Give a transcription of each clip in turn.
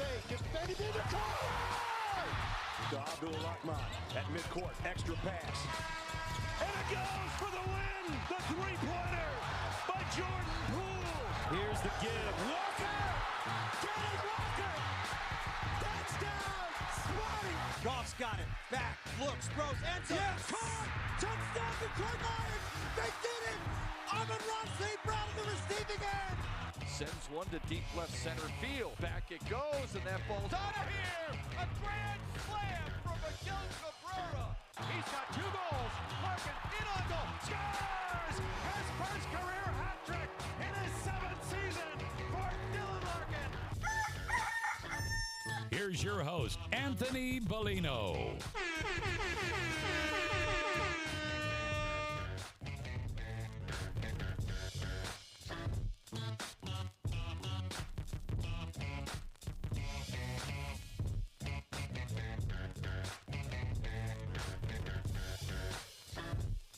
fake, defending in the corner! To Abdul-Rahman at midcourt, extra pass. And it goes for the win! The three-pointer by Jordan Poole! Here's the give. Walker! Kenny Walker! Touchdown! Smarty! Goff's got it. Back, looks, throws, ends up. Yes! Caught! Touchdown Detroit Lions! They did it! Amon-Ra St. Brown in the receiving end! Sends one to deep left center field. Back it goes, and that ball's out of here! A grand slam from Miguel Cabrera. He's got 2 goals. Larkin in on goal. Scores! His first career hat trick in his 7th season for Dylan Larkin. Here's your host, Anthony Bellino.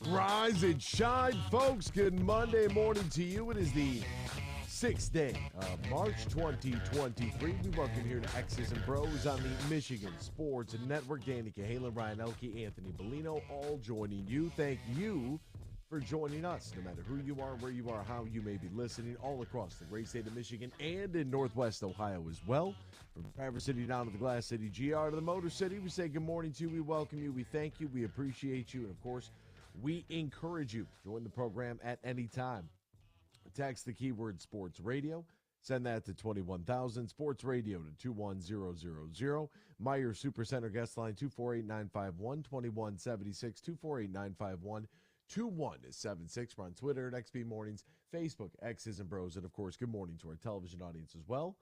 Rise and shine, folks. Good Monday morning to you. It is the 6th day of March 2023. We welcome here to X's and Bros on the Michigan Sports Network. Danny Cahalan, Ryan Elke, Anthony Bellino, all joining you. Thank you for joining us, no matter who you are, where you are, how you may be listening, all across the great state of Michigan and in Northwest Ohio as well. From Traverse City down to the Glass City, GR to the Motor City, we say good morning to you. We welcome you. We thank you. We appreciate you. And, of course, we encourage you to join the program at any time. Text the keyword sports radio. Send that to 21,000. Sports radio to 21000. Meyer Supercenter guest line 248-951, 2176, 248-951, 2176. We're on Twitter at XB Mornings, Facebook, X's and Bros. And, of course, good morning to our television audience as well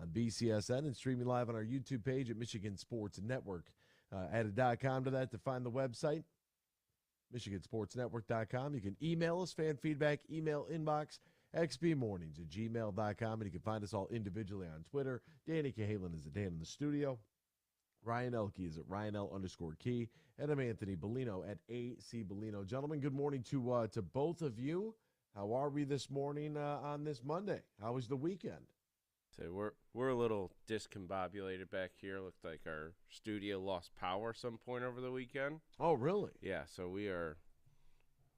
on BCSN and streaming live on our YouTube page at Michigan Sports Network. Add a .com to that to find the website. MichiganSportsNetwork.com. You can email us, fan feedback, email inbox, xbmornings@gmail.com. And you can find us all individually on Twitter. Danny Cahalan is at Dan in the studio. Ryan Elke is at RyanL_Key. And I'm Anthony Bellino at AC Bellino. Gentlemen, good morning to both of you. How are we this morning on this Monday? How was the weekend? So we're a little discombobulated back here. Looked like our studio lost power some point over the weekend. Oh, really? Yeah, so we're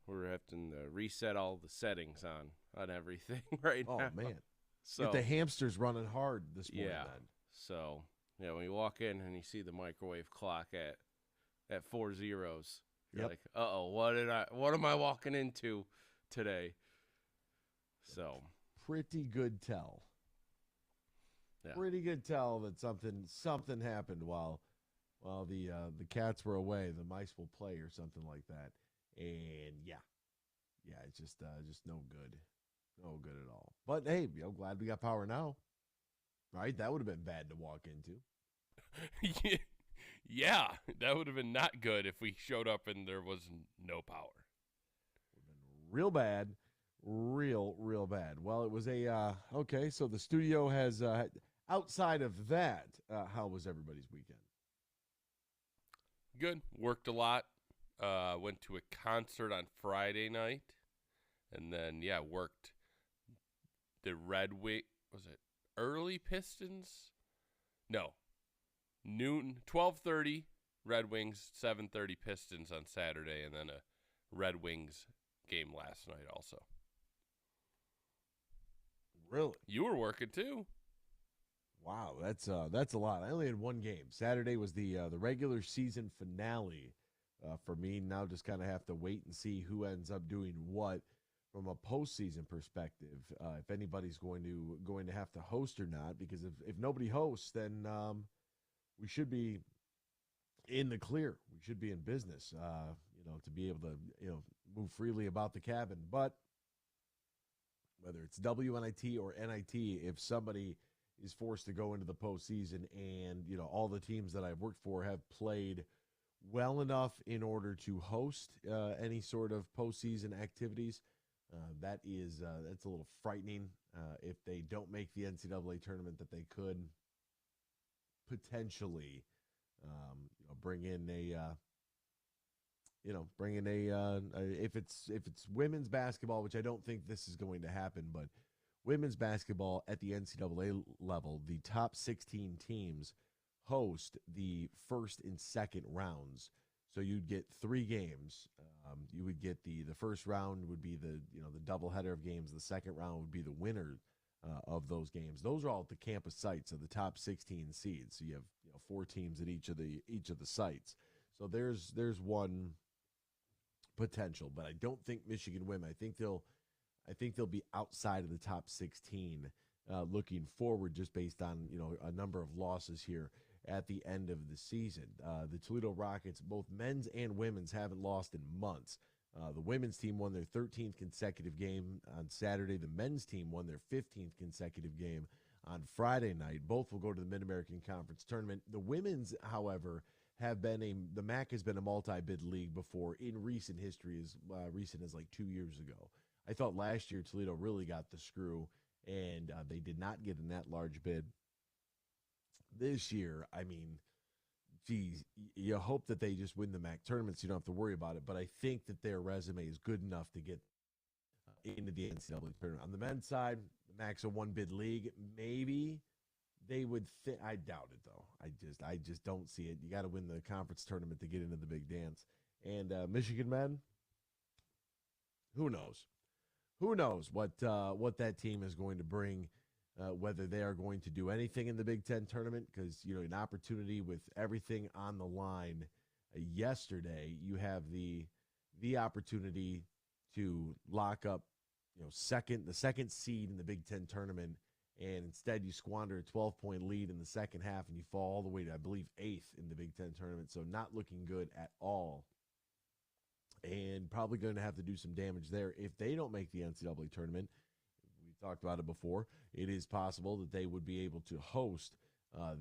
having to reset all the settings on everything right now. Oh, man. So Get the hamsters running hard this morning then. So, when you walk in and you see the microwave clock at 4 zeros, you're like, uh-oh, what am I walking into today? So pretty good tell. Yeah. Pretty good tell that something happened while the cats were away. The mice will play or something like that. And yeah, it's just no good at all. But hey, glad we got power now. Right? That would have been bad to walk into. Yeah, that would have been not good if we showed up and there was no power. Would have been real bad. Real bad. Well, it was okay, so the studio has, outside of that, how was everybody's weekend? Good. Worked a lot. Went to a concert on Friday night. And then, worked the Red Wing. Was it early Pistons? No. Noon, 12:30 Red Wings, 7:30 Pistons on Saturday, and then a Red Wings game last night also. Really? You were working too. Wow, that's a lot. I only had one game. Saturday was the regular season finale for me. Now just kind of have to wait and see who ends up doing what from a postseason perspective. If anybody's going to have to host or not, because if nobody hosts, then we should be in the clear. We should be in business. To be able to move freely about the cabin, but. Whether it's WNIT or NIT, if somebody is forced to go into the postseason and, all the teams that I've worked for have played well enough in order to host any sort of postseason activities, that's a little frightening. If they don't make the NCAA tournament, that they could potentially, bring in if it's women's basketball, which I don't think this is going to happen, but women's basketball at the NCAA level, the top 16 teams host the first and second rounds. So you'd get 3 games. You would get the first round would be the doubleheader of games. The second round would be the winner of those games. Those are all at the campus sites of the top 16 seeds. So you have 4 teams at each of the sites. So there's one potential, but I don't think Michigan women. I think they'll be outside of the top 16 looking forward, just based on a number of losses here at the end of the season. The Toledo Rockets, both men's and women's, haven't lost in months. The women's team won their 13th consecutive game on Saturday. The men's team won their 15th consecutive game on Friday night. Both will go to the Mid-American Conference Tournament. The women's, however, the MAC has been a multi-bid league before in recent history, as recent as like 2 years ago. I thought last year Toledo really got the screw, and they did not get in that large bid. This year, I mean, geez, you hope that they just win the MAC tournament so you don't have to worry about it. But I think that their resume is good enough to get into the NCAA tournament. On the men's side, the MAC's a one-bid league. Maybe they would I doubt it, though. I just don't see it. You got to win the conference tournament to get into the big dance. And Michigan men, who knows? Who knows what that team is going to bring, whether they are going to do anything in the Big Ten tournament, because, an opportunity with everything on the line. Yesterday, you have the opportunity to lock up, the second seed in the Big Ten tournament, and instead you squander a 12-point lead in the second half, and you fall all the way to, I believe, 8th in the Big Ten tournament, so not looking good at all. And probably going to have to do some damage there if they don't make the NCAA tournament. We talked about it before. It is possible that they would be able to host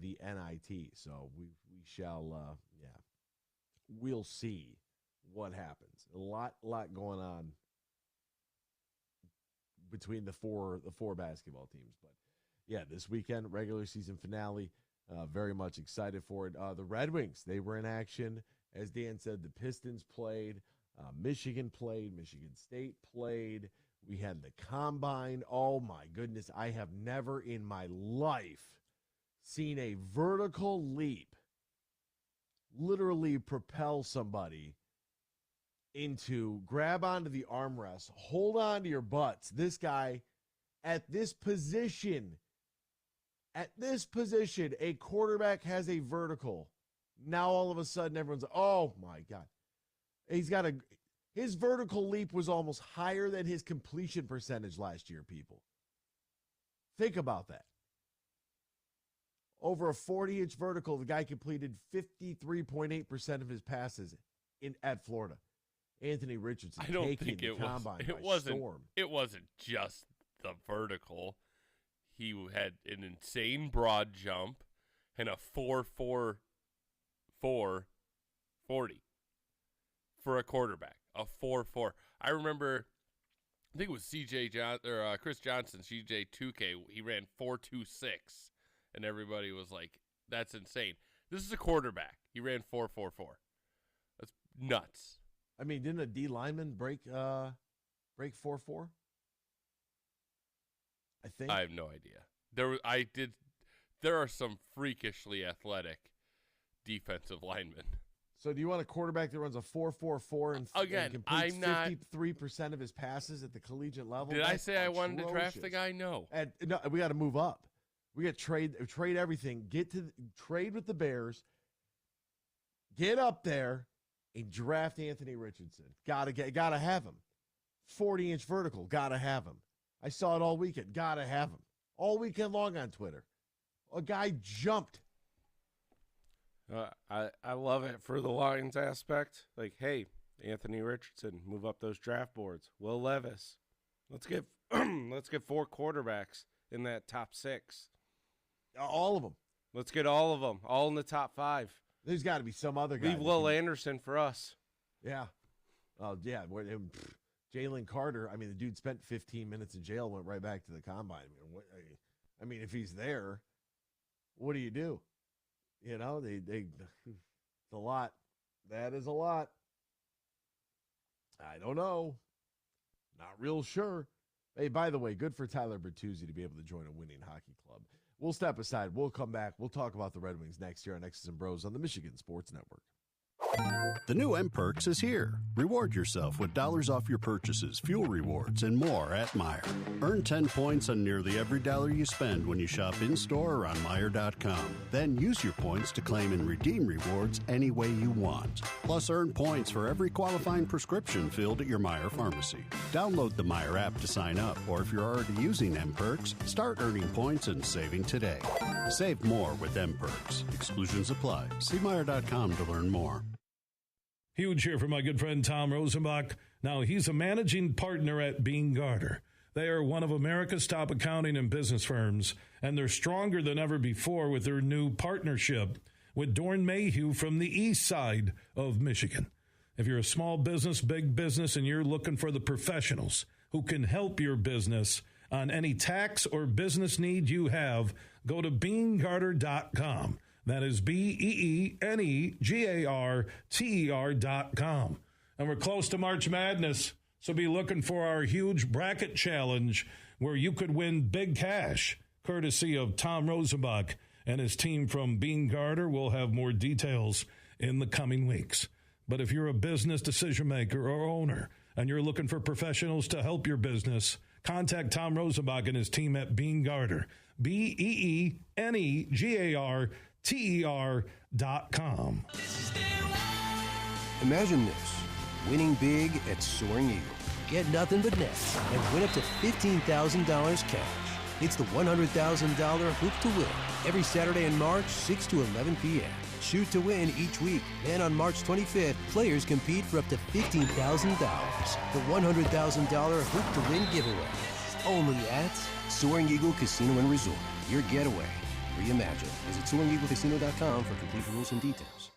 the NIT. So we shall, we'll see what happens. A lot going on between the four basketball teams. But yeah, this weekend, regular season finale. Very much excited for it. The Red Wings, they were in action. As Dan said, the Pistons played. Michigan played. Michigan State played. We had the combine. Oh, my goodness. I have never in my life seen a vertical leap literally propel somebody into grab onto the armrest, hold on to your butts. This guy at this position, a quarterback has a vertical. Now all of a sudden everyone's like, oh, my God. His vertical leap was almost higher than his completion percentage last year, people. Think about that. Over a 40-inch vertical, the guy completed 53.8% of his passes at Florida. Anthony Richardson taking the combine by storm. It wasn't just the vertical. He had an insane broad jump and a 4.44 40 for a quarterback. A 4.4. I remember, I think it was Chris Johnson, CJ2K. He ran 4.26, and everybody was like, "That's insane." This is a quarterback. He ran 4.44. That's nuts. I mean, didn't a D lineman break 4.4? I think. I have no idea. There are some freakishly athletic defensive linemen. So do you want a quarterback that runs a 4.44 and completes 53% of his passes at the collegiate level? Did I say I wanted to draft the guy? No. No, we got to move up. We got to trade everything. Trade with the Bears. Get up there and draft Anthony Richardson. Gotta have him. 40-inch vertical. Gotta have him. I saw it all weekend. Gotta have him. All weekend long on Twitter. A guy jumped. I love it for the Lions aspect. Like, hey, Anthony Richardson, move up those draft boards. Will Levis, let's get 4 quarterbacks in that top 6. All of them. Let's get all of them, all in the top 5. There's got to be some other guy. Leave Will Anderson for us. Yeah. Oh yeah. Jalen Carter. I mean, the dude spent 15 minutes in jail, went right back to the combine. I mean, if he's there, what do you do? It's a lot. That is a lot. I don't know. Not real sure. Hey, by the way, good for Tyler Bertuzzi to be able to join a winning hockey club. We'll step aside. We'll come back. We'll talk about the Red Wings next year on X's and Bros on the Michigan Sports Network. The new M-Perks is here. Reward yourself with dollars off your purchases, fuel rewards, and more at Meijer. Earn 10 points on nearly every dollar you spend when you shop in-store or on Meijer.com. Then use your points to claim and redeem rewards any way you want. Plus, earn points for every qualifying prescription filled at your Meijer pharmacy. Download the Meijer app to sign up, or if you're already using M-Perks, start earning points and saving today. Save more with M-Perks. Exclusions apply. See Meijer.com to learn more. Huge here for my good friend Tom Rosenbach. Now, he's a managing partner at Br0's. They are one of America's top accounting and business firms, and they're stronger than ever before with their new partnership with Dorn Mayhew from the east side of Michigan. If you're a small business, big business, and you're looking for the professionals who can help your business on any tax or business need you have, go to BeanGarter.com. That is BeanGarter.com. And we're close to March Madness, so be looking for our huge bracket challenge where you could win big cash, courtesy of Tom Rosenbach and his team from Br0's. We'll have more details in the coming weeks. But if you're a business decision maker or owner and you're looking for professionals to help your business, contact Tom Rosenbach and his team at Br0's. BeanGarter.com. Imagine this, winning big at Soaring Eagle. Get nothing but nets and win up to $15,000 cash. It's the $100,000 Hoop to Win every Saturday in March, 6 to 11 p.m. Shoot to win each week. And on March 25th, players compete for up to $15,000. The $100,000 Hoop to Win giveaway. Only at Soaring Eagle Casino and Resort. Your getaway. Reimagine. Visit SoaringEagleCasino.com for complete rules and details.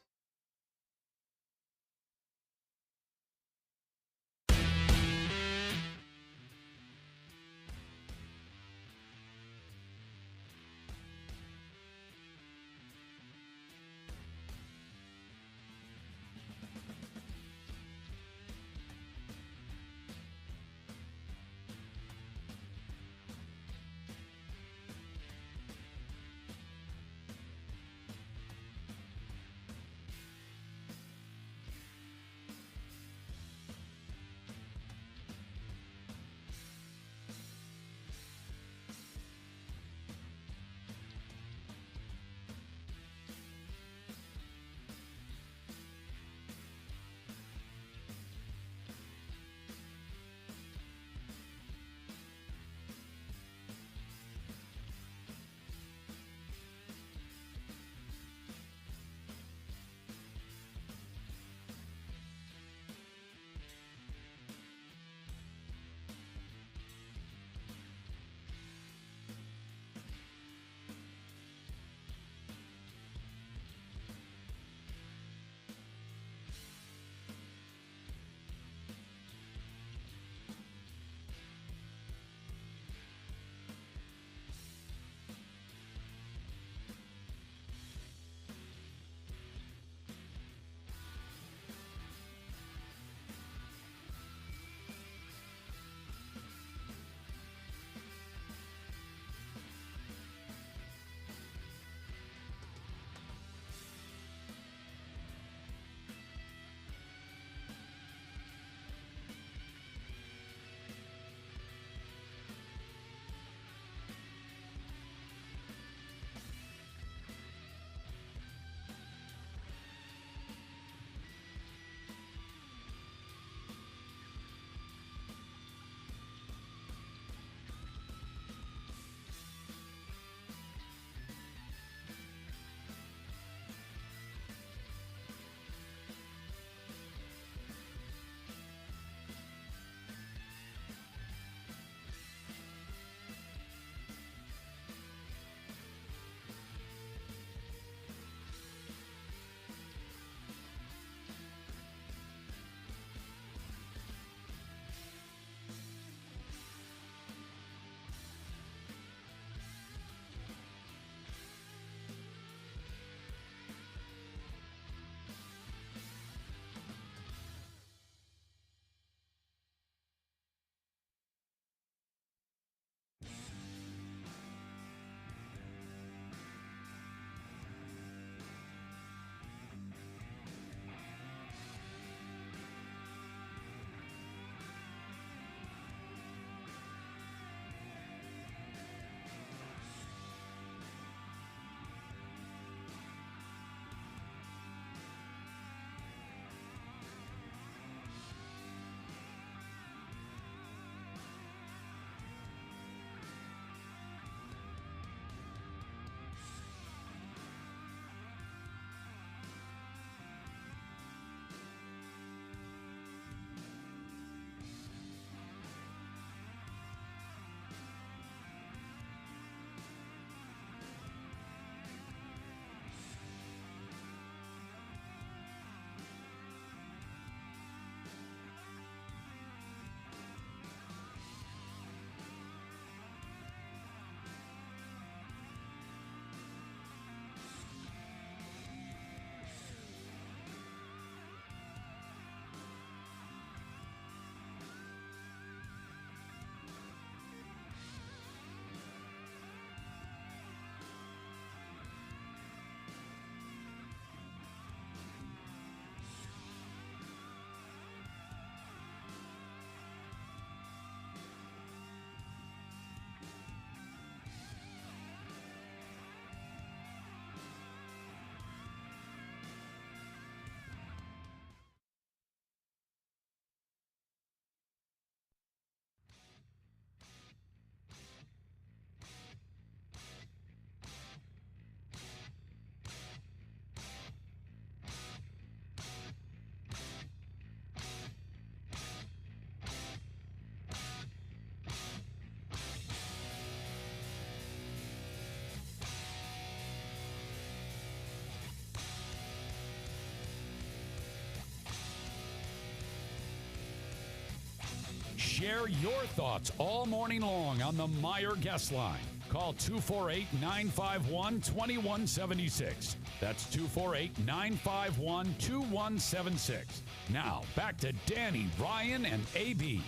Share your thoughts all morning long on the Meyer Guest Line. Call 248-951-2176. That's 248-951-2176. Now, back to Danny, Ryan, and AB.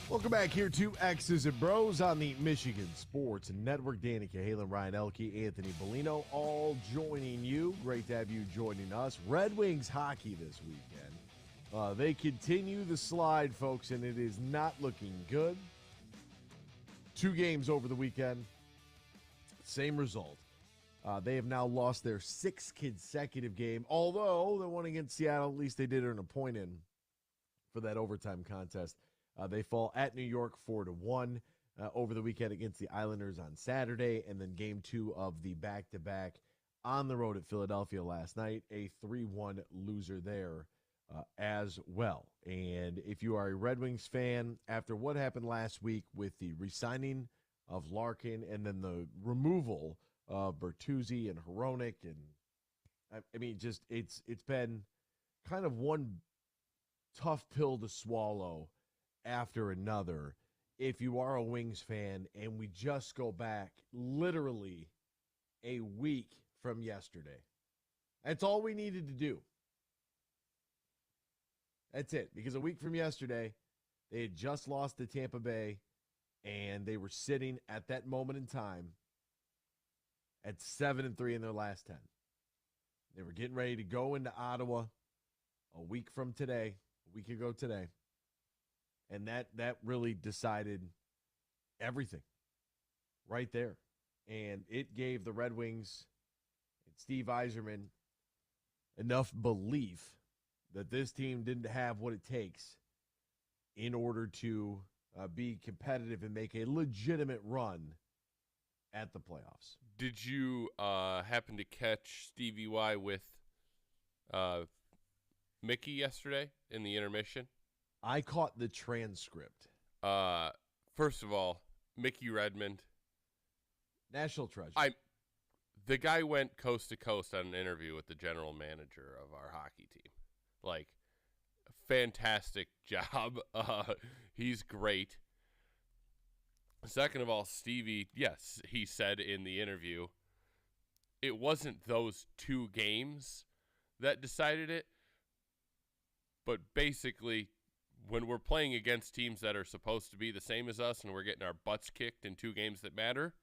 Welcome back here to X's and Bros on the Michigan Sports Network. Danny Cahalan, Ryan Elke, Anthony Bellino, all joining you. Great to have you joining us. Red Wings hockey this weekend. They continue the slide, folks, and it is not looking good. 2 games over the weekend. Same result. They have now lost their 6th consecutive game. Although the one against Seattle, at least they did earn a point in for that overtime contest. They fall at New York 4-1 over the weekend against the Islanders on Saturday, and then game 2 of the back-to-back on the road at Philadelphia last night, a 3-1 loser there as well. And if you are a Red Wings fan, after what happened last week with the re-signing of Larkin and then the removal of Bertuzzi and Hronek, and I mean, just it's been kind of one tough pill to swallow after another if you are a Wings fan, and we just go back literally a week from yesterday. That's all we needed to do. That's it, because a week from yesterday, they had just lost to Tampa Bay, and they were sitting at that moment in time at 7-3 in their last 10. They were getting ready to go into Ottawa a week from today, a week ago today. And that really decided everything right there. And it gave the Red Wings and Steve Yzerman enough belief that this team didn't have what it takes in order to be competitive and make a legitimate run at the playoffs. Did you happen to catch Stevie Y with Mickey yesterday in the intermission? I caught the transcript. First of all, Mickey Redmond, national treasure. The guy went coast to coast on an interview with the general manager of our hockey team. Like, fantastic job. He's great. Second of all, Stevie, yes, he said in the interview, it wasn't those 2 games that decided it, but basically, when we're playing against teams that are supposed to be the same as us and we're getting our butts kicked in 2 games that matter,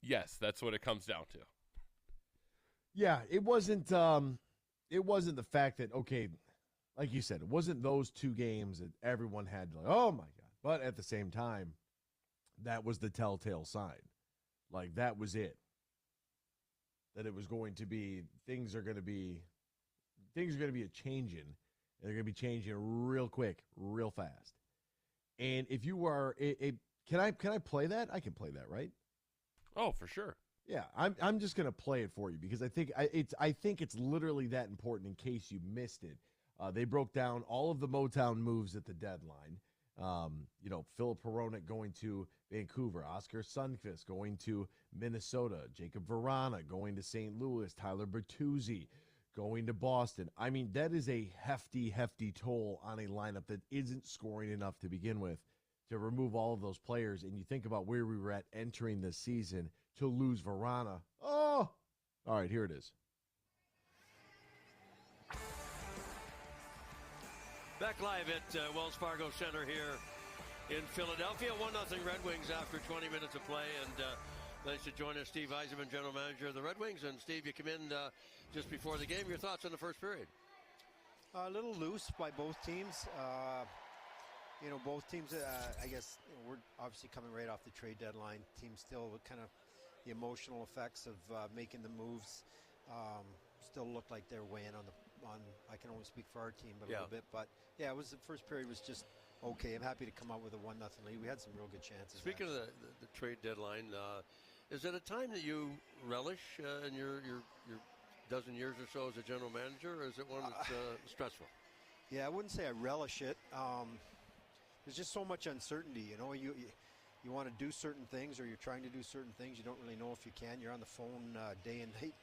yes, that's what it comes down to. Yeah, it wasn't the fact that, okay, like you said, it wasn't those 2 games that everyone had like, oh my God. But at the same time, that was the telltale sign. Like, that was it. That it was going to be, things are going to be a-changing. They're going to be changing real quick, real fast. And if you are can I play that? I can play that, right? Oh, for sure. Yeah, I'm just going to play it for you because I think it's literally that important in case you missed it. They broke down all of the Motown moves at the deadline. Philip Hronek going to Vancouver, Oscar Sundqvist going to Minnesota, Jacob Vrana going to St. Louis, Tyler Bertuzzi going to Boston. I mean, that is a hefty, hefty toll on a lineup that isn't scoring enough to begin with to remove all of those players. And you think about where we were at entering this season to lose Vrana. Oh, all right, here it is. Back live at Wells Fargo Center here in Philadelphia. 1-0 Red Wings after 20 minutes of play. And nice to join us, Steve Yzerman, general manager of the Red Wings. And Steve, you come in just before the game. Your thoughts on the first period? A little loose by both teams. Both teams, I guess, we're obviously coming right off the trade deadline. Teams still kind of the emotional effects of making the moves still look like they're weighing on I can only speak for our team a little bit. But, yeah, the first period was just okay. I'm happy to come out with a 1-0 lead. We had some real good chances. Speaking of the trade deadline, is it a time that you relish in your dozen years or so as a general manager, or is it one that's stressful? Yeah, I wouldn't say I relish it. There's just so much uncertainty. You want to do certain things, or you're trying to do certain things. You don't really know if you can. You're on the phone day and night.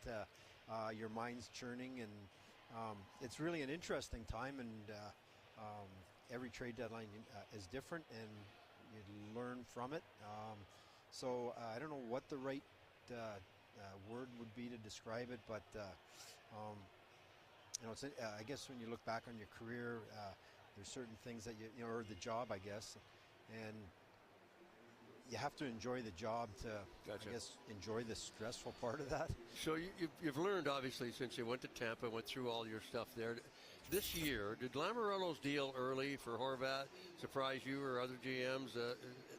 Your mind's churning, and it's really an interesting time. And every trade deadline is different, and you learn from it. So I don't know what the right word would be to describe it, but it's, I guess when you look back on your career, there's certain things that you know, or the job, I guess, and you have to enjoy the job to, Gotcha. I guess, enjoy the stressful part of that. So you've learned, obviously, since you went to Tampa, went through all your stuff there. This year, did Lamoriello's deal early for Horvat surprise you or other GMs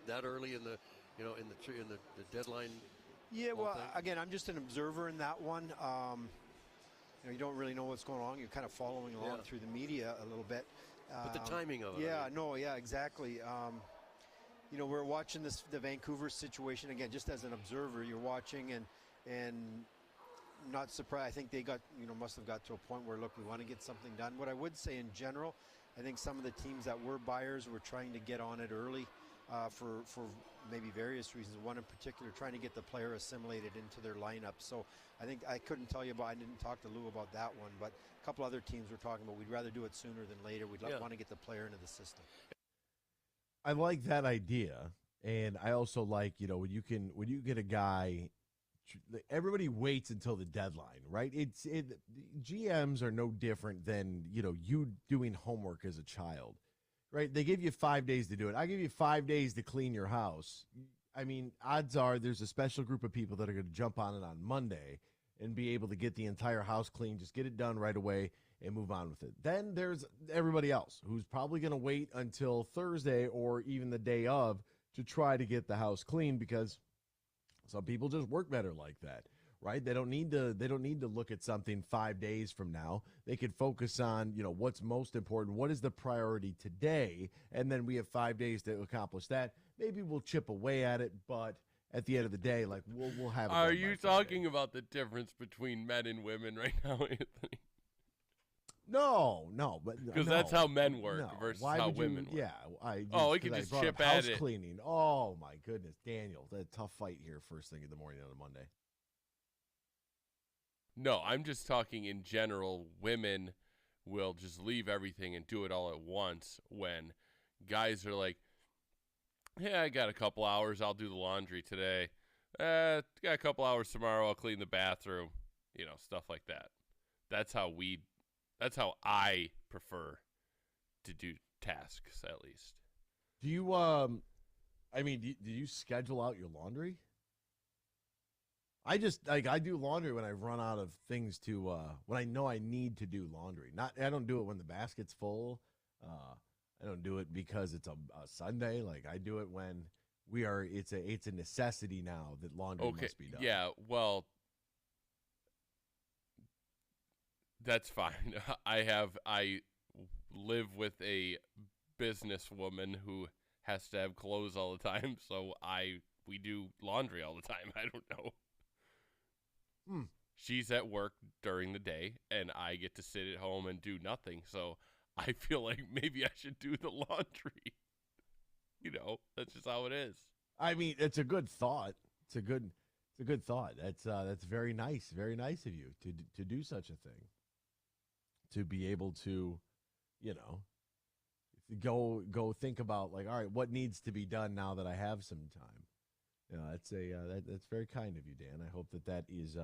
that early in the deadline? Yeah, well, again, I'm just an observer in that one. You don't really know what's going on. You're kind of following along through the media a little bit. But the timing of it. Yeah, exactly. We're watching the Vancouver situation again, just as an observer. You're watching and not surprised. I think they must have got to a point where, look, we want to get something done. What I would say in general, I think some of the teams that were buyers were trying to get on it early for maybe various reasons. One in particular, trying to get the player assimilated into their lineup. So I think I couldn't tell you I didn't talk to Lou about that one, but a couple other teams were talking about we'd rather do it sooner than later. We'd want to get the player into the system. I like that idea, and I also like, when you get a guy, everybody waits until the deadline, right? GMs are no different than, you doing homework as a child, right? They give you 5 days to do it. I give you 5 days to clean your house. I mean, odds are there's a special group of people that are going to jump on it on Monday and be able to get the entire house clean, just get it done right away and move on with it. Then there's everybody else who's probably going to wait until Thursday or even the day of to try to get the house clean, because some people just work better like that, right? They don't need to look at something 5 days from now. They can focus on, what's most important, what is the priority today, and then we have 5 days to accomplish that. Maybe we'll chip away at it, but at the end of the day, like we'll have it. Are you talking about the difference between men and women right now, Anthony? No, but because that's how men work versus how women work. Yeah, we can just chip at it. House cleaning. Oh my goodness, Daniel, that's a tough fight here first thing in the morning on a Monday. No, I'm just talking in general. Women will just leave everything and do it all at once, when guys are like, yeah, I got a couple hours, I'll do the laundry today. Got a couple hours tomorrow, I'll clean the bathroom. Stuff like that. That's how I prefer to do tasks, at least. Do you, do you schedule out your laundry? I just, I do laundry when I run out of things to, when I know I need to do laundry. I don't do it when the basket's full. I don't do it because it's a Sunday. Like, I do it when it's a necessity now that laundry must be done. Yeah, well, that's fine. I live with a businesswoman who has to have clothes all the time, so we do laundry all the time. I don't know. She's at work during the day, and I get to sit at home and do nothing, so I feel like maybe I should do the laundry. That's just how it is. I mean, it's a good thought. It's a good thought. That's very nice of you to do such a thing. To be able to, go think about, like, all right, what needs to be done now that I have some time. That's very kind of you, Dan. I hope that is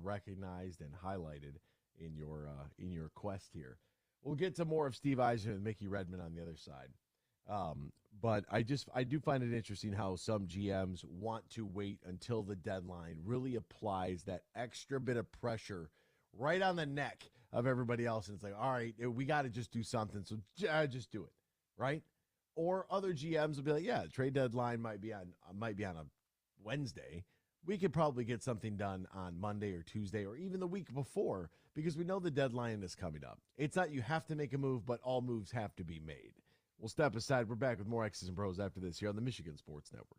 recognized and highlighted in your quest here. We'll get to more of Steve Yzerman and Mickey Redmond on the other side. But I do find it interesting how some GMs want to wait until the deadline really applies that extra bit of pressure right on the neck of everybody else. And it's like, all right, we got to just do something. So just do it. Right. Or other GMs will be like, yeah, trade deadline might be on a Wednesday. We could probably get something done on Monday or Tuesday or even the week before, because we know the deadline is coming up. It's not you have to make a move, but all moves have to be made. We'll step aside. We're back with more X's and Bros after this here on the Michigan Sports Network.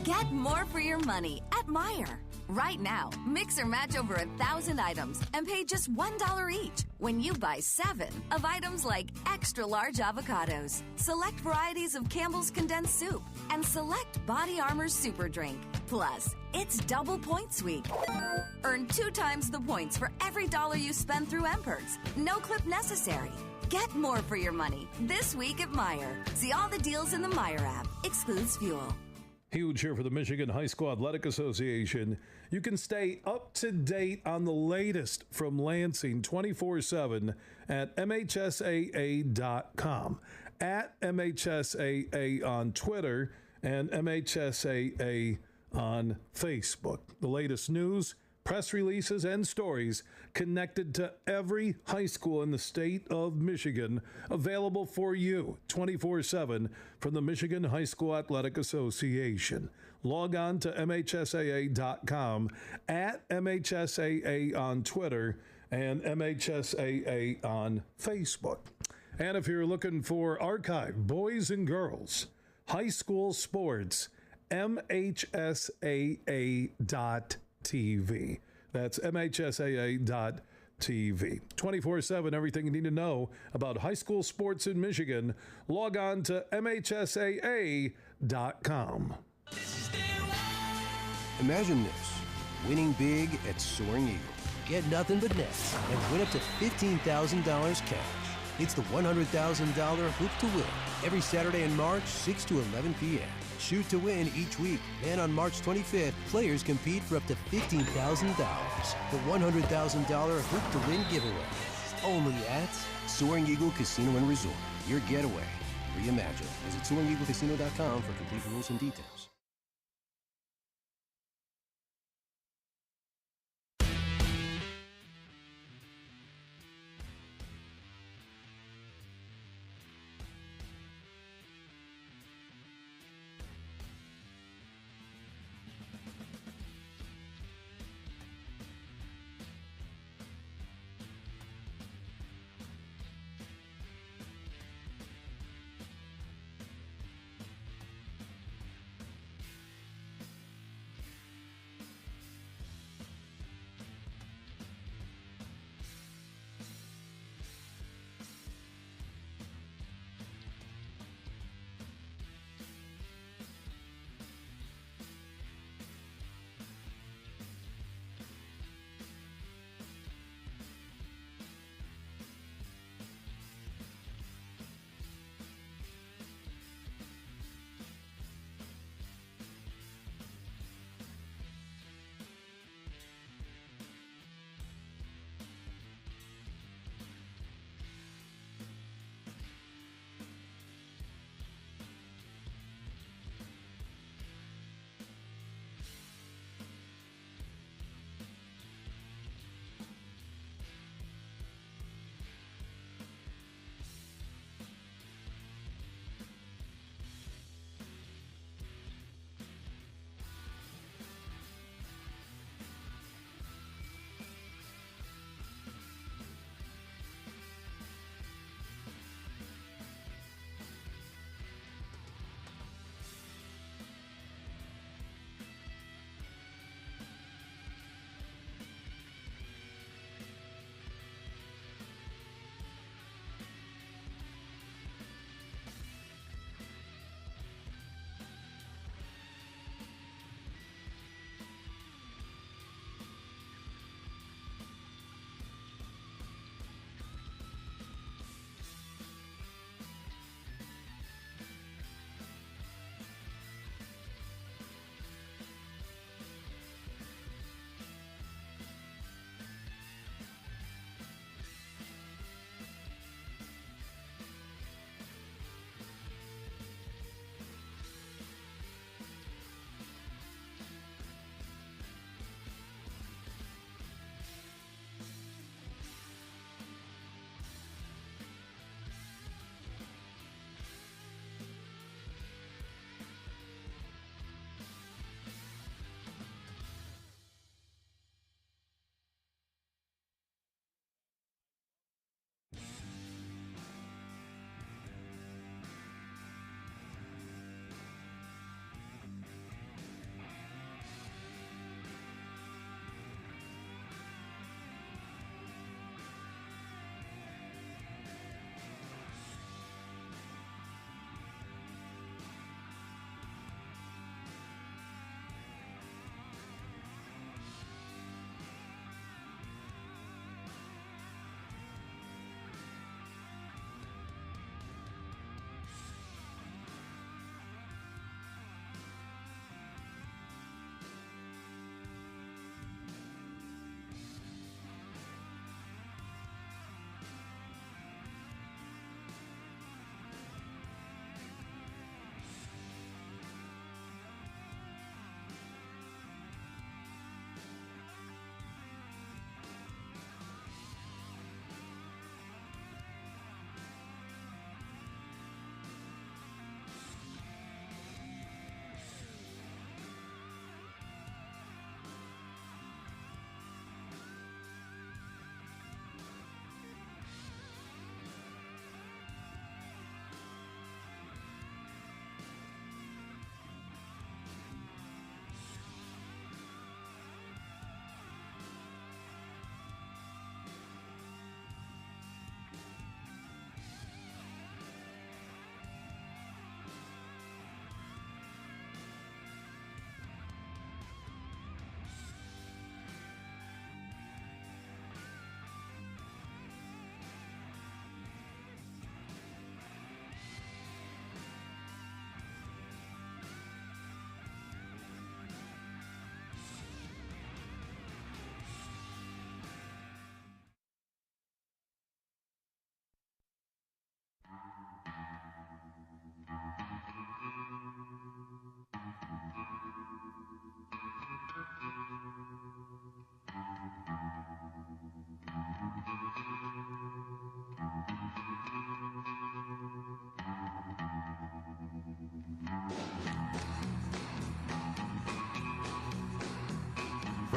Get more for your money at Meijer. Right now, mix or match over 1,000 items and pay just $1 each when you buy 7 of items like extra large avocados, select varieties of Campbell's condensed soup, and select Body Armor Super Drink. Plus, it's double points week. Earn 2 times the points for every $1 you spend through M-Perks. No clip necessary. Get more for your money this week at Meijer. See all the deals in the Meijer app. Excludes fuel. Huge here for the Michigan High School Athletic Association. You can stay up to date on the latest from Lansing 24/7 at MHSAA.com, at MHSAA on Twitter, and MHSAA on Facebook. The latest news, press releases, and stories connected to every high school in the state of Michigan, available for you 24/7 from the Michigan High School Athletic Association. Log on to MHSAA.com, at MHSAA on Twitter, and MHSAA on Facebook. And if you're looking for archive boys and girls high school sports, MHSAA.TV. That's MHSAA.TV. 24/7, everything you need to know about high school sports in Michigan. Log on to MHSAA.com. Imagine this, winning big at Soaring Eagle. Get nothing but nets and win up to $15,000 cash. It's the $100,000 Hoop to Win every Saturday in March, 6 to 11 p.m. Shoot to win each week. And on March 25th, players compete for up to $15,000. The $100,000 Hoop to Win giveaway. Only at Soaring Eagle Casino and Resort. Your getaway. Reimagine. Visit SoaringEagleCasino.com for complete rules and details.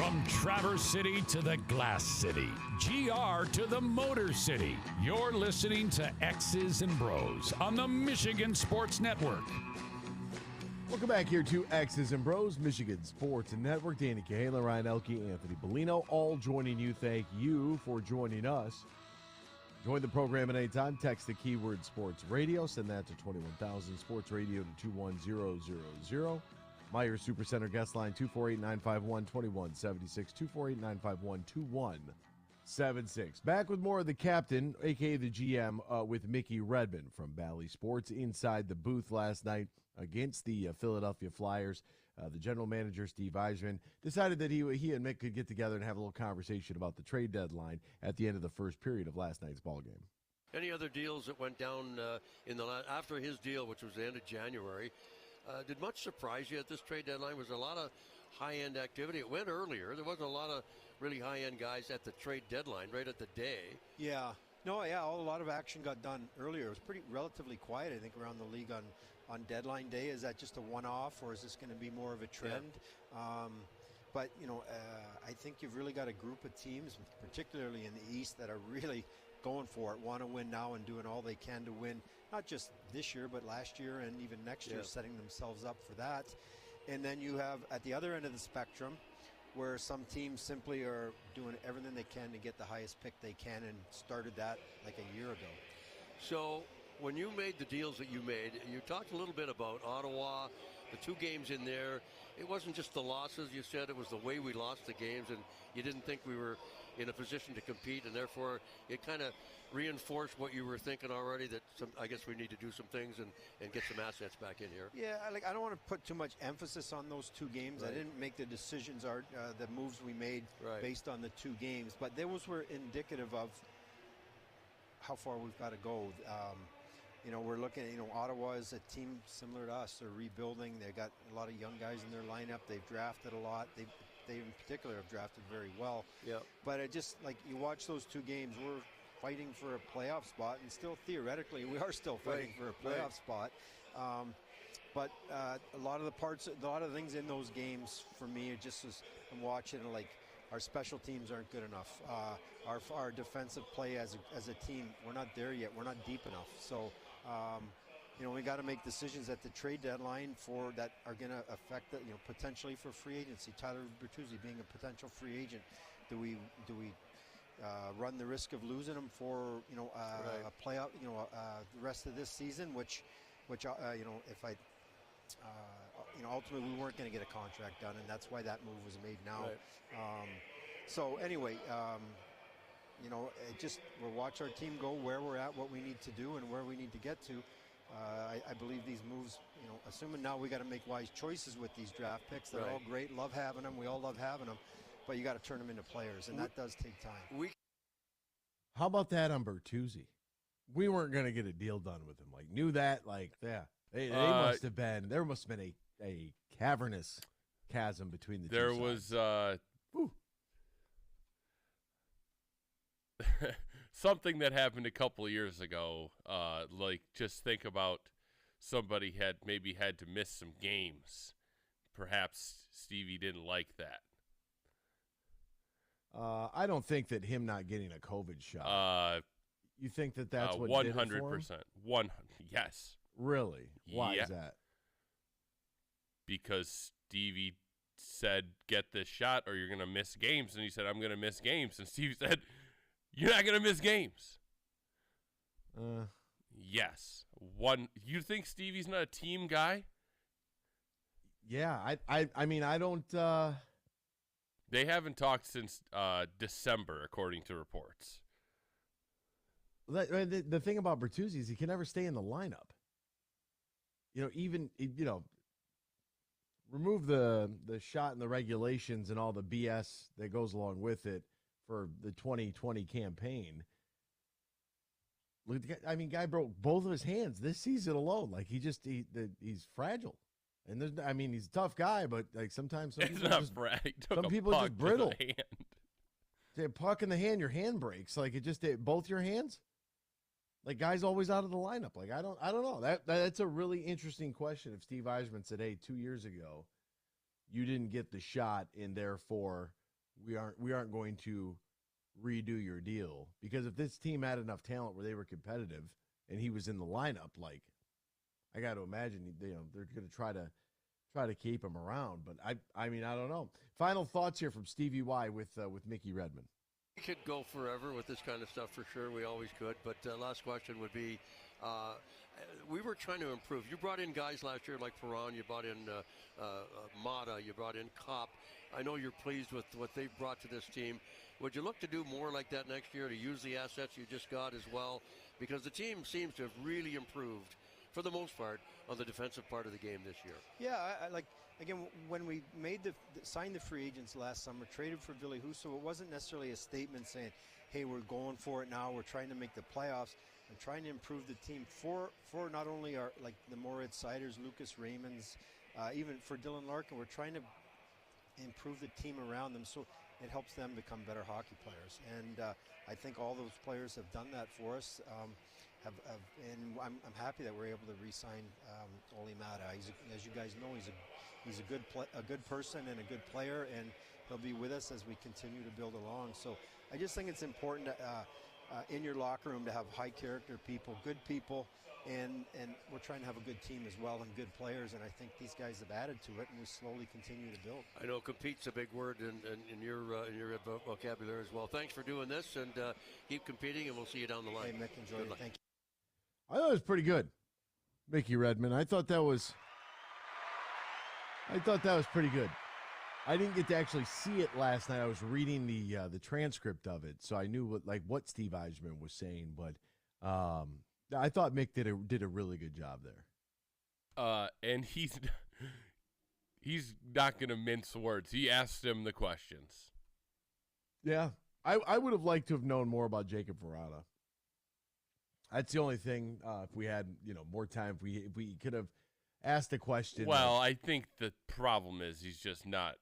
From Traverse City to the Glass City, GR to the Motor City, you're listening to X's and Bros on the Michigan Sports Network. Welcome back here to X's and Bros, Michigan Sports Network. Danny Cahala, Ryan Elke, Anthony Bellino, all joining you. Thank you for joining us. Join the program at any time. Text the keyword Sports Radio. Send that to 21,000 Sports Radio to 21000. Meyer Supercenter guest line 248-951-2176, 248-951-2176. Back with more of the captain, a.k.a. the GM, with Mickey Redmond from Bally Sports inside the booth last night against the Philadelphia Flyers. The general manager, Steve Yzerman, decided that he and Mick could get together and have a little conversation about the trade deadline at the end of the first period of last night's ball game. Any other deals that went down after his deal, which was the end of January? Did much surprise you at this trade deadline? Was a lot of high-end activity. It went earlier. There wasn't a lot of really high-end guys at the trade deadline, right at the day. Yeah. No, yeah, a lot of action got done earlier. It was relatively quiet, I think, around the league on deadline day. Is that just a one-off, or is this going to be more of a trend? Yeah. But, I think you've really got a group of teams, particularly in the East, that are really going for it, want to win now and doing all they can to win, not just this year, but last year and even next year, setting themselves up for that. And then you have, at the other end of the spectrum, where some teams simply are doing everything they can to get the highest pick they can, and started that like a year ago. So when you made the deals that you made, you talked a little bit about Ottawa, the two games in there. It wasn't just the losses, you said, it was the way we lost the games, and you didn't think we were in a position to compete, and therefore it kind of reinforced what you were thinking already, that I guess we need to do some things and get some assets back in here. Yeah, I don't want to put too much emphasis on those two games. Right. I didn't make the decisions, the moves we made based on the two games, but those were indicative of how far we've got to go. We're looking at, Ottawa is a team similar to us. They're rebuilding. They've got a lot of young guys in their lineup. They've drafted a lot. They in particular have drafted very well. Yeah. But you watch those two games, we're fighting for a playoff spot, and still theoretically we are still fighting for a playoff spot. But a lot of the things in those games for me, it just was, I'm watching our special teams aren't good enough. Our defensive play as a team, we're not there yet. We're not deep enough. So, we got to make decisions at the trade deadline that are going to affect potentially for free agency. Tyler Br0's being a potential free agent. Do we run the risk of losing him for a playoff, the rest of this season? Which if ultimately we weren't going to get a contract done, and that's why that move was made now. Right. So anyway, we'll watch our team go where we're at, what we need to do, and where we need to get to. I believe these moves, assuming now we got to make wise choices with these draft picks. They're all great. Love having them. We all love having them. But you got to turn them into players, and that does take time. How about that on Br0's? We weren't going to get a deal done with him. Knew that. They must have been. There must have been a cavernous chasm between the two. There was something that happened a couple of years ago. Just think about somebody had to miss some games. Perhaps Stevie didn't like that. I don't think that him not getting a COVID shot. You think that's what 100%? 100%. Yes. Really? Why is that? Because Stevie said, "Get this shot, or you're going to miss games." And he said, "I'm going to miss games." And Stevie said, "You're not going to miss games." Yes. You think Stevie's not a team guy? Yeah. I mean, I don't. They haven't talked since December, according to reports. The thing about Br0's is he can never stay in the lineup. Remove the shot and the regulations and all the BS that goes along with it for the 2020 campaign. Guy broke both of his hands this season alone. He's fragile. And he's a tough guy, but sometimes some people just brittle. Say a puck in the hand, your hand breaks. Both your hands. Guys always out of the lineup. I don't know. That's a really interesting question. If Steve Yzerman said, "Hey, 2 years ago, you didn't get the shot, and therefore we aren't going to redo your deal, because if this team had enough talent where they were competitive and he was in the lineup, like, I got to imagine they're going to try to keep him around. But I mean, I don't know. Final thoughts here from Stevie Y with Mickey Redmond. We could go forever with this kind of stuff for sure. We always could. But last question would be, we were trying to improve. You brought in guys last year like Perron. You brought in Mata. You brought in Kopp. I know you're pleased with what they've brought to this team. Would you look to do more like that next year, to use the assets you just got as well? Because the team seems to have really improved, for the most part, on the defensive part of the game this year. Yeah, I like, again, when we signed the free agents last summer, traded for Ville Husso, it wasn't necessarily a statement saying, hey, we're going for it now, we're trying to make the playoffs, and trying to improve the team for not only our, like, the Moritz Siders, Lucas Raymonds, even for Dylan Larkin. We're trying to improve the team around them so it helps them become better hockey players. And I think all those players have done that for us. And I'm happy that we're able to re-sign Oli Mata. As you guys know, he's a good person and a good player, and he'll be with us as we continue to build along. So I just think it's important to, in your locker room, to have high character people, good people, and we're trying to have a good team as well and good players. And I think these guys have added to it, and we slowly continue to build. I know compete's a big word in your vocabulary as well. Thanks for doing this, and keep competing, and we'll see you down the line. Hey, Mick, enjoy it. Thank you. I thought it was pretty good, Mickey Redmond. I thought that was pretty good. I didn't get to actually see it last night. I was reading the transcript of it, so I knew what Steve Yzerman was saying. But I thought Mick did a really good job there. And he's not going to mince words. He asked him the questions. Yeah, I would have liked to have known more about Jacob Verana. That's the only thing. If we had more time, if we could have asked a question. Well, I think the problem is he's just not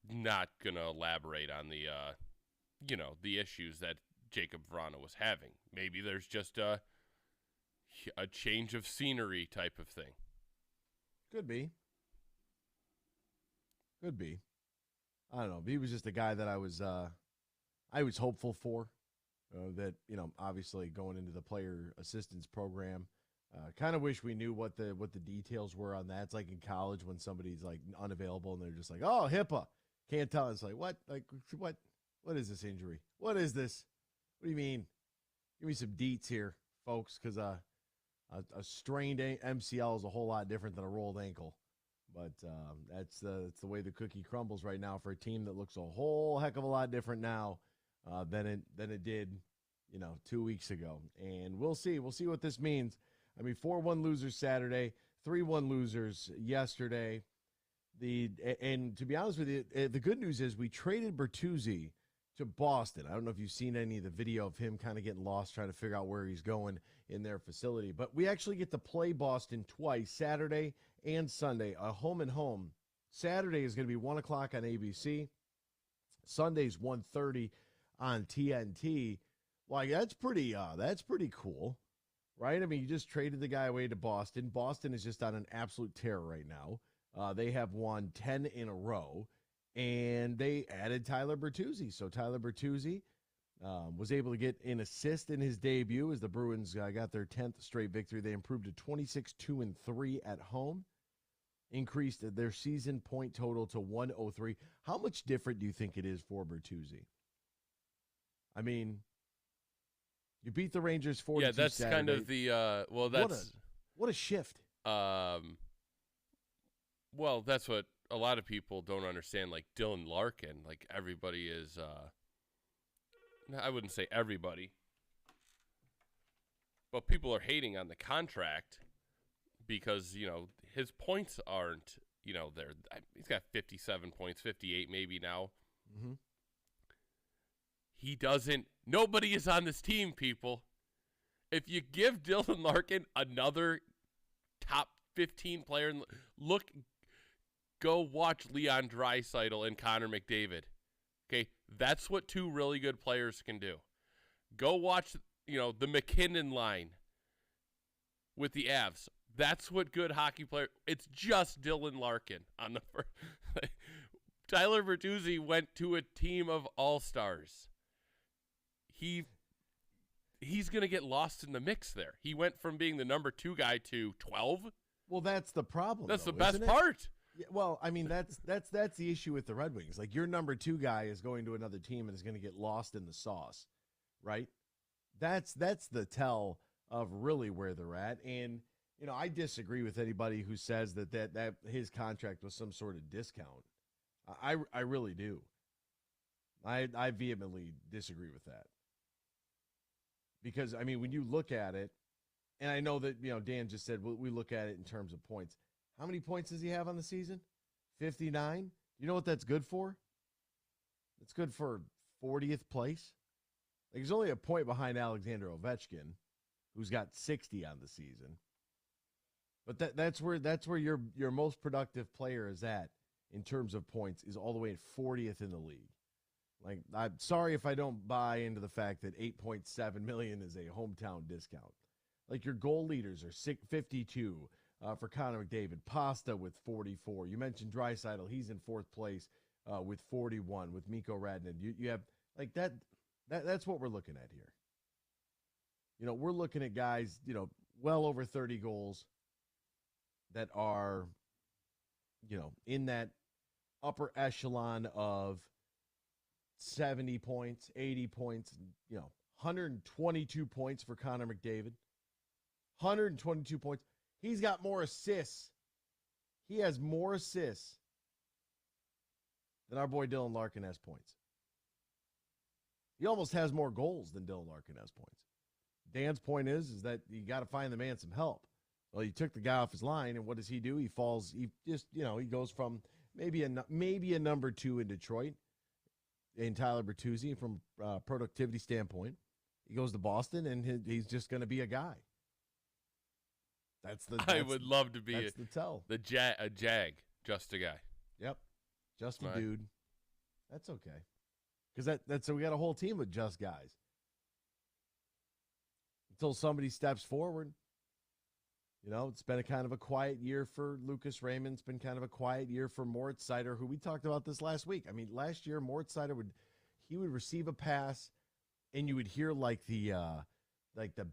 going to elaborate on the the issues that Jacob Verana was having. Maybe there's just a change of scenery type of thing. Could be. I don't know. He was just a guy that I was hopeful for. That obviously going into the player assistance program, kind of wish we knew what the details were on that. It's like in college when somebody's like unavailable and they're just like, oh, HIPAA, can't tell. It's like, what? Like, what is this injury? What is this? What do you mean? Give me some deets here, folks, because a strained MCL is a whole lot different than a rolled ankle. But that's the way the cookie crumbles right now for a team that looks a whole heck of a lot different now than it did, 2 weeks ago. And we'll see what this means. I mean, 4-1 losers Saturday, 3-1 losers yesterday. And to be honest with you, the good news is we traded Br0's to Boston. I don't know if you've seen any of the video of him kind of getting lost, trying to figure out where he's going in their facility. But we actually get to play Boston twice, Saturday and Sunday, a home and home. Saturday is going to be 1 o'clock on ABC. Sunday's 1:30 on TNT. Like, that's pretty cool, right? I mean, you just traded the guy away to Boston. Boston is just on an absolute tear right now. They have won 10 in a row, and they added Tyler Br0's. So Tyler Br0's was able to get an assist in his debut as the Bruins got their 10th straight victory. They improved to 26-2-3 at home, increased their season point total to 103. How much different do you think it is for Br0's? I mean, you beat the Rangers 42-7. Yeah, that's Saturday. Kind of the what a shift. Well, that's what a lot of people don't understand. Like Dylan Larkin, like everybody is. I wouldn't say everybody, but people are hating on the contract because his points aren't there. He's got 57 points, 58 maybe now. Mm-hmm. He doesn't. Nobody is on this team, people. If you give Dylan Larkin another top 15 player, go watch Leon Draisaitl and Connor McDavid. Okay, that's what two really good players can do. Go watch, the McKinnon line with the Avs. That's what good hockey player. It's just Dylan Larkin on the first. Tyler Bertuzzi went to a team of all-stars. He's going to get lost in the mix there. He went from being the number 2 guy to 12. Well, that's the problem. That's though, the best isn't it? part. Yeah, well, I mean, that's the issue with the Red Wings. Like, your number 2 guy is going to another team and is going to get lost in the sauce, right? That's the tell of really where they're at. And, you know, I disagree with anybody who says that his contract was some sort of discount. I really do. I vehemently disagree with that. Because, I mean, when you look at it, and I know that, you know, Dan just said we look at it in terms of points. How many points does he have on the season? 59? You know what that's good for? It's good for 40th place. Like, he's only a point behind Alexander Ovechkin, who's got 60 on the season. But that's where your most productive player is at in terms of points, is all the way at 40th in the league. Like, I'm sorry if I don't buy into the fact that $8.7 million is a hometown discount. Like, your goal leaders are 52 for Connor McDavid, Pasta with 44. You mentioned Draisaitl, he's in 4th place with 41 with Mikko Radnin. You have like that's what we're looking at here. You know, we're looking at guys, you know, well over 30 goals that are, you know, in that upper echelon of 70 points, 80 points, you know, 122 points for Connor McDavid. 122 points. He's got more assists. He has more assists than our boy Dylan Larkin has points. He almost has more goals than Dylan Larkin has points. Dan's point is that you got to find the man some help. Well, you took the guy off his line, and what does he do? He falls. He just, you know, he goes from maybe a number 2 in Detroit in Tyler Bertuzzi from a productivity standpoint. He goes to Boston, and he's just going to be a guy. I would love to be that's the tell. A jag, just a guy. Yep, just a dude. That's okay, because that's so we got a whole team of just guys. Until somebody steps forward. You know, it's been a kind of a quiet year for Lucas Raymond. It's been kind of a quiet year for Moritz Seider, who we talked about this last week. I mean, last year Moritz Seider would receive a pass, and you would hear like the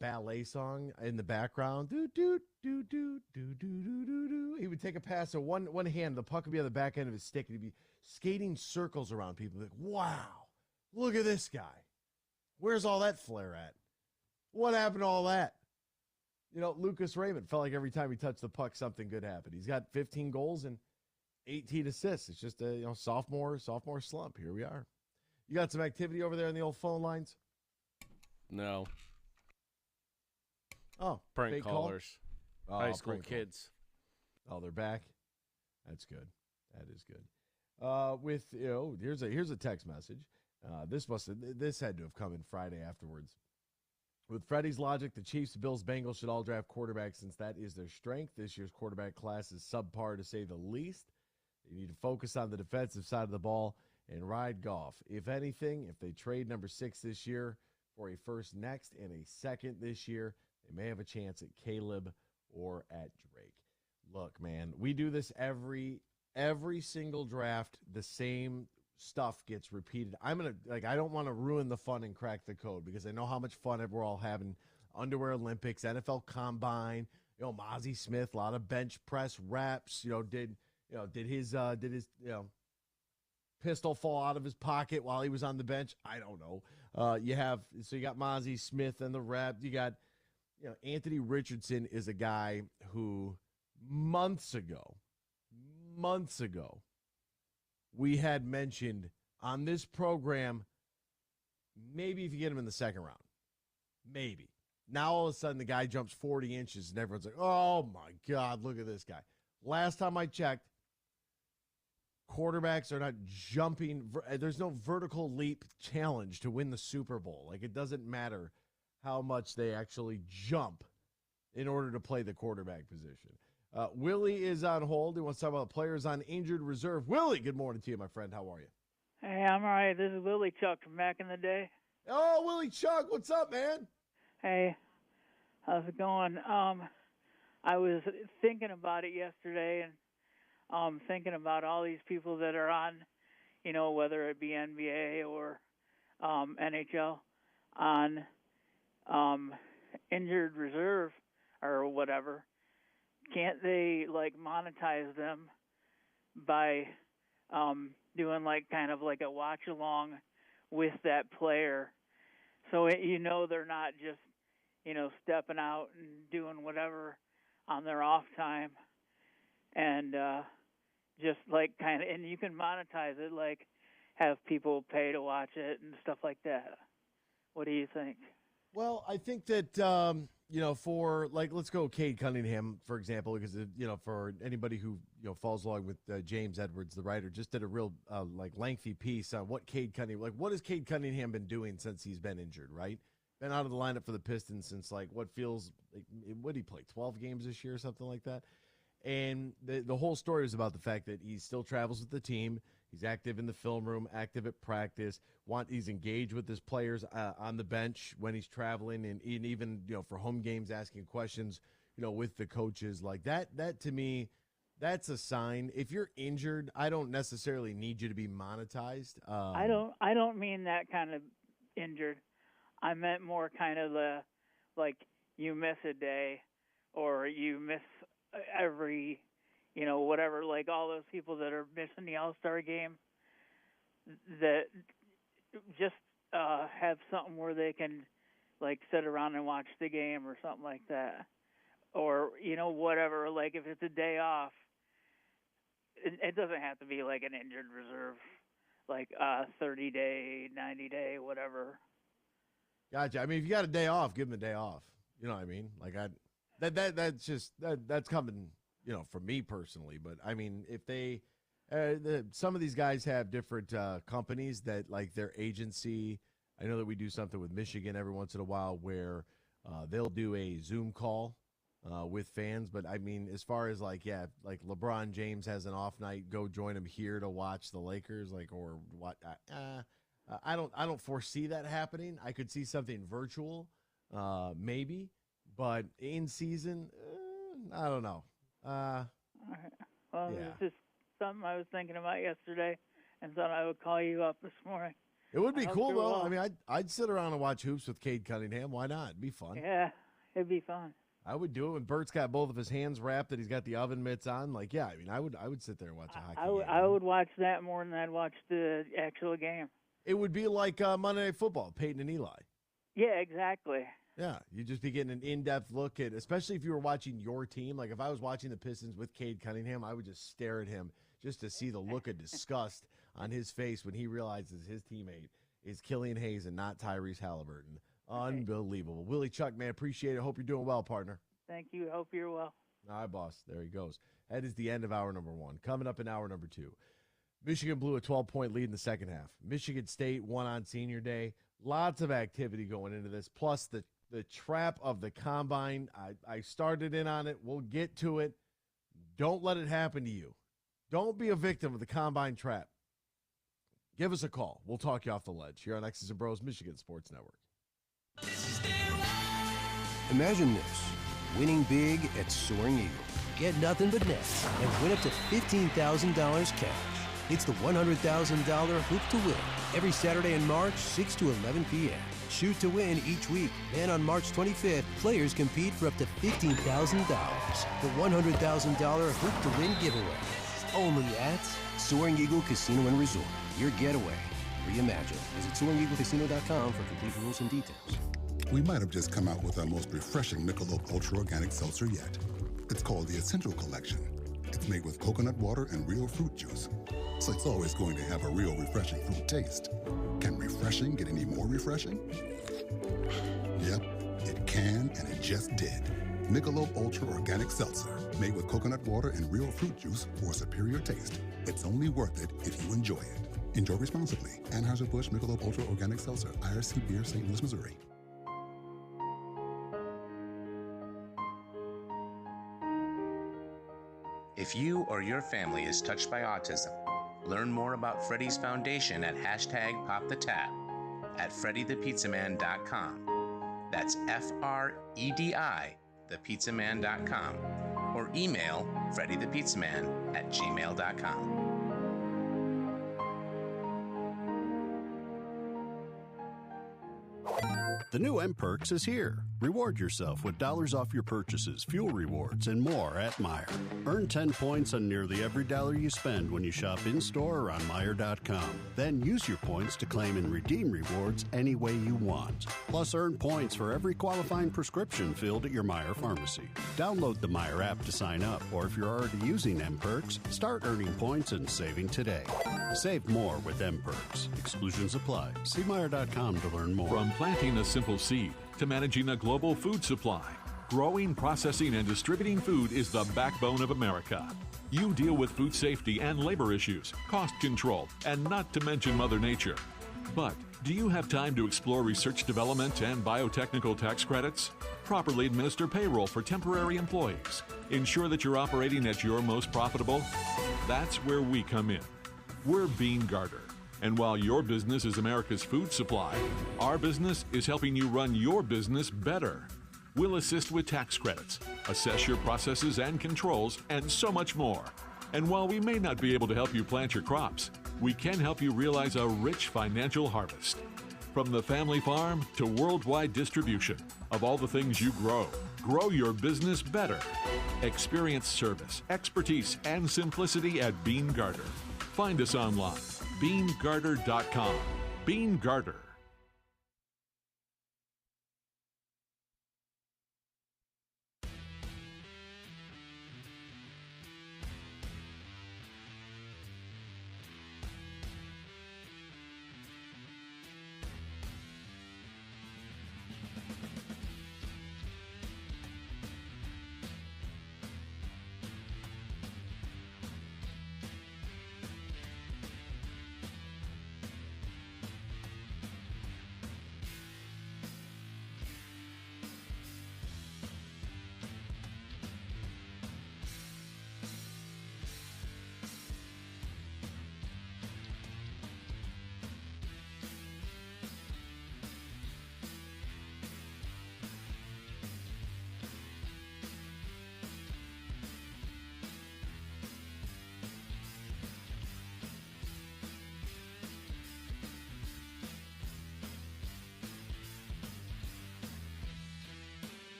ballet song in the background. Do do do do do do do do do. He would take a pass with one hand, the puck would be on the back end of his stick, and he'd be skating circles around people. Like, wow, look at this guy. Where's all that flair at? What happened to all that? You know, Lucas Raymond felt like every time he touched the puck, something good happened. He's got 15 goals and 18 assists. It's just a sophomore slump. Here we are. You got some activity over there in the old phone lines? No. Oh, prank callers. High school kids. Oh, they're back. That's good. That is good. Here's a text message. This had to have come in Friday afterwards. With Freddie's logic, the Chiefs, Bills, Bengals should all draft quarterbacks since that is their strength. This year's quarterback class is subpar to say the least. They need to focus on the defensive side of the ball and ride Goff. If anything, if they trade number 6 this year for a first next and a second this year, they may have a chance at Caleb or at Drake. Look, man, we do this every single draft. The same stuff gets repeated. I don't want to ruin the fun and crack the code because I know how much fun we're all having. Underwear Olympics, NFL Combine, Mozzie Smith, a lot of bench press reps, did his pistol fall out of his pocket while he was on the bench? I don't know. You got Mozzie Smith and the rep. You got, Anthony Richardson is a guy who months ago, we had mentioned on this program, maybe if you get him in the second round. Maybe. Now all of a sudden the guy jumps 40 inches and everyone's like, oh my God, look at this guy. Last time I checked, quarterbacks are not jumping. There's no vertical leap challenge to win the Super Bowl. Like, it doesn't matter how much they actually jump in order to play the quarterback position. Willie is on hold. He wants to talk about players on injured reserve. Willie, good morning to you, my friend. How are you? Hey, I'm all right. This is Willie Chuck from back in the day. Oh, Willie Chuck, what's up, man? Hey, how's it going? I was thinking about it yesterday and thinking about all these people that are on whether it be NBA or NHL, on injured reserve or whatever, can't they monetize them by doing kind of a watch along with that player, so they're not just stepping out and doing whatever on their off time, and just and you can monetize it, have people pay to watch it and stuff like that. What do you think? Well, I think that, for let's go Cade Cunningham, for example, because, for anybody who, falls along with James Edwards, the writer, just did a real lengthy piece on what Cade Cunningham, what has Cade Cunningham been doing since he's been injured, right? Been out of the lineup for the Pistons since what feels what did he play, 12 games this year or something like that? And the whole story was about the fact that he still travels with the team. He's active in the film room, active at practice. He's engaged with his players on the bench when he's traveling, and even for home games, asking questions, with the coaches like that. That to me, that's a sign. If you're injured, I don't necessarily need you to be monetized. I don't mean that kind of injured. I meant more kind of you miss a day, or you miss every, whatever, all those people that are missing the All-Star game, that just have something where they can, sit around and watch the game or something like that. Or, whatever, if it's a day off, it doesn't have to be an injured reserve, 30-day, 90-day, whatever. Gotcha. I mean, if you got a day off, give them a day off. You know what I mean? That's coming, for me personally. But I mean, if they, some of these guys have different companies that their agency. I know that we do something with Michigan every once in a while where they'll do a Zoom call with fans. But I mean, as far as LeBron James has an off night, go join him here to watch the Lakers, or what? I don't foresee that happening. I could see something virtual, maybe, but in season, I don't know. All right. Well, yeah. This is something I was thinking about yesterday, and thought I would call you up this morning. It would be cool, though. Well. I mean, I'd sit around and watch hoops with Cade Cunningham. Why not? It'd be fun. Yeah, it'd be fun. I would do it when Bert's got both of his hands wrapped and he's got the oven mitts on. I would sit there and watch a hockey game. I would watch that more than I'd watch the actual game. It would be like Monday Night Football, Peyton and Eli. Yeah, exactly. Yeah, you'd just be getting an in-depth look at, especially if you were watching your team. If I was watching the Pistons with Cade Cunningham, I would just stare at him just to see the look of disgust on his face when he realizes his teammate is Killian Hayes and not Tyrese Halliburton. Unbelievable. Willie Chuck, man, appreciate it. Hope you're doing well, partner. Thank you. Hope you're well. All right, boss. There he goes. That is the end of hour number one. Coming up in hour number two. Michigan blew a 12-point lead in the second half. Michigan State won on senior day. Lots of activity going into this, plus the trap of the combine. I started in on it. We'll get to it. Don't let it happen to you. Don't be a victim of the combine trap. Give us a call. We'll talk you off the ledge here on X's and Bros Michigan Sports Network. Imagine this. Winning big at Soaring Eagle. Get nothing but nets and win up to $15,000 cash. It's the $100,000 Hoop to Win every Saturday in March, 6 to 11 p.m. Shoot to win each week. Then on March 25th, players compete for up to $15,000. The $100,000 Hoop to Win giveaway. Only at Soaring Eagle Casino and Resort. Your getaway reimagined. Visit SoaringEagleCasino.com for complete rules and details. We might have just come out with our most refreshing Michelob Ultra Organic Seltzer yet. It's called the Essential Collection. It's made with coconut water and real fruit juice, so it's always going to have a real refreshing fruit taste. Can refreshing get any more refreshing? Yep, it can, and it just did. Michelob Ultra Organic Seltzer, made with coconut water and real fruit juice for a superior taste. It's only worth it if you enjoy it. Enjoy responsibly. Anheuser-Busch Michelob Ultra Organic Seltzer, IRC Beer, St. Louis, Missouri. If you or your family is touched by autism, learn more about Freddy's Foundation at #PopTheTap at FreddyThePizzaman.com. That's FREDI, thepizzaman.com, or email FreddyThePizzaman@gmail.com. The new M-Perks is here. Reward yourself with dollars off your purchases, fuel rewards, and more at Meijer. Earn 10 points on nearly every dollar you spend when you shop in-store or on Meijer.com. Then use your points to claim and redeem rewards any way you want. Plus, earn points for every qualifying prescription filled at your Meijer pharmacy. Download the Meijer app to sign up, or if you're already using M-Perks, start earning points and saving today. Save more with M-Perks. Exclusions apply. See Meijer.com to learn more. From planting a simple seed to managing a global food supply, growing, processing, and distributing food is the backbone of America. You deal with food safety and labor issues, cost control, and not to mention Mother Nature. But do you have time to explore research development and biotechnical tax credits? Properly administer payroll for temporary employees. Ensure that you're operating at your most profitable? That's where we come in. We're Bean Garter. And while your business is America's food supply, our business is helping you run your business better. We'll assist with tax credits, assess your processes and controls, and so much more. And while we may not be able to help you plant your crops, we can help you realize a rich financial harvest. From the family farm to worldwide distribution of all the things you grow, grow your business better. Experience service, expertise, and simplicity at Bean Garter. Find us online, BeanGarter.com. Bean Garter.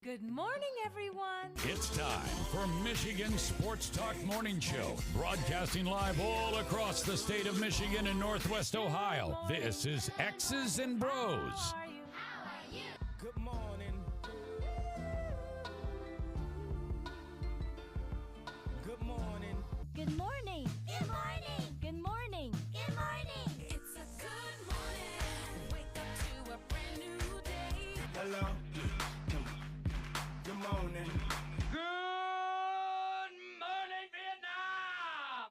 Good morning, everyone. It's time for Michigan Sports Talk Morning Show, broadcasting live all across the state of Michigan and Northwest Ohio. This is X's and Bros. Good morning. Good morning. Good morning. Good morning. Good morning. Good morning. It's a good morning. Wake up to a brand new day. Hello. Good morning. Good morning, Vietnam.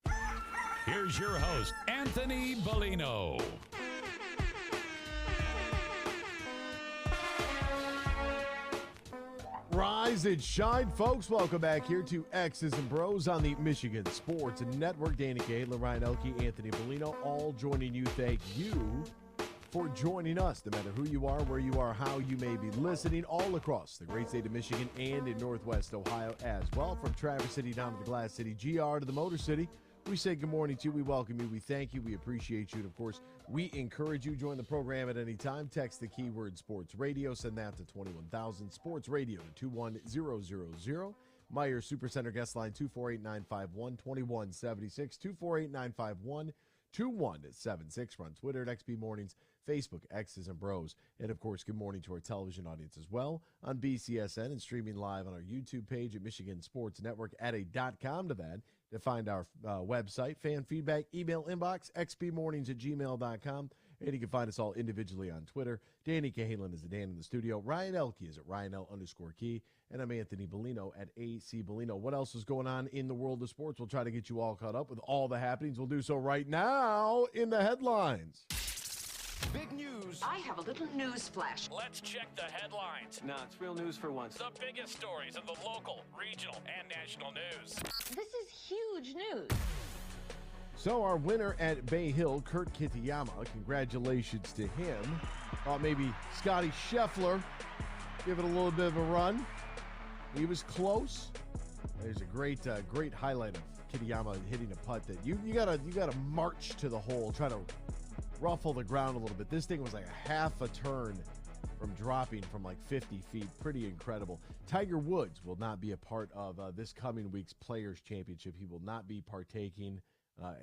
Here's your host, Anthony Bellino. Rise and shine, folks. Welcome back here to X's and Bros on the Michigan Sports Network. Danny Galen, Ryan Elke, Anthony Bellino, all joining you. Thank you for joining us, no matter who you are, where you are, how you may be listening, all across the great state of Michigan and in Northwest Ohio as well. From Traverse City down to the Glass City, GR to the Motor City, we say good morning to you. We welcome you. We thank you. We appreciate you. And, of course, we encourage you to join the program at any time. Text the keyword sports radio. Send that to 21,000. Sports radio to 21000. Meyer Supercenter guest line 248-951-2176. 248-951-2176. We're on Twitter at XB Mornings, Facebook, X's and Bros. And, of course, good morning to our television audience as well on BCSN and streaming live on our YouTube page at Michigan Sports Network at a.com to that. To find our website, fan feedback, email inbox, xbmornings@gmail.com. And you can find us all individually on Twitter. Danny Cahalan is the Dan in the studio. Ryan Elke is at RyanL_Key. And I'm Anthony Bellino at AC Bellino. What else is going on in the world of sports? We'll try to get you all caught up with all the happenings. We'll do so right now in the headlines. Big news. I have a little news flash. Let's check the headlines. No, it's real news for once. The biggest stories of the local, regional, and national news. This is huge news. So our winner at Bay Hill, Kurt Kitayama, congratulations to him. Thought maybe Scotty Scheffler give it a little bit of a run. He was close. There's a great highlight of Kitayama hitting a putt that you gotta march to the hole, try to ruffle the ground a little bit. This thing was like a half a turn from dropping from like 50 feet. Pretty incredible. Tiger Woods will not be a part of this coming week's Players Championship. He will not be partaking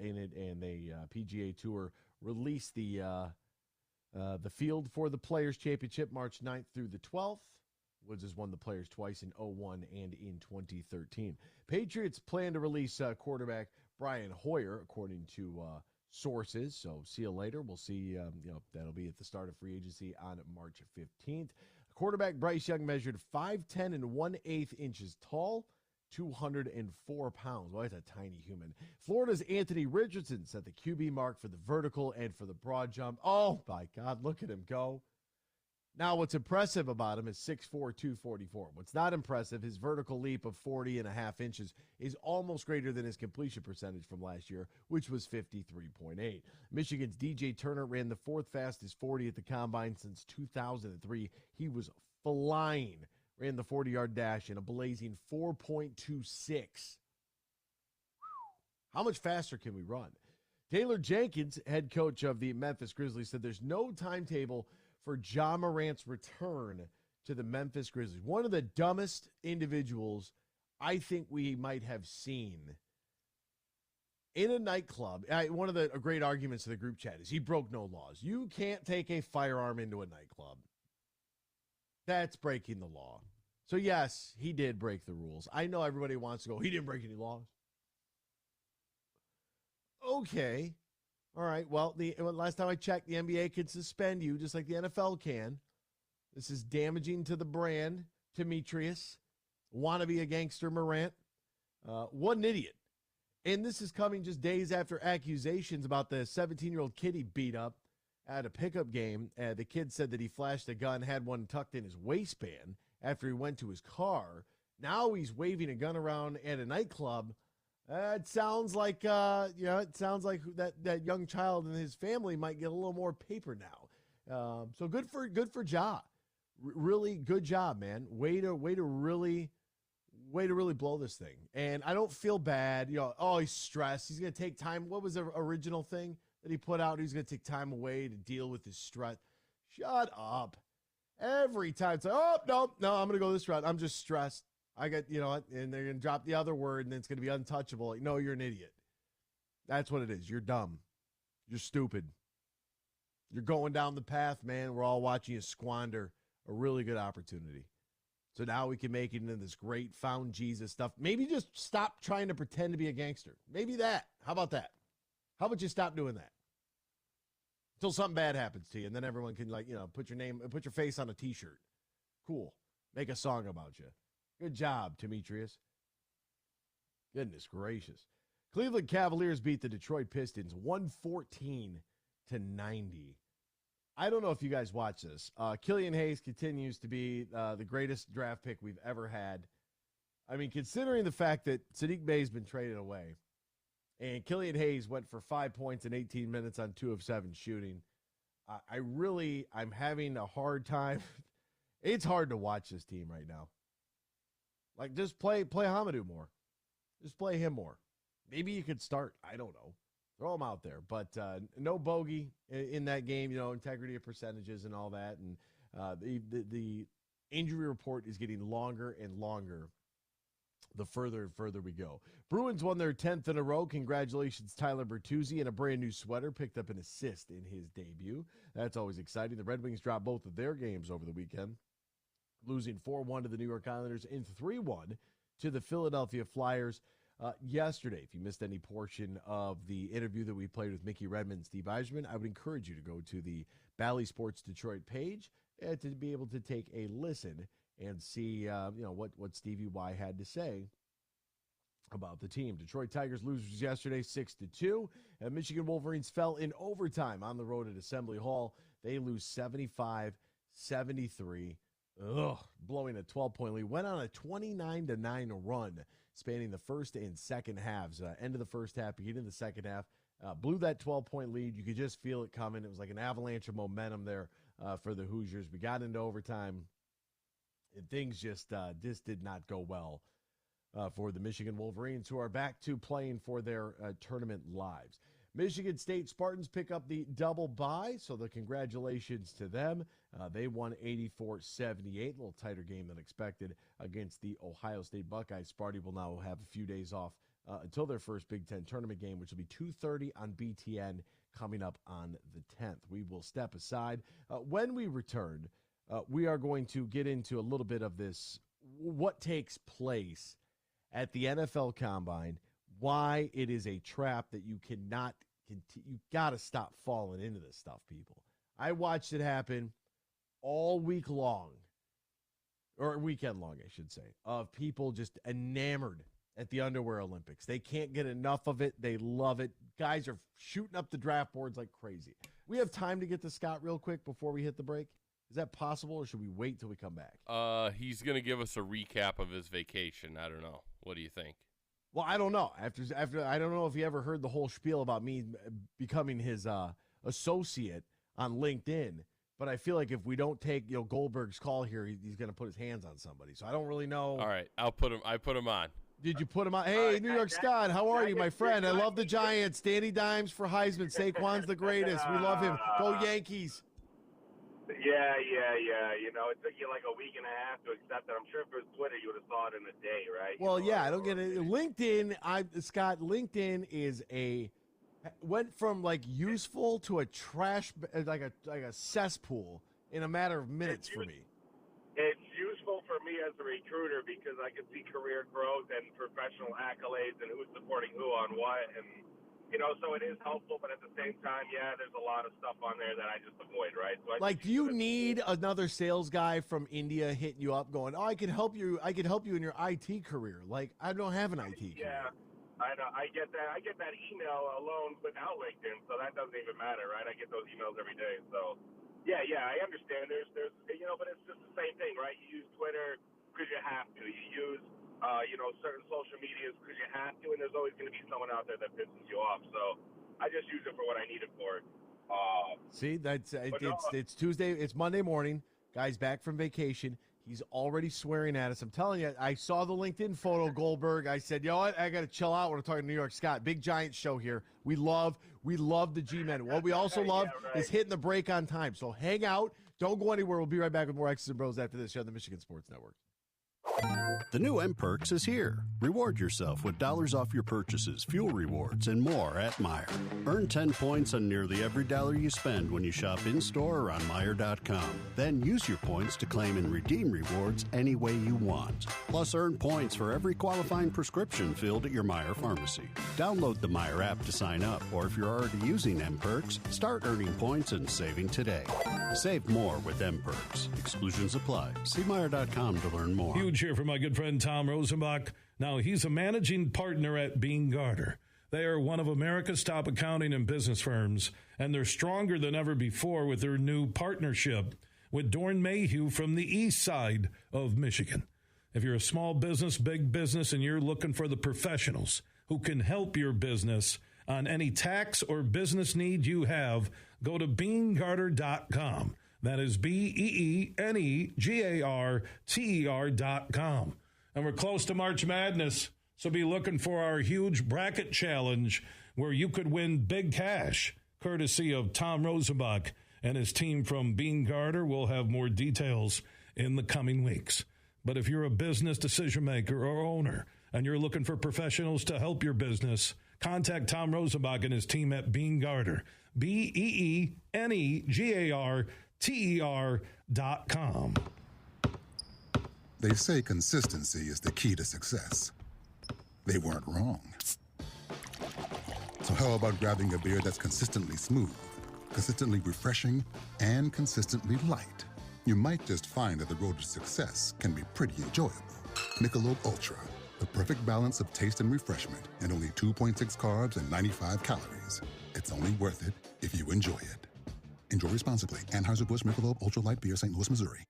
in it, and the PGA Tour released the field for the Players Championship March 9th through the 12th. Woods has won the Players twice in 2001 and in 2013. Patriots plan to release quarterback Brian Hoyer, according to sources. So see you later. We'll see. That'll be at the start of free agency on March 15th. Quarterback Bryce Young measured 5'10" and 1/8 inches tall, 204 pounds. Well, that's a tiny human. Florida's Anthony Richardson set the QB mark for the vertical and for the broad jump. Oh, my God, look at him go. Now, what's impressive about him is 6'4", 244. What's not impressive, his vertical leap of 40.5 inches is almost greater than his completion percentage from last year, which was 53.8. Michigan's DJ Turner ran the fourth fastest 40 at the Combine since 2003. He was flying. Ran the 40-yard dash in a blazing 4.26. How much faster can we run? Taylor Jenkins, head coach of the Memphis Grizzlies, said there's no timetable for Ja Morant's return to the Memphis Grizzlies. One of the dumbest individuals I think we might have seen in a nightclub. One of the great arguments of the group chat is he broke no laws. You can't take a firearm into a nightclub. That's breaking the law. So, yes, he did break the rules. I know everybody wants to go, he didn't break any laws. Okay. All right, well, last time I checked, the NBA can suspend you just like the NFL can. This is damaging to the brand, Demetrius. Wannabe a gangster Morant. What an idiot. And this is coming just days after accusations about the 17-year-old kid he beat up at a pickup game. The kid said that he flashed a gun, had one tucked in his waistband after he went to his car. Now he's waving a gun around at a nightclub. It sounds like that young child and his family might get a little more paper now. So good for Ja. Really good job, man. Way to really blow this thing. And I don't feel bad. He's stressed. He's gonna take time. What was the original thing that he put out? He's gonna take time away to deal with his stress. Shut up. Every time it's like, oh, no, I'm going to go this route. I'm just stressed. I got, and they're going to drop the other word, and then it's going to be untouchable. Like, no, you're an idiot. That's what it is. You're dumb. You're stupid. You're going down the path, man. We're all watching you squander a really good opportunity. So now we can make it into this great found Jesus stuff. Maybe just stop trying to pretend to be a gangster. Maybe that. How about that? How about you stop doing that? Until something bad happens to you, and then everyone can, put your face on a T-shirt. Cool. Make a song about you. Good job, Demetrius. Goodness gracious. Cleveland Cavaliers beat the Detroit Pistons 114-90. I don't know if you guys watch this. Killian Hayes continues to be the greatest draft pick we've ever had. I mean, considering the fact that Sadiq Bey's been traded away, and Killian Hayes went for 5 points in 18 minutes on 2 of 7 shooting, I'm having a hard time. It's hard to watch this team right now. Like, just play Hamidou more. Just play him more. Maybe you could start. I don't know. Throw him out there. But no bogey in that game, integrity of percentages and all that. And the injury report is getting longer and longer the further and further we go. Bruins won their 10th in a row. Congratulations, Tyler Bertuzzi, and a brand new sweater. Picked up an assist in his debut. That's always exciting. The Red Wings dropped both of their games over the weekend, losing 4-1 to the New York Islanders and 3-1 to the Philadelphia Flyers yesterday. If you missed any portion of the interview that we played with Mickey Redmond and Steve Eiserman, I would encourage you to go to the Bally Sports Detroit page to be able to take a listen and see what Stevie Y had to say about the team. Detroit Tigers losers yesterday 6-2, and Michigan Wolverines fell in overtime on the road at Assembly Hall. They lose 75-73. Blowing a 12-point lead. Went on a 29-9 run spanning the first and second halves. End of the first half, beginning of the second half. Blew that 12-point lead. You could just feel it coming. It was like an avalanche of momentum there for the Hoosiers. We got into overtime, and things just did not go well for the Michigan Wolverines, who are back to playing for their tournament lives. Michigan State Spartans pick up the double bye, so the congratulations to them. They won 84-78, a little tighter game than expected against the Ohio State Buckeyes. Sparty will now have a few days off until their first Big Ten tournament game, which will be 2:30 on BTN coming up on the 10th. We will step aside. When we return, we are going to get into a little bit of this, what takes place at the NFL Combine, why it is a trap that you cannot continue. You got to stop falling into this stuff, people. I watched it happen all week long, or weekend long, I should say, of people just enamored at the Underwear Olympics. They can't get enough of it. They love it. Guys are shooting up the draft boards like crazy. We have time to get to Scott real quick before we hit the break. Is that possible, or should we wait till we come back? He's going to give us a recap of his vacation. I don't know. What do you think? Well, I don't know. After I don't know if you ever heard the whole spiel about me becoming his associate on LinkedIn, but I feel like if we don't take Goldberg's call here, he's going to put his hands on somebody. So I don't really know. All right, I put him on. Did you put him on? Hey, New York Scott, how are you, my friend? I love the Giants. Danny Dimes for Heisman. Saquon's the greatest. We love him. Go Yankees. Yeah. It took you like a week and a half to accept it. I'm sure if it was Twitter, you would have saw it in a day, right? Well, yeah, I don't get it. LinkedIn, Scott, LinkedIn went from like useful to a trash, like a cesspool in a matter of minutes for me. It's useful for me as a recruiter because I can see career growth and professional accolades and who's supporting who on what, and so it is helpful, but at the same time, yeah, there's a lot of stuff on there that I just avoid, right? So do you need another sales guy from India hitting you up going, I could help you in your IT career? Like, I don't have an IT career. Yeah, I know. I get that. I get that email alone without LinkedIn, so that doesn't even matter, right? I get those emails every day. So, yeah, I understand. There's but it's just the same thing, right? You use Twitter because you have to. You use certain social medias because you have to, and there's always going to be someone out there that pisses you off. So I just use it for what I need it for. See, it's Tuesday. It's Monday morning. Guy's back from vacation. He's already swearing at us. I'm telling you, I saw the LinkedIn photo, Goldberg. I said, what? I got to chill out when I'm talking to New York Scott. Big Giants show here. We love the G-Men. What we also love is hitting the break on time. So hang out. Don't go anywhere. We'll be right back with more X's and Bros after this here on the Michigan Sports Network. The new M-Perks is here. Reward yourself with dollars off your purchases, fuel rewards, and more at Meijer. Earn 10 points on nearly every dollar you spend when you shop in-store or on Meijer.com. Then use your points to claim and redeem rewards any way you want. Plus, earn points for every qualifying prescription filled at your Meijer pharmacy. Download the Meijer app to sign up, or if you're already using M-Perks, start earning points and saving today. Save more with M-Perks. Exclusions apply. See Meijer.com to learn more. Huge here for my good friend Tom Rosenbach. Now, he's a managing partner at Br0's. They are one of America's top accounting and business firms, and they're stronger than ever before with their new partnership with Dorn Mayhew from the east side of Michigan. If you're a small business, big business, and you're looking for the professionals who can help your business on any tax or business need you have, go to BeanGarter.com. That is BeanGarter.com. And we're close to March Madness, so be looking for our huge bracket challenge where you could win big cash, courtesy of Tom Rosenbach and his team from Bean-Garter. We'll have more details in the coming weeks. But if you're a business decision maker or owner and you're looking for professionals to help your business, contact Tom Rosenbach and his team at Bean-Garter. BeanGarter.com. They say consistency is the key to success. They weren't wrong. So how about grabbing a beer that's consistently smooth, consistently refreshing, and consistently light? You might just find that the road to success can be pretty enjoyable. Michelob Ultra, the perfect balance of taste and refreshment, and only 2.6 carbs and 95 calories. It's only worth it if you enjoy it. Enjoy responsibly. Anheuser-Busch Michelob Ultra Light Beer, St. Louis, Missouri.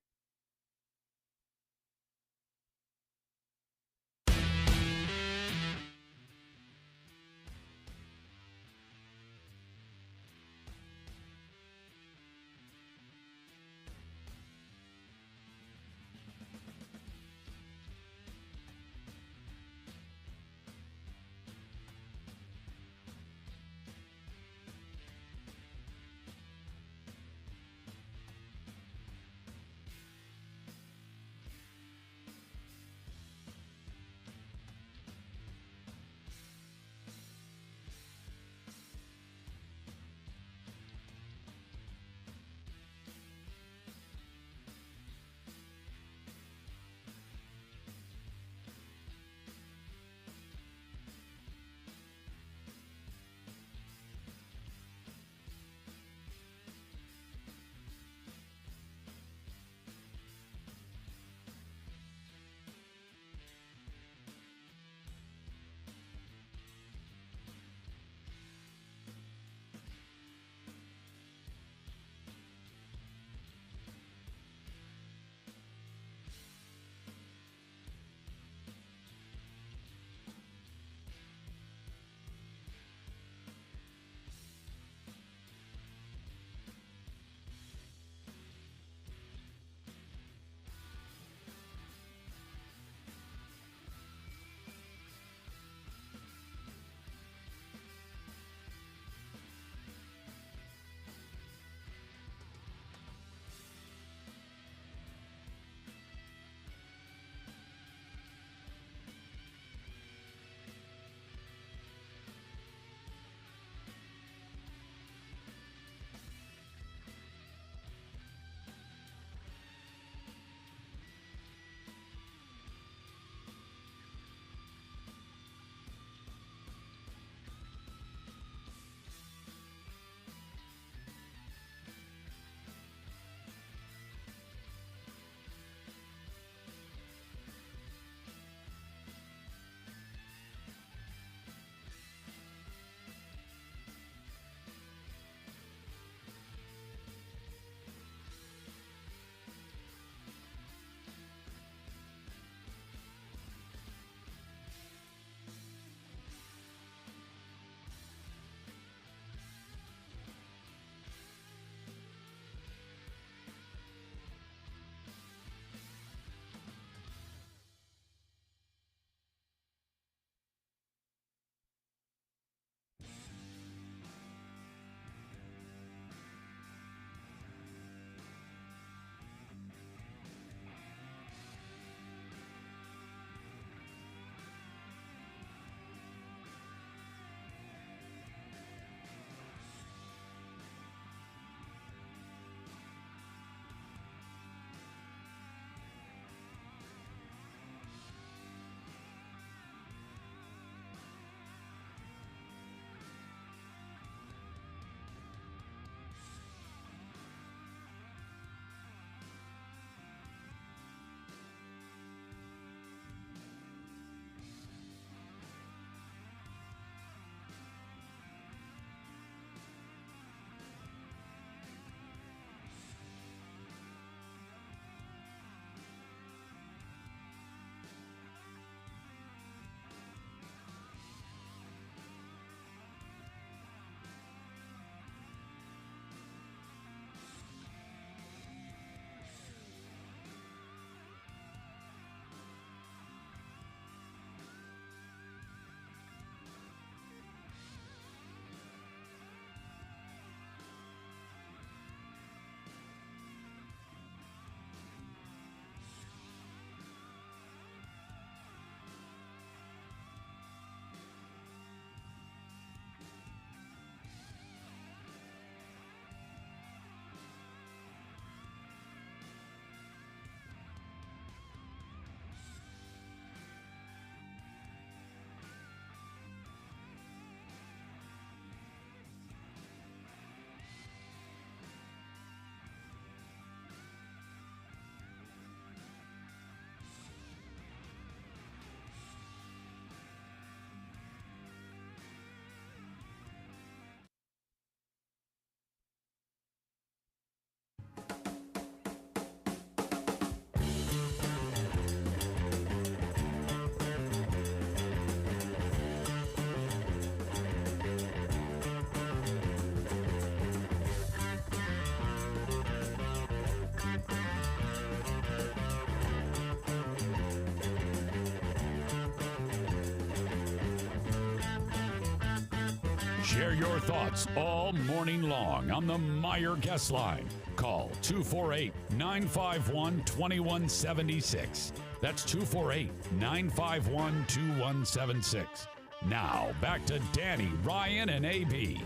Share your thoughts all morning long on the Meyer Guest Line. Call 248-951-2176. That's 248-951-2176. Now, back to Danny, Ryan, and AB.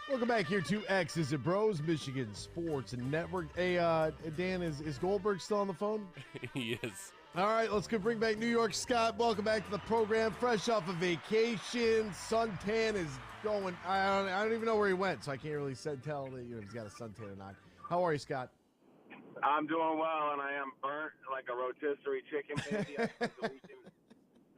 Welcome back here to X's and Bros, Michigan Sports Network. Hey, Dan, is Goldberg still on the phone? He is. All right, let's go bring back New York Scott. Welcome back to the program. Fresh off a vacation. Suntan is going. I don't even know where he went, so I can't really tell that if he's got a suntan or not. How are you, Scott? I'm doing well, and I am burnt like a rotisserie chicken, baby.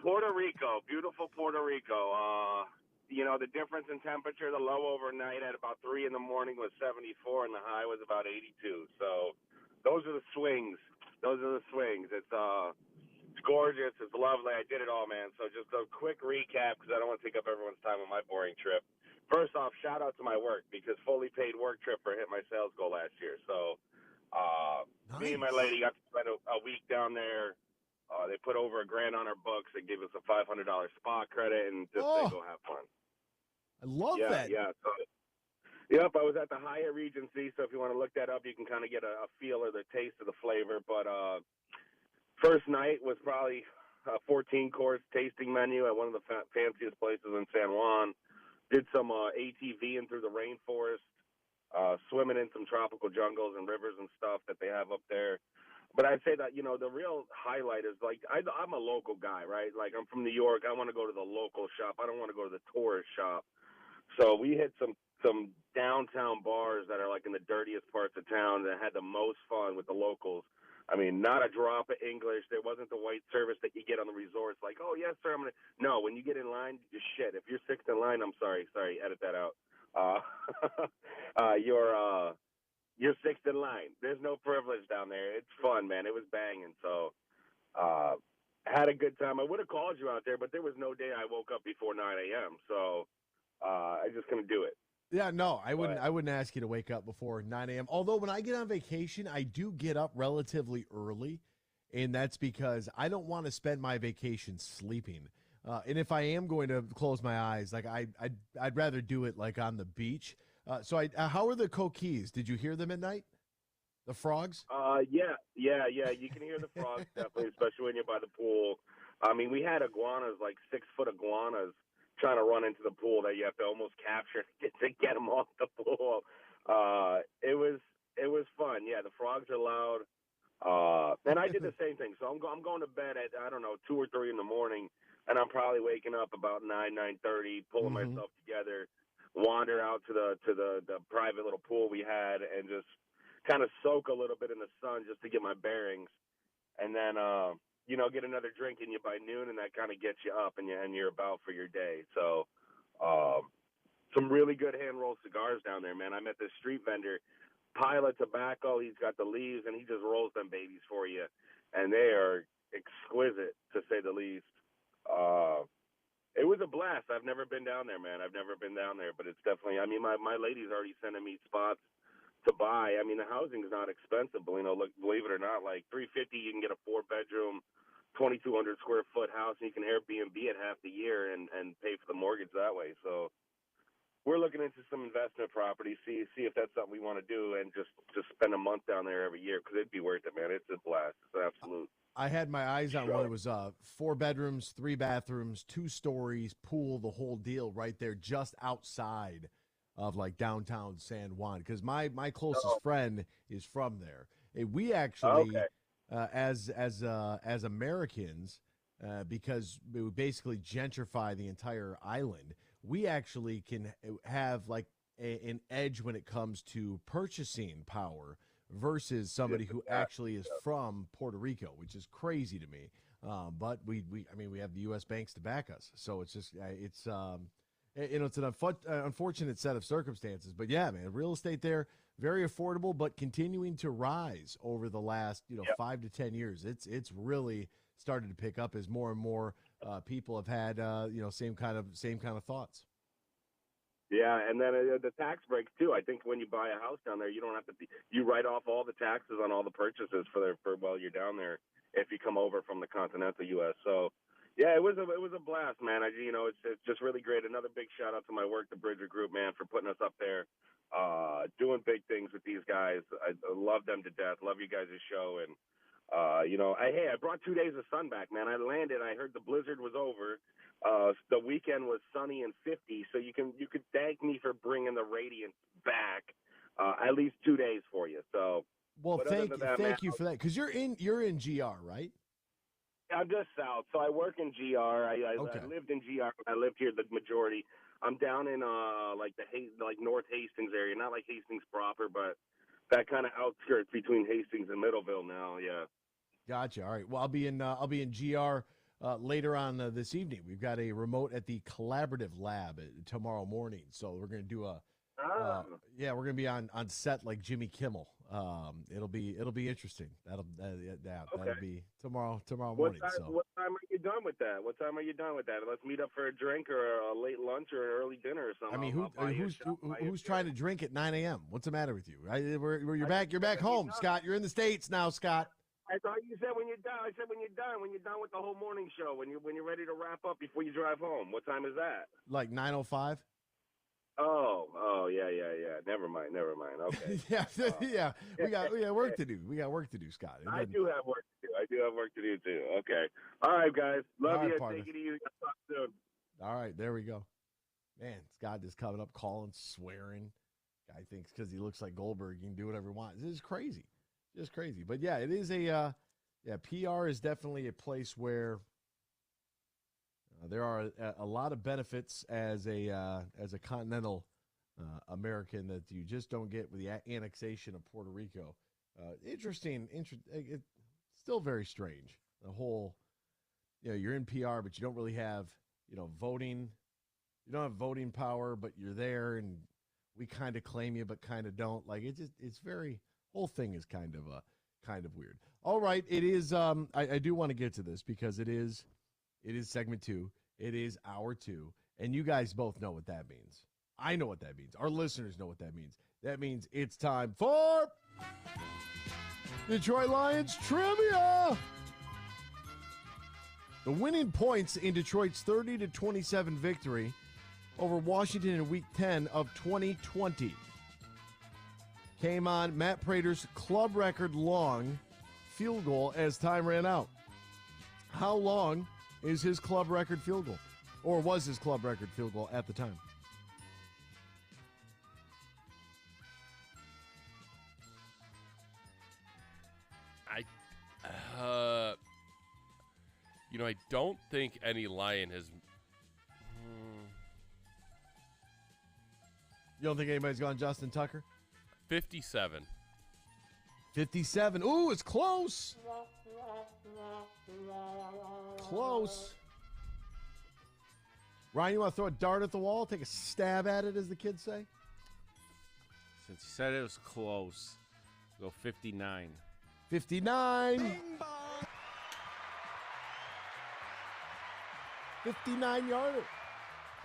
Puerto Rico, beautiful Puerto Rico. The difference in temperature, the low overnight at about 3 in the morning was 74, and the high was about 82. So those are the swings. It's gorgeous. It's lovely. I did it all, man. So just a quick recap because I don't want to take up everyone's time on my boring trip. First off, shout out to my work because fully paid work tripper hit my sales goal last year. So nice. Me and my lady got to spend a week down there. They put over $1,000 on our books. They gave us a $500 spa credit and just say go have fun. I love that. Yeah. So, yep, I was at the Hyatt Regency, so if you want to look that up, you can kind of get a feel or the taste of the flavor. But first night was probably a 14-course tasting menu at one of the fanciest places in San Juan. Did some ATVing through the rainforest, swimming in some tropical jungles and rivers and stuff that they have up there. But I'd say that, the real highlight is, like, I'm a local guy, right? Like, I'm from New York. I want to go to the local shop. I don't want to go to the tourist shop. So we hit some downtown bars that are like in the dirtiest parts of town that had the most fun with the locals. I mean, not a drop of English. There wasn't the white service that you get on the resorts. Like, oh yes, sir. No. When you get in line, just shit. If you're sixth in line, I'm sorry. Edit that out. You're sixth in line. There's no privilege down there. It's fun, man. It was banging. So, had a good time. I would have called you out there, but there was no day I woke up before 9 a.m. So. I just couldn't do it. Yeah, no, I wouldn't ask you to wake up before 9 a.m. Although when I get on vacation, I do get up relatively early, and that's because I don't want to spend my vacation sleeping. And if I am going to close my eyes, like I'd rather do it like on the beach. How are the coquilles? Did you hear them at night? The frogs? Yeah. You can hear the frogs definitely, especially when you're by the pool. I mean, we had iguanas, like 6-foot iguanas, trying to run into the pool that you have to almost capture to get them off the pool. It was fun. Yeah, the frogs are loud. And I did the same thing. So I'm going to bed at, 2 or 3 in the morning, and I'm probably waking up about 9:30, pulling myself together, wander out to the private little pool we had, and just kind of soak a little bit in the sun just to get my bearings, and then get another drink in you by noon, and that kind of gets you up and you're about for your day. So some really good hand-rolled cigars down there, man. I met this street vendor, pile of tobacco. He's got the leaves, and he just rolls them babies for you, and they are exquisite, to say the least. It was a blast. I've never been down there, man. I've never been down there, but it's definitely, my lady's already sending me spots to buy. I mean, the housing is not expensive, Bellino. Look, believe it or not, like $350, you can get a 4-bedroom, 2,200 square foot house, and you can Airbnb it half the year and pay for the mortgage that way. So we're looking into some investment properties, see if that's something we want to do, and just spend a month down there every year, because it'd be worth it, man. It's a blast. It's an absolute. I had my eyes on one. It was 4 bedrooms, 3 bathrooms, 2 stories, pool, the whole deal right there, just outside of like downtown San Juan. Because my closest friend is from there. And we actually, as Americans, because we basically gentrify the entire island, we actually can have like an edge when it comes to purchasing power versus somebody who actually is from Puerto Rico, which is crazy to me. But we have the U.S. banks to back us, so it's just it's an unfortunate set of circumstances. But yeah, man, real estate there, very affordable, but continuing to rise over the last 5 to 10 years. It's really started to pick up as more and more people have had same kind of thoughts. Yeah, and then the tax breaks too. I think when you buy a house down there, you don't have to you write off all the taxes on all the purchases for while you're down there if you come over from the continental U.S. So Yeah, it was a blast, man. It's just really great. Another big shout out to my work, the Bridger Group, man, for putting us up there, doing big things with these guys. I love them to death. Love you guys' show, and I brought 2 days of sun back, man. I landed. I heard the blizzard was over. The weekend was sunny and 50, so you could thank me for bringing the radiance back at least 2 days for you. So, well, thank you for that, because you're in GR, right? I'm just south, so I work in GR. I lived in GR. I lived here the majority. I'm down in North Hastings area, not like Hastings proper, but that kind of outskirts between Hastings and Middleville now. Yeah. Gotcha. All right. Well, I'll be in GR later on this evening. We've got a remote at the Collaborative Lab tomorrow morning, so we're going to do we're going to be on set like Jimmy Kimmel. It'll be interesting. That'll be tomorrow morning. What time are you done with that? Let's meet up for a drink or a late lunch or an early dinner or something. I mean, who's trying to drink at 9 a.m.? What's the matter with you? You're back home, Scott. You're in the States now, Scott. I thought you said when you're done. I said when you're done with the whole morning show, when you're ready to wrap up before you drive home. What time is that? Like 9:05. Oh, yeah. Never mind. Okay. yeah. We got work to do. Scott. I do have work to do too. Okay. All right, guys. Love you. Partner. Take it easy. I'll talk soon. All right, there we go. Man, Scott is coming up, calling, swearing. Guy thinks because he looks like Goldberg, he can do whatever he wants. This is crazy. Just crazy. But yeah, it is PR is definitely a place where there are a lot of benefits as a continental American that you just don't get with the annexation of Puerto Rico. Interesting. It's still very strange. The whole, you're in PR, but you don't really have, voting. You don't have voting power, but you're there, and we kind of claim you, but kind of don't. Like it's very. Whole thing is kind of weird. All right, it is. I do want to get to this because it is segment 2. It is hour 2, and you guys both know what that means. I know what that means. Our listeners know what that means. That means it's time for Detroit Lions trivia. The winning points in Detroit's 30-27 victory over Washington in Week 10 of 2020. Came on Matt Prater's club record long field goal as time ran out. How long is his club record field goal? Or was his club record field goal at the time? I don't think any Lion has. You don't think anybody's gone Justin Tucker? 57. 57. Ooh, it's close. Close. Ryan, you want to throw a dart at the wall? Take a stab at it, as the kids say? Since you said it was close, go 59. 59. 59-yarder.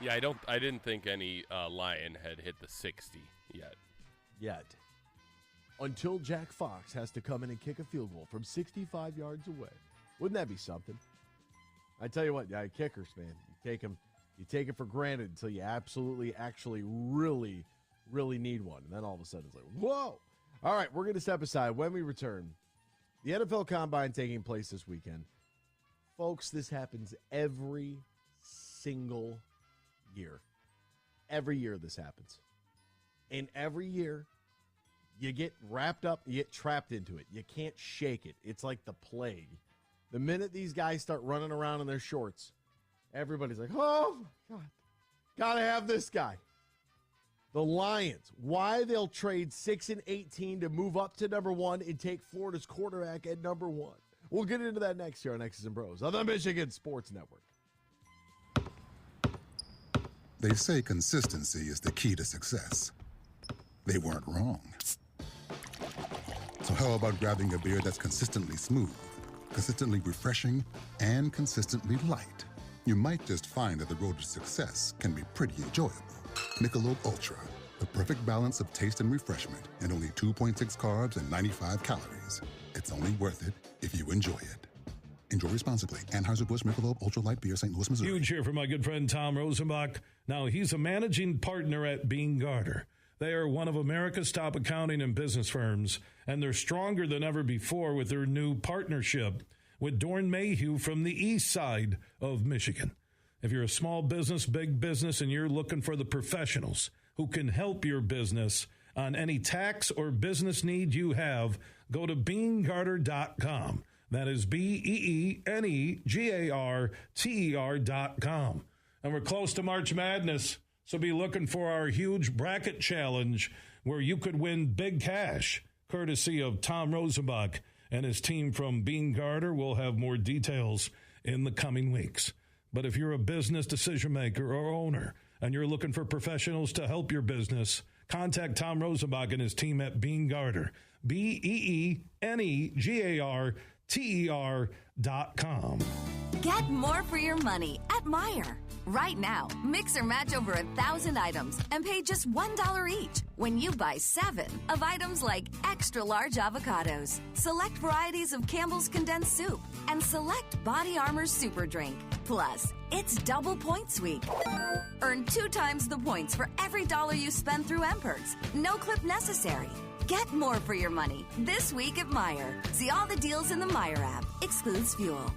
Yeah, I didn't think any Lion had hit the 60 yet. Until Jack Fox has to come in and kick a field goal from 65 yards away. Wouldn't that be something? I tell you what, kickers, man, you take it for granted until you absolutely, actually, really, really need one. And then all of a sudden it's like, whoa. All right, we're going to step aside. When we return, the NFL Combine taking place this weekend. Folks, this happens every single year. Every year this happens. And every year, you get wrapped up, you get trapped into it. You can't shake it. It's like the plague. The minute these guys start running around in their shorts, everybody's like, oh, my God, gotta have this guy. The Lions, why they'll trade 6 and 18 to move up to number 1 and take Florida's quarterback at number 1. We'll get into that next here on X's and Bros on the Michigan Sports Network. They say consistency is the key to success. They weren't wrong. So how about grabbing a beer that's consistently smooth, consistently refreshing, and consistently light? You might just find that the road to success can be pretty enjoyable. Michelob Ultra, the perfect balance of taste and refreshment, and only 2.6 carbs and 95 calories. It's only worth it if you enjoy it. Enjoy responsibly. Anheuser-Busch Michelob Ultra Light Beer, St. Louis, Missouri. Huge here for my good friend Tom Rosenbach. Now, he's a managing partner at Garter. They are one of America's top accounting and business firms, and they're stronger than ever before with their new partnership with Dorn Mayhew from the east side of Michigan. If you're a small business, big business, and you're looking for the professionals who can help your business on any tax or business need you have, go to BeanGarter.com. That is BeanGarter.com. And we're close to March Madness, so be looking for our huge bracket challenge where you could win big cash, courtesy of Tom Rosenbach and his team from Bean Garter. We'll have more details in the coming weeks. But if you're a business decision maker or owner and you're looking for professionals to help your business, contact Tom Rosenbach and his team at Bean Garter. BeanGarter.com. Get more for your money at Meijer. Right now, mix or match over 1,000 items and pay just $1 each when you buy 7 of items like extra large avocados, select varieties of Campbell's condensed soup, and select Body Armor's super drink. Plus, it's double points week. Earn 2 times the points for every dollar you spend through M-Perks. No clip necessary. Get more for your money this week at Meijer. See all the deals in the Meijer app. Excludes fuel.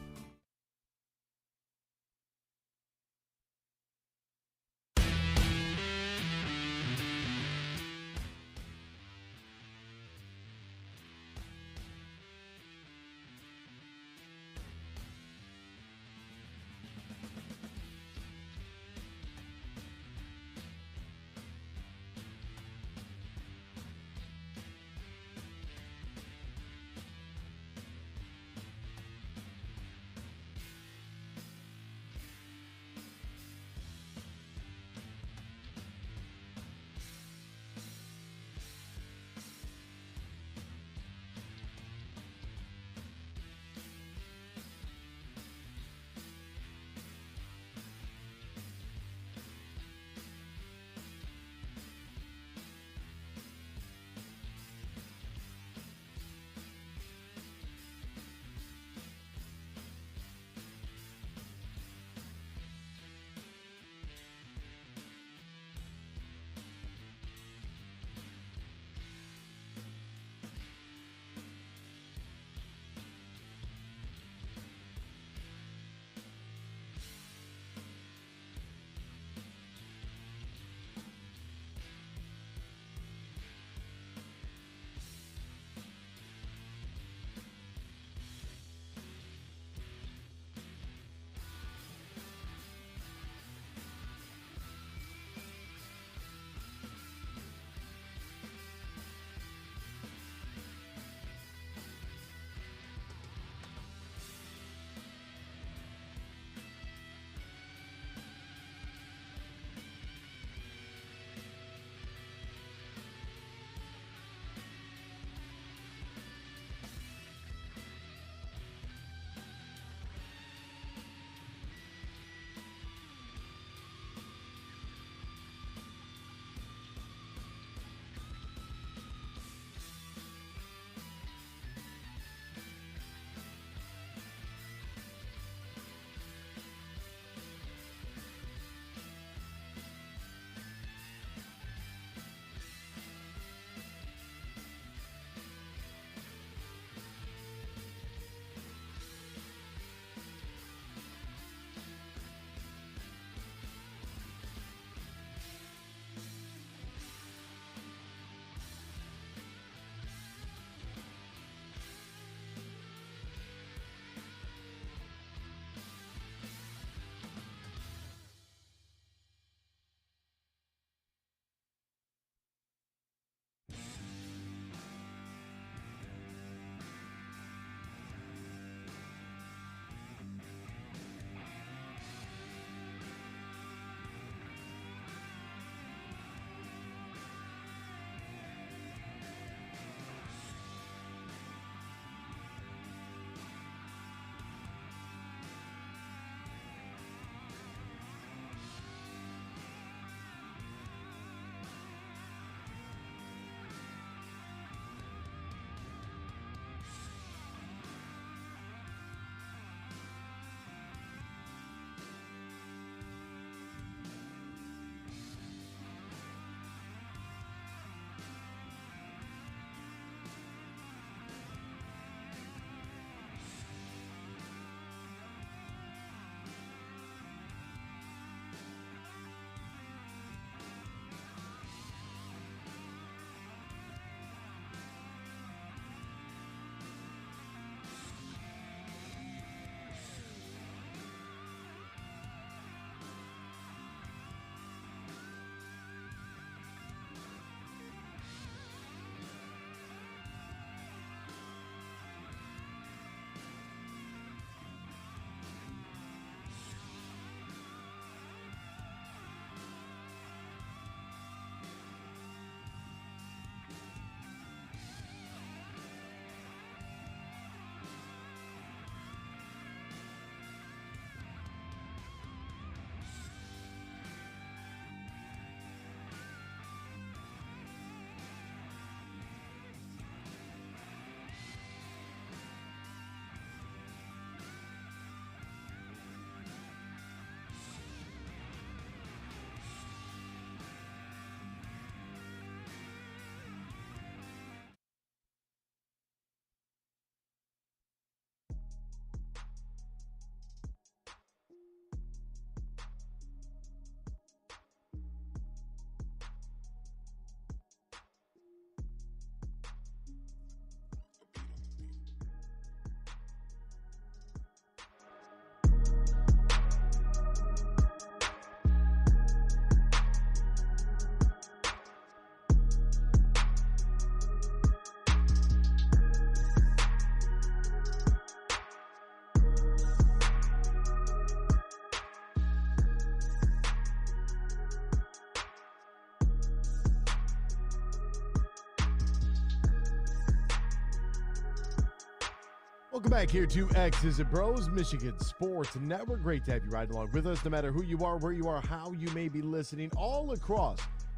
Welcome back here to X's and Bros, Michigan Sports Network. Great to have you riding along with us, no matter who you are, where you are, how you may be listening, all across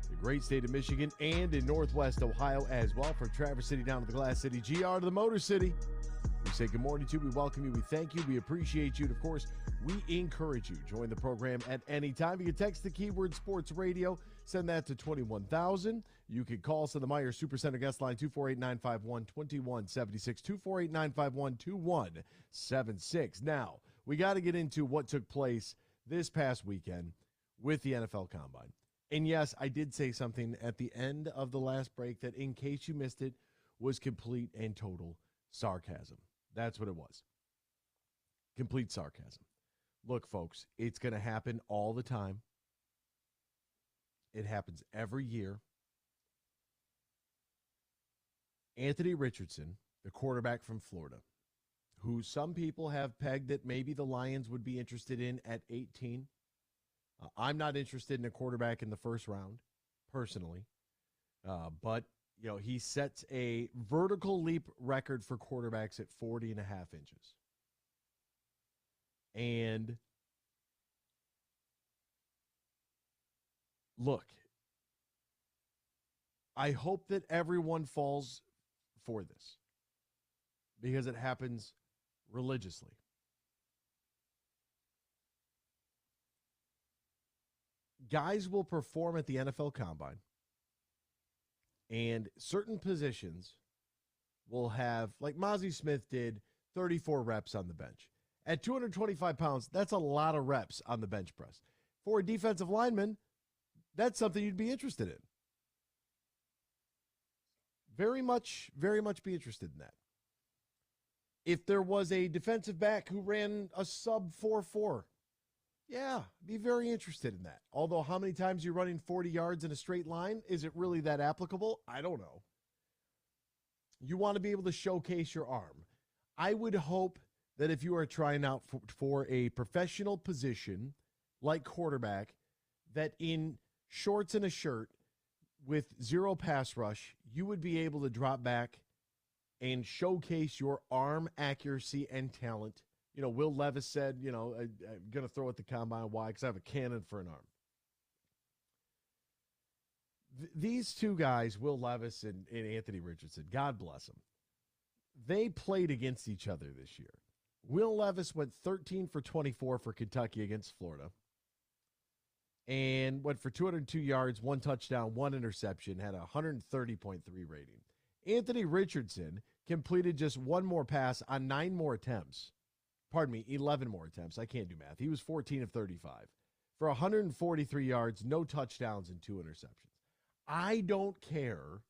the great state of Michigan and in Northwest Ohio as well. From Traverse City down to the Glass City, GR to the Motor City. We say good morning to you. We welcome you. We thank you. We appreciate you. And, of course, we encourage you. Join the program at any time. You can text the keyword sports radio. Send that to 21,000. You can call us on the Meyer Supercenter guest line, 248-951-2176, 248-951-2176. Now, we got to get into what took place this past weekend with the NFL Combine. And, yes, I did say something at the end of the last break that, in case you missed it, was complete and total sarcasm. That's what it was. Complete sarcasm. Look, folks, it's going to happen all the time. It happens every year. Anthony Richardson, the quarterback from Florida, who some people have pegged that maybe the Lions would be interested in at 18. I'm not interested in a quarterback in the first round, personally. But, you know, he sets a vertical leap record for quarterbacks at 40.5 inches. And look, I hope that everyone falls for this because it happens religiously. Guys will perform at the NFL Combine, and certain positions will have, like Mozzie Smith did, 34 reps on the bench. At 225 pounds, that's a lot of reps on the bench press. For a defensive lineman, that's something you'd be interested in. Very much be interested in that. If there was a defensive back who ran a sub 4.4, yeah, be very interested in that. Although how many times you're running 40 yards in a straight line, is it really that applicable? I don't know. You want to be able to showcase your arm. I would hope that if you are trying out for a professional position like quarterback, that in shorts and a shirt with zero pass rush, you would be able to drop back and showcase your arm accuracy and talent. You know, Will Levis said, you know, I'm going to throw at the combine. Why? Because I have a cannon for an arm. These two guys, Will Levis and Anthony Richardson, God bless them, they played against each other this year. Will Levis went 13 for 24 for Kentucky against Florida and went for 202 yards, 1 touchdown, 1 interception, had a 130.3 rating. Anthony Richardson completed just 1 more pass on 9 more attempts. Pardon me, 11 more attempts. I can't do math. He was 14 of 35 for 143 yards, no touchdowns, and 2 interceptions. I don't care.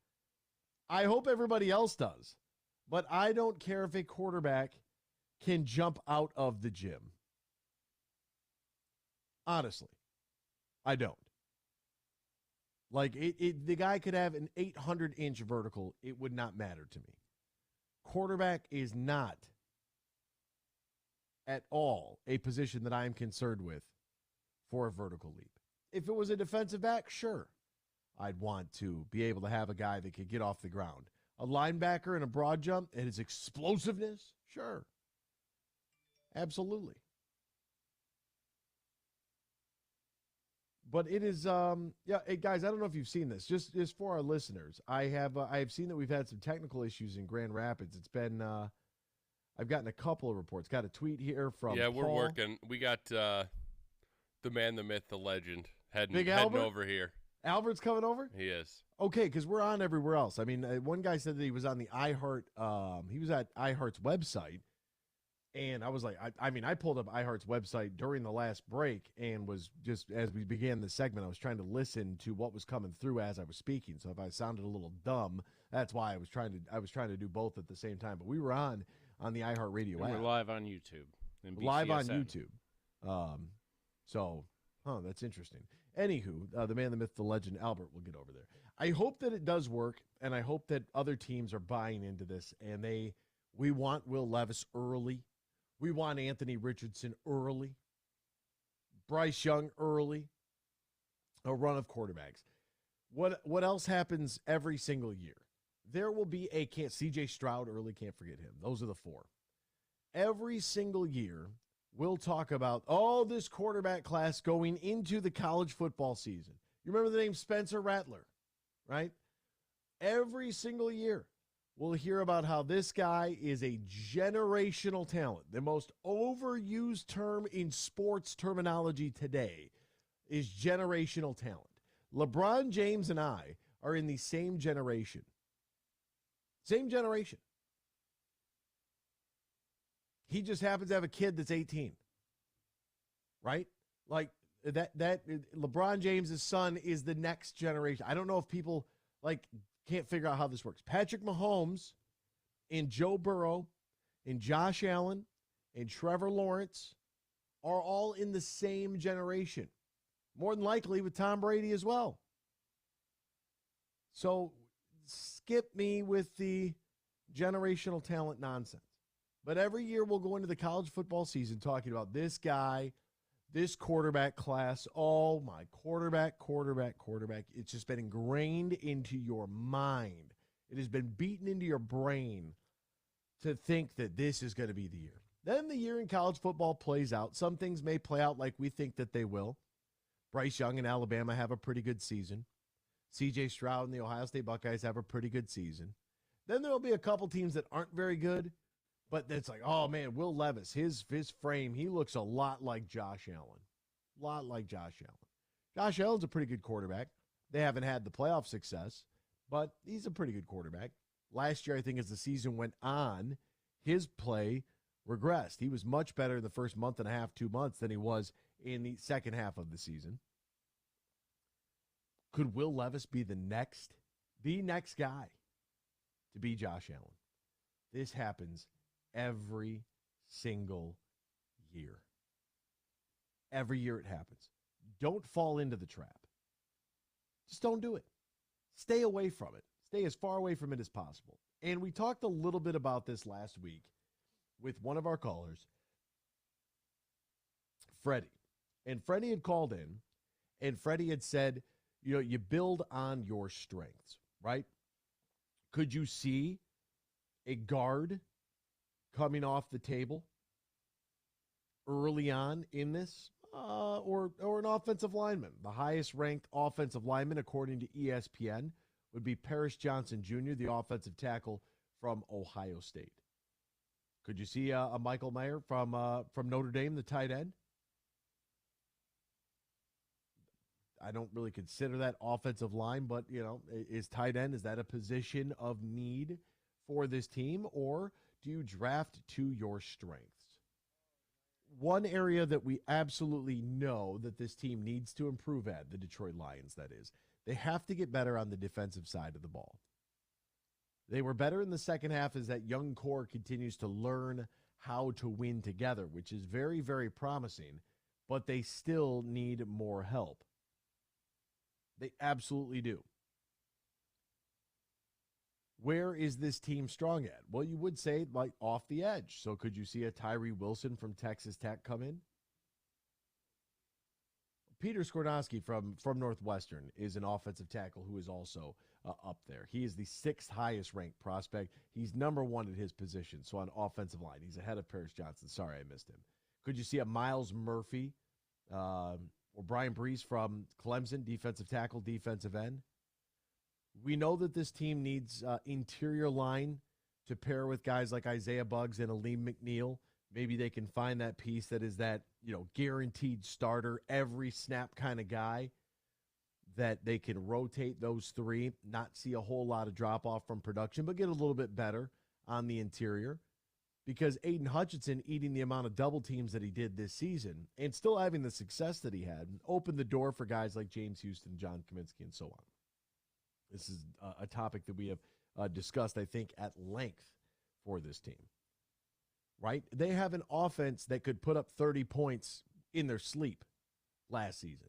I hope everybody else does, but I don't care if a quarterback can jump out of the gym. Honestly, I don't. Like, the guy could have an 800-inch vertical. It would not matter to me. Quarterback is not at all a position that I'm concerned with for a vertical leap. If it was a defensive back, sure. I'd want to be able to have a guy that could get off the ground. A linebacker in a broad jump and his explosiveness, sure. Absolutely. But it is, hey guys, I don't know if you've seen this. Just for our listeners, I have seen that we've had some technical issues in Grand Rapids. It's been, I've gotten a couple of reports. Got a tweet here from Paul. We're working. We got the man, the myth, the legend heading over here. Albert's coming over? He is. Okay, because we're on everywhere else. I mean, one guy said that he was on the iHeart, he was at iHeart's website. And I was like, I pulled up iHeart's website during the last break and was just, as we began the segment, I was trying to listen to what was coming through as I was speaking. So if I sounded a little dumb, that's why I was trying to do both at the same time. But we were on the iHeartRadio app. We're live on YouTube. And live on YouTube. That's interesting. Anywho, the man, the myth, the legend, Albert will get over there. I hope that it does work, and I hope that other teams are buying into this, and we want Will Levis early. We want Anthony Richardson early. Bryce Young early. A run of quarterbacks. What else happens every single year? There will be C.J. Stroud early, can't forget him. Those are the 4. every single year, we'll talk about, this quarterback class going into the college football season. You remember the name Spencer Rattler, right? Every single year, we'll hear about how this guy is a generational talent. The most overused term in sports terminology today is generational talent. LeBron James and I are in the same generation. Same generation. He just happens to have a kid that's 18. Right? Like that LeBron James' son is the next generation. I don't know if people can't figure out how this works. Patrick Mahomes and Joe Burrow and Josh Allen and Trevor Lawrence are all in the same generation. More than likely with Tom Brady as well. So skip me with the generational talent nonsense. But every year we'll go into the college football season talking about this guy, this quarterback class. Oh, my quarterback. It's just been ingrained into your mind. It has been beaten into your brain to think that this is going to be the year. Then the year in college football plays out. Some things may play out like we think that they will. Bryce Young and Alabama have a pretty good season. C.J. Stroud and the Ohio State Buckeyes have a pretty good season. Then there will be a couple teams that aren't very good, but it's like, oh, man, Will Levis, his frame, he looks a lot like Josh Allen. A lot like Josh Allen. Josh Allen's a pretty good quarterback. They haven't had the playoff success, but he's a pretty good quarterback. Last year, I think as the season went on, his play regressed. He was much better in the first month and a half, 2 months than he was in the second half of the season. Could Will Levis be the next guy to be Josh Allen? This happens every single year. Every year it happens. Don't fall into the trap. Just don't do it. Stay away from it. Stay as far away from it as possible. And we talked a little bit about this last week with one of our callers, Freddie. And Freddie had called in, and Freddie had said, you build on your strengths, right? Could you see a guard coming off the table early on in this, or an offensive lineman? The highest ranked offensive lineman, according to ESPN, would be Paris Johnson Jr., the offensive tackle from Ohio State. Could you see a Michael Mayer from Notre Dame, the tight end? I don't really consider that offensive line, but, is tight end, is that a position of need for this team, or do you draft to your strengths? One area that we absolutely know that this team needs to improve at, the Detroit Lions, that is, they have to get better on the defensive side of the ball. They were better in the second half as that young core continues to learn how to win together, which is very, very promising, but they still need more help. They absolutely do. Where is this team strong at? Well, you would say like off the edge. So could you see a Tyree Wilson from Texas Tech come in? Peter Skornowski from Northwestern is an offensive tackle who is also up there. He is the 6th highest ranked prospect. He's number 1 at his position. So on offensive line, he's ahead of Paris Johnson. Sorry, I missed him. Could you see a Miles Murphy or Brian Br0's from Clemson, defensive tackle, defensive end? We know that this team needs interior line to pair with guys like Isaiah Buggs and Aleem McNeil. Maybe they can find that piece that is that, guaranteed starter, every snap kind of guy that they can rotate those three, not see a whole lot of drop-off from production, but get a little bit better on the interior. Because Aiden Hutchinson eating the amount of double teams that he did this season and still having the success that he had opened the door for guys like James Houston, John Kaminsky, and so on. This is a topic that we have discussed, I think, at length for this team. Right? They have an offense that could put up 30 points in their sleep last season.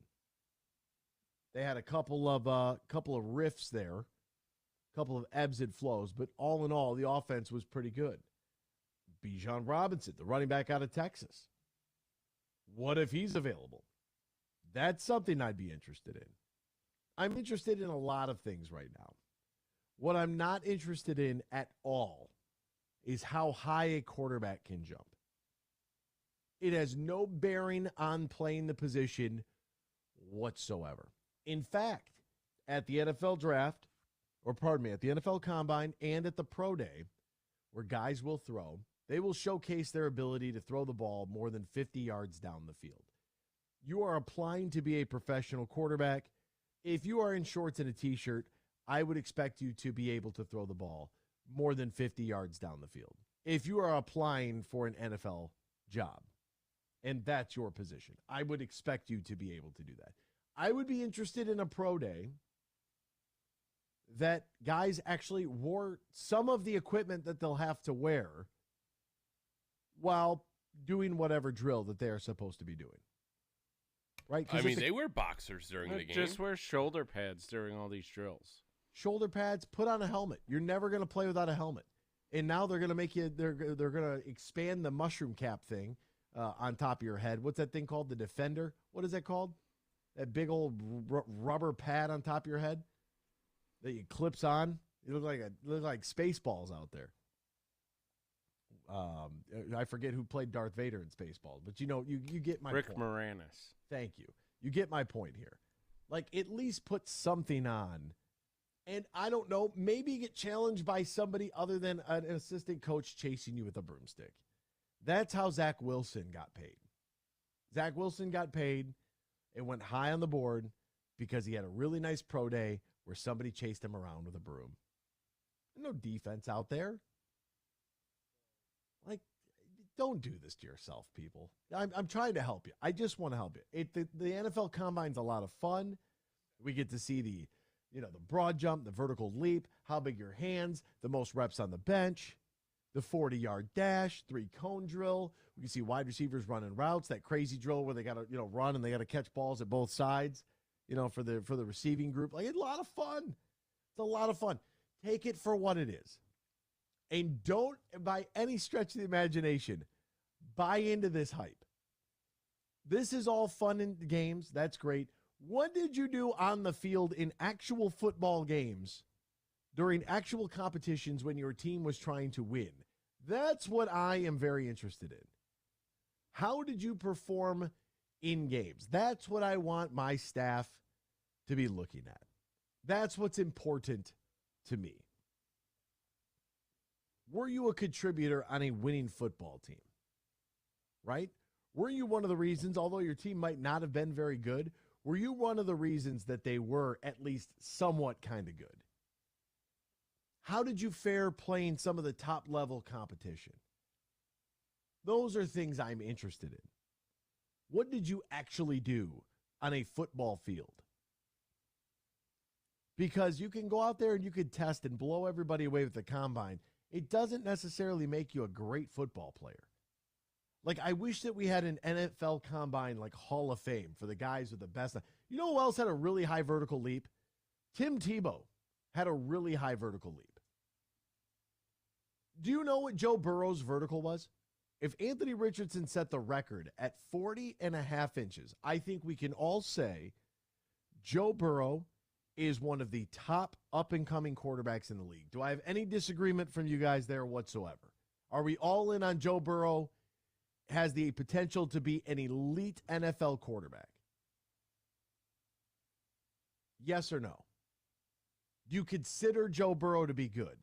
They had a couple of riffs there, a couple of ebbs and flows, but all in all, the offense was pretty good. Bijan Robinson, the running back out of Texas. What if he's available? That's something I'd be interested in. I'm interested in a lot of things right now. What I'm not interested in at all is how high a quarterback can jump. It has no bearing on playing the position whatsoever. In fact, at the NFL draft, at the NFL Combine and at the Pro Day, where guys will throw, they will showcase their ability to throw the ball more than 50 yards down the field. You are applying to be a professional quarterback. If you are in shorts and a T-shirt, I would expect you to be able to throw the ball more than 50 yards down the field. If you are applying for an NFL job, and that's your position, I would expect you to be able to do that. I would be interested in a pro day that guys actually wore some of the equipment that they'll have to wear while doing whatever drill that they are supposed to be doing. Right? I mean, they wear boxers during the game. Just wear shoulder pads during all these drills. Shoulder pads, put on a helmet. You're never going to play without a helmet. And now they're going to make you, they're going to expand the mushroom cap thing on top of your head. What's that thing called? The Defender? What is that called? That big old rubber pad on top of your head that you clips on. You look like Spaceballs out there. I forget who played Darth Vader in Spaceballs, but you get my Rick point. Moranis. Thank you. You get my point here. Like, at least put something on. And I don't know, maybe get challenged by somebody other than an assistant coach chasing you with a broomstick. That's how Zach Wilson got paid. Zach Wilson got paid and went high on the board because he had a really nice pro day where somebody chased him around with a broom. No defense out there. Like, don't do this to yourself, people. I'm trying to help you. I just want to help you. The NFL Combine's a lot of fun. We get to see the broad jump, the vertical leap, how big your hands, the most reps on the bench, the 40-yard dash, 3-cone drill. We can see wide receivers running routes, that crazy drill where they got to run and they got to catch balls at both sides, for the receiving group. Like, it's a lot of fun. It's a lot of fun. Take it for what it is. And don't, by any stretch of the imagination, buy into this hype. This is all fun in games. That's great. What did you do on the field in actual football games during actual competitions when your team was trying to win? That's what I am very interested in. How did you perform in games? That's what I want my staff to be looking at. That's what's important to me. Were you a contributor on a winning football team? Right? Were you one of the reasons, although your team might not have been very good, were you one of the reasons that they were at least somewhat kind of good? How did you fare playing some of the top-level competition? Those are things I'm interested in. What did you actually do on a football field? Because you can go out there and you could test and blow everybody away with the combine. It doesn't necessarily make you a great football player. Like, I wish that we had an NFL Combine, like, Hall of Fame for the guys with the best. You know who else had a really high vertical leap? Tim Tebow had a really high vertical leap. Do you know what Joe Burrow's vertical was? If Anthony Richardson set the record at 40.5 inches, I think we can all say Joe Burrow is one of the top up-and-coming quarterbacks in the league. Do I have any disagreement from you guys there whatsoever? Are we all in on Joe Burrow has the potential to be an elite NFL quarterback? Yes or no? Do you consider Joe Burrow to be good?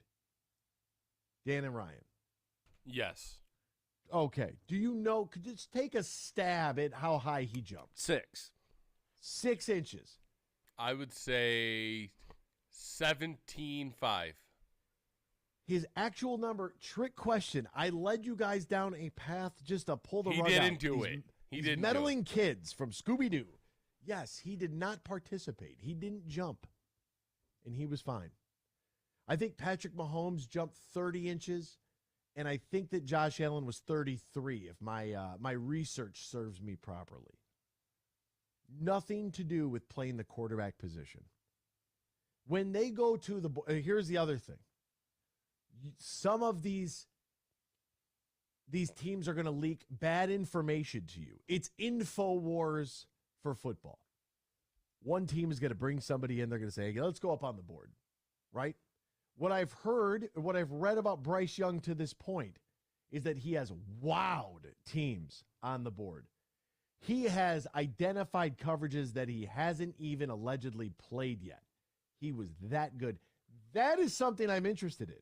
Dan and Ryan. Yes. Okay. Do you know, could you just take a stab at how high he jumped? 6. 6 inches. I would say 17.5. His actual number, trick question. I led you guys down a path just to pull the rug out. He didn't do it. He didn't meddling kids from Scooby-Doo. Yes, he did not participate. He didn't jump, and he was fine. I think Patrick Mahomes jumped 30 inches, and I think that Josh Allen was 33, if my research serves me properly. Nothing to do with playing the quarterback position. When they go to the here's the other thing. Some of these teams are going to leak bad information to you. It's InfoWars for football. One team is going to bring somebody in. They're going to say, hey, let's go up on the board, right? What I've heard, what I've read about Bryce Young to this point is that he has wowed teams on the board. He has identified coverages that he hasn't even allegedly played yet. He was that good. That is something I'm interested in.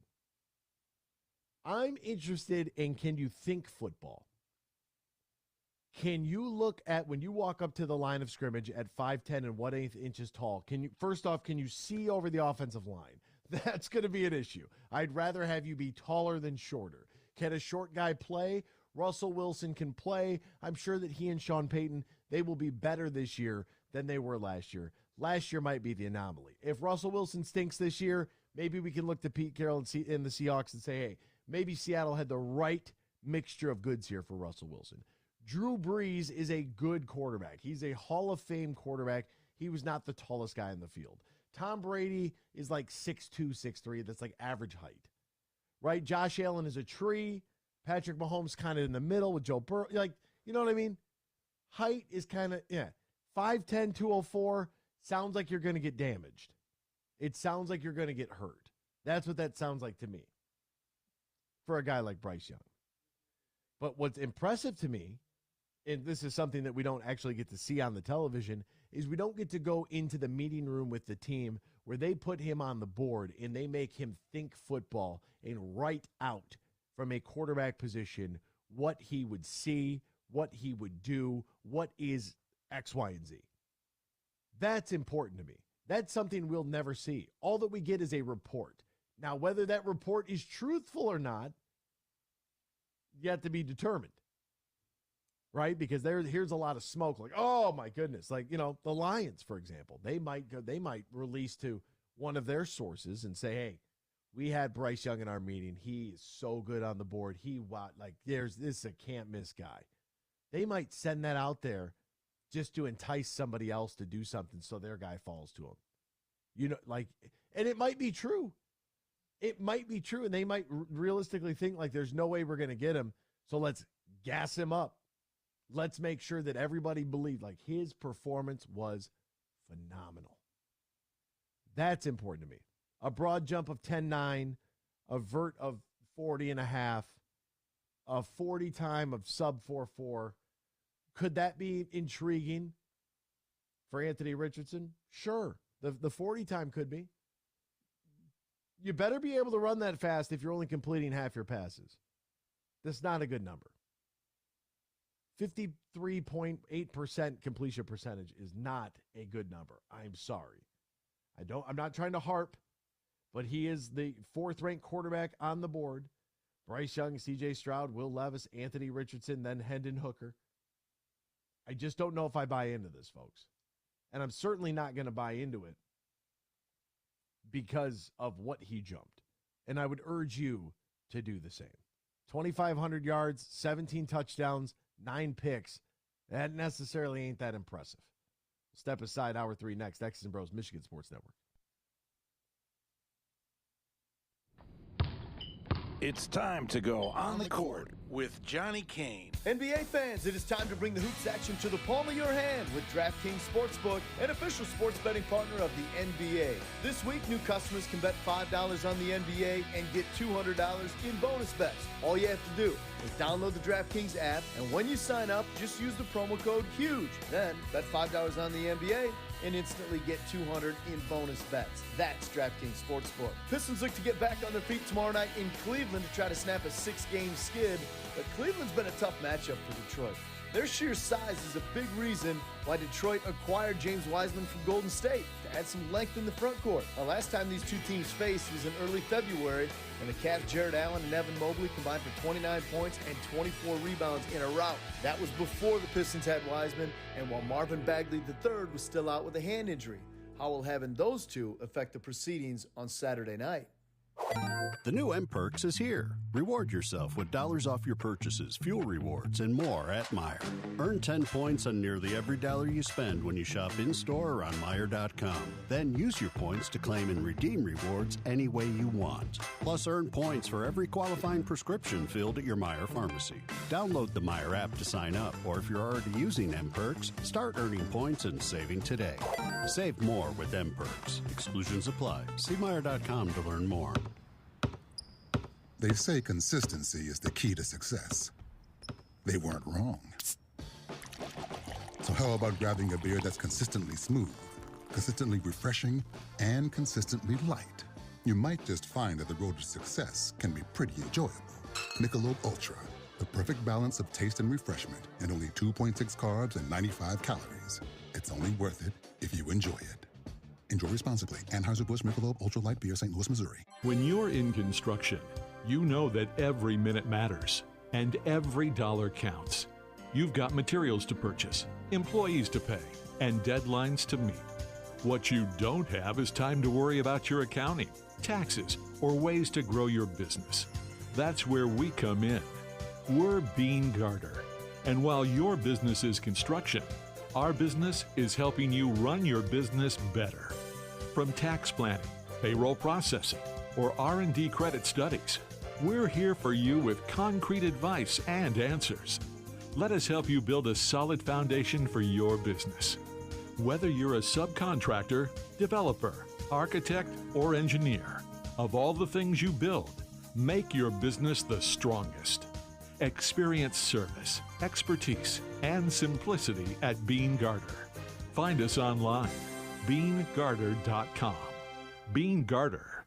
I'm interested in, can you think football? Can you look at, when you walk up to the line of scrimmage at 5'10" and 1/8 inches tall, first off, can you see over the offensive line? That's going to be an issue. I'd rather have you be taller than shorter. Can a short guy play? Russell Wilson can play. I'm sure that he and Sean Payton, they will be better this year than they were last year. Last year might be the anomaly. If Russell Wilson stinks this year, maybe we can look to Pete Carroll and the Seahawks and say, hey, maybe Seattle had the right mixture of goods here for Russell Wilson. Drew Brees is a good quarterback. He's a Hall of Fame quarterback. He was not the tallest guy in the field. Tom Brady is like 6'2", 6'3". That's like average height, right? Josh Allen is a tree. Patrick Mahomes kind of in the middle with Joe Burrow. Like, you know what I mean? Height is kind of, 5'10", 204. Sounds like you're going to get damaged. It sounds like you're going to get hurt. That's what that sounds like to me for a guy like Bryce Young. But what's impressive to me, and this is something that we don't actually get to see on the television, is we don't get to go into the meeting room with the team where they put him on the board and they make him think football and write out from a quarterback position what he would see, what he would do, what is X, Y, and Z. That's important to me. That's something we'll never see. All that we get is a report. Now, whether that report is truthful or not, yet to be determined, right? Because here's a lot of smoke. Like, oh my goodness, like, the Lions, for example, they might release to one of their sources and say, hey, we had Bryce Young in our meeting. He is so good on the board. This is a can't miss guy. They might send that out there just to entice somebody else to do something so their guy falls to him. And it might be true. It might be true, and they might realistically think, like, there's no way we're going to get him, so let's gas him up. Let's make sure that everybody believed, like, his performance was phenomenal. That's important to me. A broad jump of 10.9, a vert of 40.5, a 40 time of sub 4.4. Could that be intriguing for Anthony Richardson? Sure. The 40 time could be. You better be able to run that fast if you're only completing half your passes. That's not a good number. 53.8% completion percentage is not a good number. I'm sorry. I'm not trying to harp, but he is the 4th-ranked quarterback on the board. Bryce Young, C.J. Stroud, Will Levis, Anthony Richardson, then Hendon Hooker. I just don't know if I buy into this, folks. And I'm certainly not going to buy into it because of what he jumped. And I would urge you to do the same. 2,500 yards, 17 touchdowns, 9 picks. That necessarily ain't that impressive. Step aside, hour 3 next. X's and Bros, Michigan Sports Network. It's time to go on the court with Johnny Kane. NBA fans, it is time to bring the hoops action to the palm of your hand with DraftKings Sportsbook, an official sports betting partner of the NBA. This week, new customers can bet $5 on the NBA and get $200 in bonus bets. All you have to do is download the DraftKings app, and when you sign up, just use the promo code HUGE. Then bet $5 on the NBA and instantly get $200 in bonus bets. That's DraftKings Sportsbook. Pistons look to get back on their feet tomorrow night in Cleveland to try to snap a 6-game skid, but Cleveland's been a tough matchup for Detroit. Their sheer size is a big reason why Detroit acquired James Wiseman from Golden State to add some length in the front court. The last time these two teams faced was in early February when the Cavs' Jared Allen and Evan Mobley combined for 29 points and 24 rebounds in a rout. That was before the Pistons had Wiseman and while Marvin Bagley III was still out with a hand injury. How will having those two affect the proceedings on Saturday night? The new M-Perks is here. Reward yourself with dollars off your purchases, fuel rewards, and more at Meijer. Earn 10 points on nearly every dollar you spend when you shop in-store or on Meijer.com. Then use your points to claim and redeem rewards any way you want. Plus, earn points for every qualifying prescription filled at your Meijer pharmacy. Download the Meijer app to sign up, or if you're already using M-Perks, start earning points and saving today. Save more with M-Perks. Exclusions apply. See Meijer.com to learn more. They say consistency is the key to success. They weren't wrong. So how about grabbing a beer that's consistently smooth, consistently refreshing, and consistently light? You might just find that the road to success can be pretty enjoyable. Michelob Ultra, the perfect balance of taste and refreshment, and only 2.6 carbs and 95 calories. It's only worth it if you enjoy it. Enjoy responsibly. Anheuser-Busch Michelob Ultra Light Beer, St. Louis, Missouri. When you're in construction, you know that every minute matters and every dollar counts. You've got materials to purchase, employees to pay, and deadlines to meet. What you don't have is time to worry about your accounting, taxes, or ways to grow your business. That's where we come in. We're Bean Garter. And while your business is construction, our business is helping you run your business better. From tax planning, payroll processing, or R&D credit studies, we're here for you with concrete advice and answers. Let us help you build a solid foundation for your business. Whether you're a subcontractor, developer, architect, or engineer, of all the things you build, make your business the strongest. Experience service, expertise, and simplicity at Bean Garter. Find us online, beangarter.com. Bean Garter.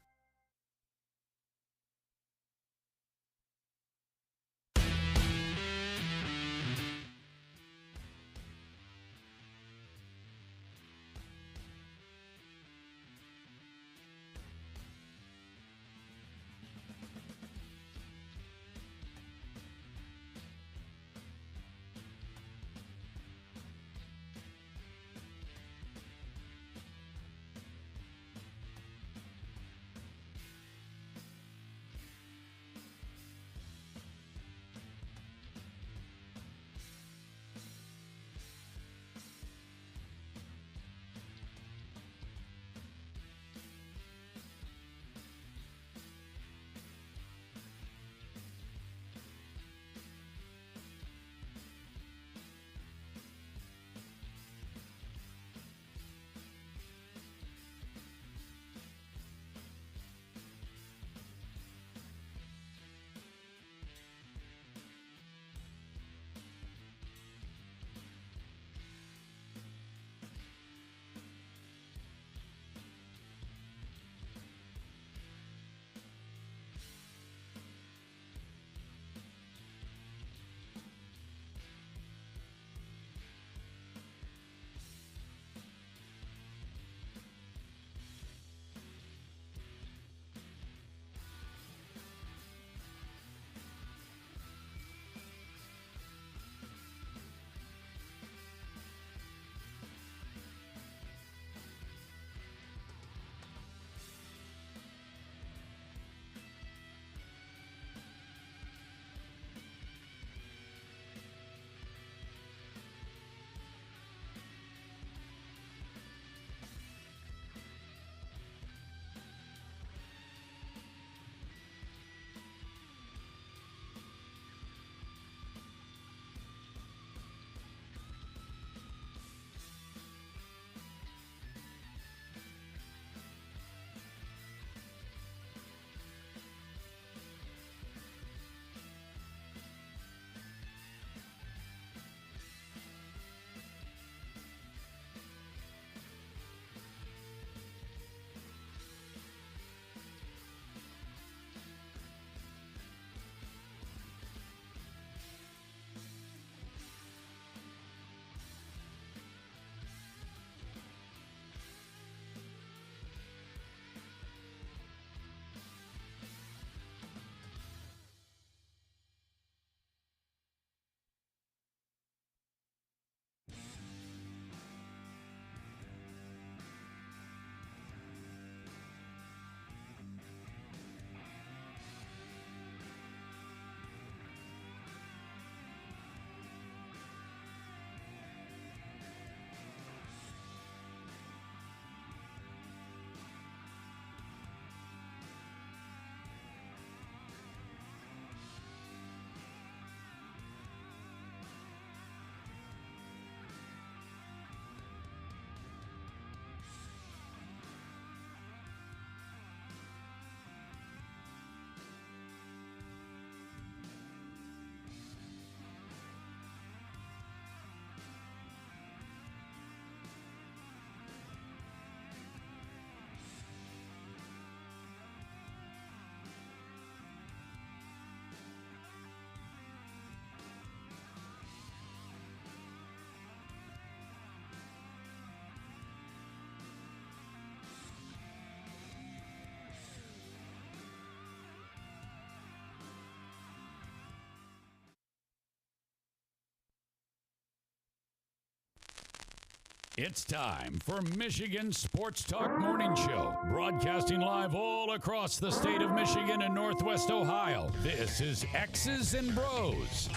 It's time for Michigan Sports Talk Morning Show, broadcasting live all across the state of Michigan and Northwest Ohio. This is X's and Bros.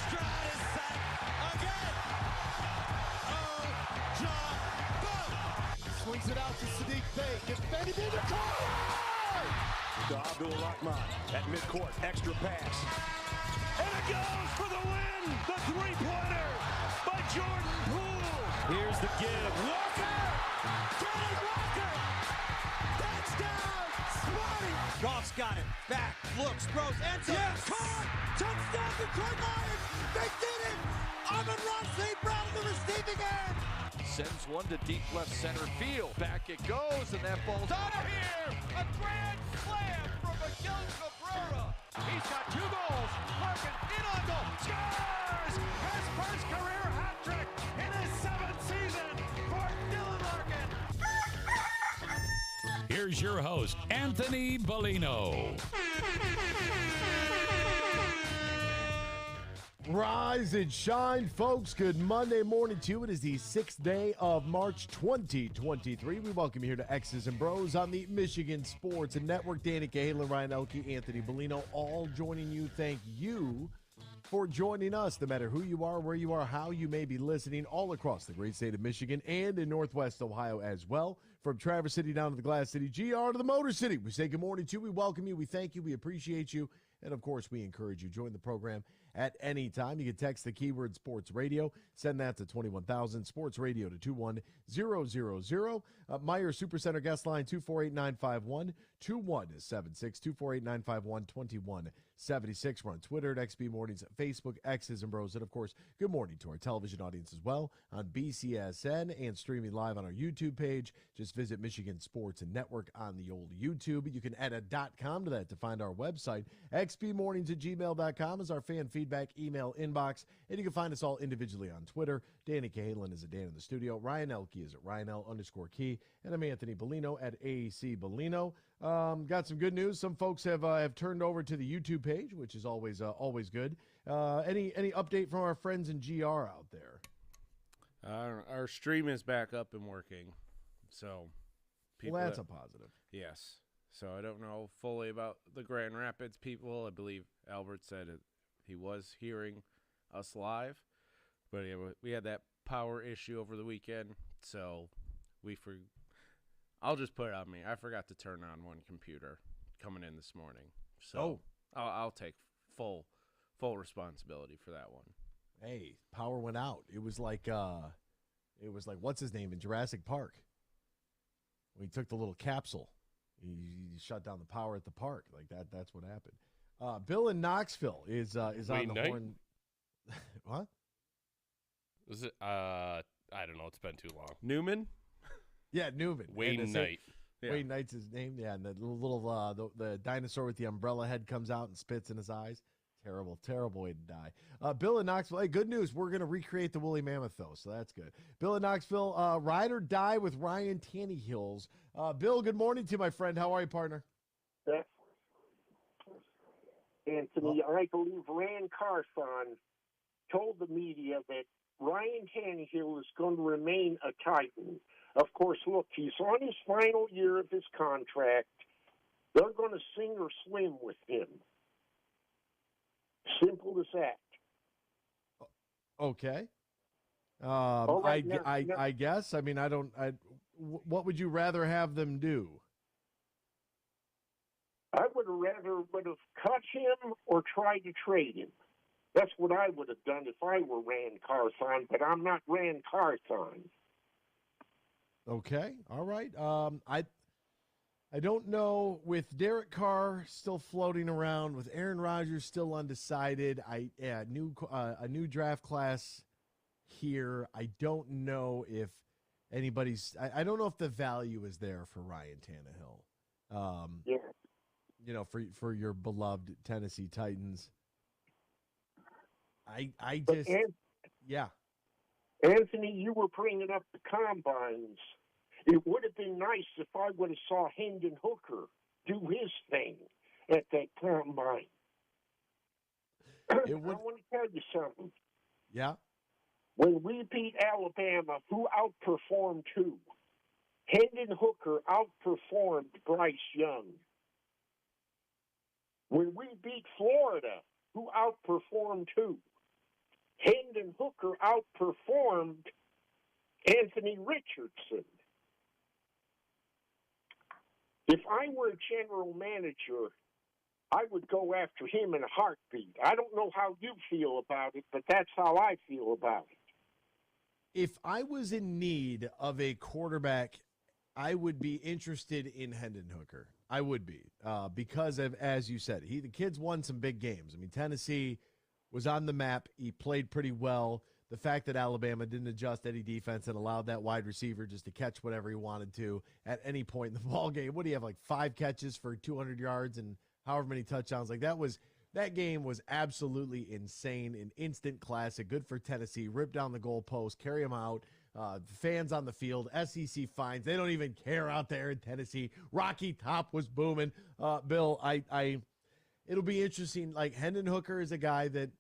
Swings it out to Sadiq Bey. Gets Benny in the corner! To Abdul-Rahman at midcourt. Extra pass. And it goes for the win! The three-pointer by Jordan Poole. Here's the give. Walker! Kenny Walker! Touchdown! Smarty! Goff's got it. Back. Looks. Throws. Ends up. Yes! Caught! Touchdown Detroit Lions! They did it! Amon-Ra St. Brown in the receiving end! Sends one to deep left center field. Back it goes, and that ball's out of here! A grand slam from Miguel Cabrera. He's got 2 goals. Larkin in on goal. Scores! His first career hat trick in his 7th season for Dylan Larkin. Here's your host, Anthony Bellino. Rise and shine, folks. Good Monday morning to you. It is the 6th day of March 2023. We welcome you here to X's and Bros on the Michigan Sports Network. Danny Cahalan, Ryan Elke, Anthony Bellino, all joining you. Thank you for joining us, no matter who you are, where you are, how you may be listening, all across the great state of Michigan and in Northwest Ohio as well. From Traverse City down to the Glass City, GR to the Motor City. We say good morning to you. We welcome you. We thank you. We appreciate you. And, of course, we encourage you. Join the program at any time. You can text the keyword sports radio. Send that to 21,000. Sports radio to 21000. Meyer Supercenter guest line 248-951. 2176-248-951-2176. We're on Twitter at XB Mornings, Facebook, X's and Bros. And, of course, good morning to our television audience as well on BCSN and streaming live on our YouTube page. Just visit Michigan Sports and Network on the old YouTube. You can add a .com to that to find our website. xbmornings@gmail.com is our fan feedback email inbox. And you can find us all individually on Twitter. Danny Cahalan is at Dan in the studio. Ryan Elke is at RyanL_Key. And I'm Anthony Bellino at AC Bellino. Got some good news. Some folks have turned over to the YouTube page, which is always good. Any update from our friends in GR out there? Our stream is back up and working, so people. Well, that's a positive. Yes. So I don't know fully about the Grand Rapids people. I believe Albert said he was hearing us live, but yeah, we had that power issue over the weekend, so I'll just put it on me. I forgot to turn on one computer coming in this morning, so I'll take full responsibility for that one. Hey, power went out. It was like what's his name in Jurassic Park when he took the little capsule. He shut down the power at the park like that. That's what happened. Bill in Knoxville is on the horn. What? Was it? I don't know. It's been too long. Newman. Yeah, Newman. Wayne Knight. Yeah. Wayne Knight's his name. Yeah, and the little the dinosaur with the umbrella head comes out and spits in his eyes. Terrible, terrible way to die. Bill in Knoxville. Hey, good news. We're going to recreate the woolly mammoth, though, so that's good. Bill in Knoxville, ride or die with Ryan Tannehill's. Bill, good morning to you, my friend. How are you, partner? Anthony, I believe Rand Carthon told the media that Ryan Tannehill is going to remain a Titan. Of course, look, he's on his final year of his contract. They're going to sink or swim with him. Simple as that. Okay. Right, I guess. I mean, what would you rather have them do? I would have cut him or tried to trade him. That's what I would have done if I were Rand Carthon, but I'm not Rand Carthon. Okay. All right. I don't know, with Derek Carr still floating around, with Aaron Rodgers still undecided. A new draft class here. I don't know if anybody's. I don't know if the value is there for Ryan Tannehill. Yeah. You know, for your beloved Tennessee Titans. Yeah. Anthony, you were bringing up the combines. It would have been nice if I would have saw Hendon Hooker do his thing at that combine. I want to tell you something. Yeah. When we beat Alabama, who outperformed who? Hendon Hooker outperformed Bryce Young. When we beat Florida, who outperformed who? Hendon Hooker outperformed Anthony Richardson. If I were a general manager, I would go after him in a heartbeat. I don't know how you feel about it, but that's how I feel about it. If I was in need of a quarterback, I would be interested in Hendon Hooker. I would be because of, as you said, the kid's won some big games. I mean, Tennessee was on the map. He played pretty well. The fact that Alabama didn't adjust any defense and allowed that wide receiver just to catch whatever he wanted to at any point in the ball game. What do you have, like 5 catches for 200 yards and however many touchdowns? Like that game was absolutely insane, an instant classic. Good for Tennessee. Rip down the goalpost, carry them out. Fans on the field, SEC fines. They don't even care out there in Tennessee. Rocky Top was booming. Bill, it'll be interesting. Like Hendon Hooker is a guy that,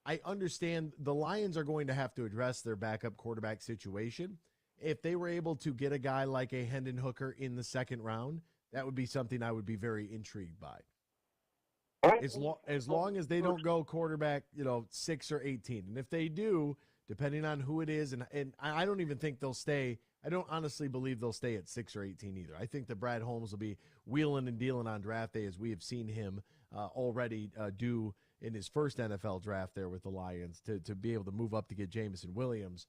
I understand the Lions are going to have to address their backup quarterback situation. If they were able to get a guy like a Hendon Hooker in the second round, that would be something I would be very intrigued by. As long as they don't go quarterback, 6 or 18. And if they do, depending on who it is, and I don't even think they'll stay. I don't honestly believe they'll stay at 6 or 18 either. I think that Brad Holmes will be wheeling and dealing on draft day, as we have seen him already do in his first NFL draft there with the Lions, to be able to move up to get Jameson Williams.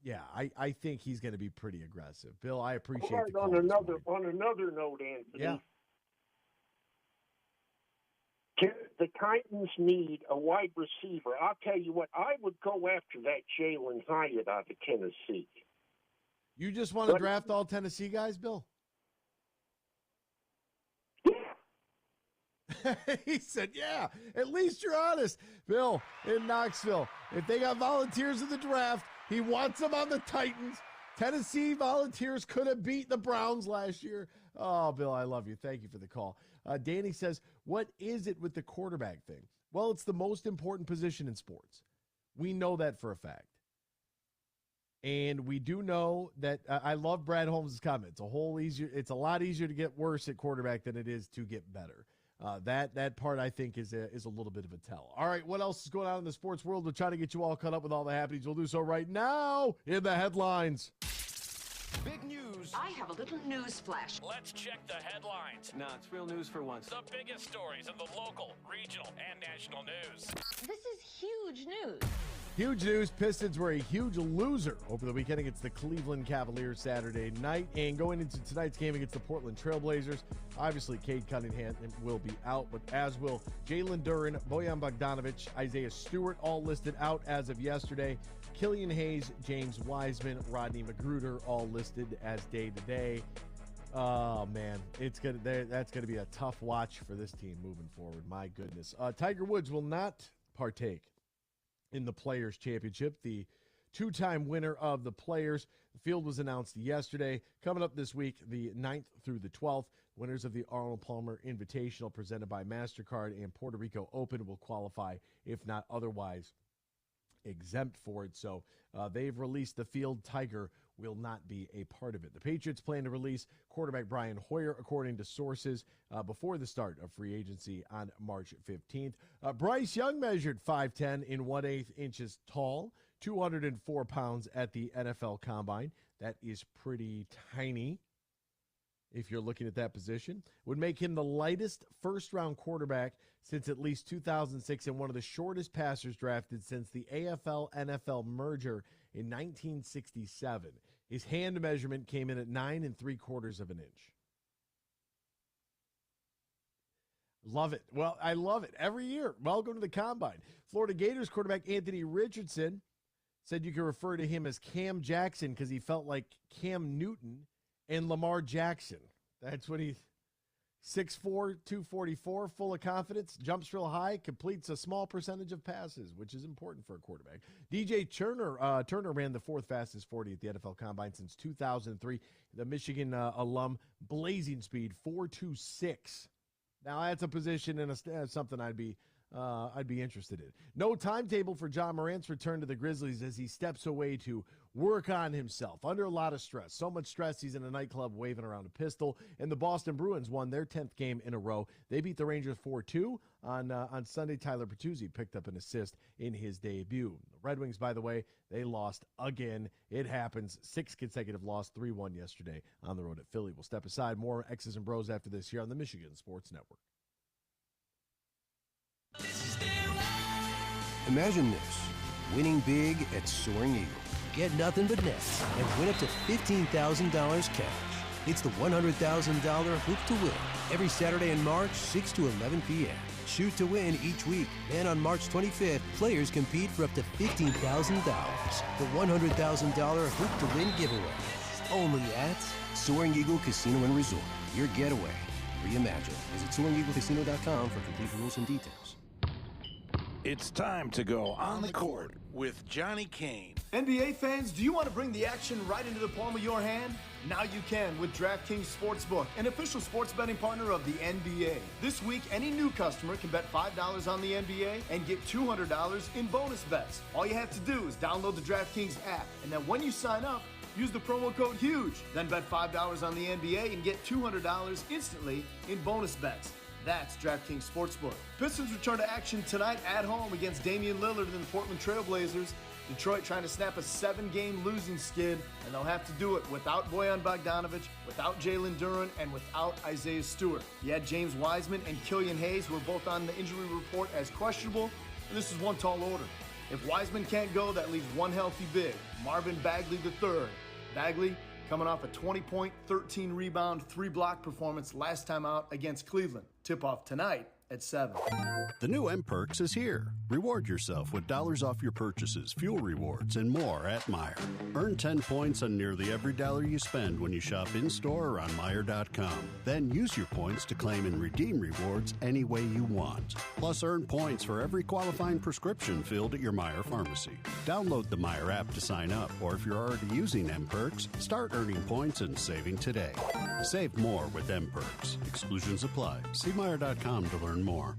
Yeah, I think he's going to be pretty aggressive. Bill, I appreciate the call. On another note, Anthony. Yeah. The Titans need a wide receiver. I'll tell you what, I would go after that Jalen Hyatt out of Tennessee. You just want to draft all Tennessee guys, Bill? Yeah. He said, yeah, at least you're honest. Bill, in Knoxville, if they got volunteers in the draft, he wants them on the Titans. Tennessee Volunteers could have beat the Browns last year. Oh, Bill, I love you. Thank you for the call. Danny says, what is it with the quarterback thing? Well, it's the most important position in sports. We know that for a fact. And we do know that I love Brad Holmes' comment. It's a lot easier to get worse at quarterback than it is to get better. That part, I think, is a little bit of a tell. All right, what else is going on in the sports world? We'll try to get you all caught up with all the happenings. We'll do so right now in the headlines. Big news. I have a little news flash. Let's check the headlines. No, it's real news for once. The biggest stories in the local, regional, and national news. This is huge news. Huge news. Pistons were a huge loser over the weekend against the Cleveland Cavaliers Saturday night. And going into tonight's game against the Portland Trailblazers, obviously Cade Cunningham will be out, but as will Jalen Duren, Bojan Bogdanovic, Isaiah Stewart, all listed out as of yesterday. Killian Hayes, James Wiseman, Rodney Magruder, all listed as day-to-day. Oh, man, that's gonna be a tough watch for this team moving forward. My goodness. Tiger Woods will not partake in the Players' Championship, the two-time winner of the Players. The field was announced yesterday. Coming up this week, the 9th through the 12th, winners of the Arnold Palmer Invitational presented by MasterCard and Puerto Rico Open will qualify, if not otherwise exempt for it. So they've released the field. Tiger will not be a part of it. The Patriots plan to release quarterback Brian Hoyer, according to sources, before the start of free agency on March 15th. Bryce Young measured 5'10" in 1/8 inches tall, 204 pounds at the NFL Combine. That is pretty tiny if you're looking at that position. Would make him the lightest first-round quarterback since at least 2006 and one of the shortest passers drafted since the AFL-NFL merger in 1967. His hand measurement came in at 9 3/4 of an inch. Love it. Well, I love it. Every year, welcome to the Combine. Florida Gators quarterback Anthony Richardson said you could refer to him as Cam Jackson because he felt like Cam Newton and Lamar Jackson. That's what he's 6'4", 244, full of confidence, jumps real high, completes a small percentage of passes, which is important for a quarterback. DJ Turner ran the 4th fastest 40 at the NFL Combine since 2003. The Michigan alum, blazing speed, 4.26. Now, that's a position and something I'd be I'd be interested in. No timetable for John Morant's return to the Grizzlies as he steps away to work on himself under a lot of stress. So much stress, he's in a nightclub waving around a pistol. And the Boston Bruins won their 10th game in a row. They beat the Rangers 4-2 on Sunday. Tyler Bertuzzi picked up an assist in his debut. The Red Wings, by the way, they lost again. It happens. 6 consecutive loss, 3-1 yesterday on the road at Philly. We'll step aside. More X's and Bros after this here on the Michigan Sports Network. Imagine this, winning big at Soaring Eagle. Get nothing but nets and win up to $15,000 cash. It's the $100,000 Hoop to Win every Saturday in March, 6 to 11 p.m. Shoot to win each week. Then on March 25th, players compete for up to $15,000. The $100,000 Hoop to Win giveaway. Only at Soaring Eagle Casino and Resort. Your getaway reimagined. Visit SoaringEagleCasino.com for complete rules and details. It's time to go on the court with Johnny Kane. NBA fans, do you want to bring the action right into the palm of your hand? Now you can with DraftKings Sportsbook, an official sports betting partner of the NBA. This week, any new customer can bet $5 on the NBA and get $200 in bonus bets. All you have to do is download the DraftKings app, and then when you sign up, use the promo code HUGE. Then bet $5 on the NBA and get $200 instantly in bonus bets. That's DraftKings Sportsbook. Pistons return to action tonight at home against Damian Lillard and the Portland Trail Blazers. Detroit trying to snap a 7-game losing skid, and they'll have to do it without Bojan Bogdanovic, without Jalen Duren, and without Isaiah Stewart. You had James Wiseman and Killian Hayes, who are both on the injury report as questionable, and this is one tall order. If Wiseman can't go, that leaves one healthy big, Marvin Bagley III. Bagley coming off a 20-point, 13-rebound, 3-block performance last time out against Cleveland. Tip-off tonight at 7. The new M-Perks is here. Reward yourself with dollars off your purchases, fuel rewards, and more at Meijer. Earn 10 points on nearly every dollar you spend when you shop in-store or on Meijer.com. Then use your points to claim and redeem rewards any way you want. Plus, earn points for every qualifying prescription filled at your Meijer pharmacy. Download the Meijer app to sign up, or if you're already using M-Perks, start earning points and saving today. Save more with M-Perks. Exclusions apply. See Meijer.com to learn more.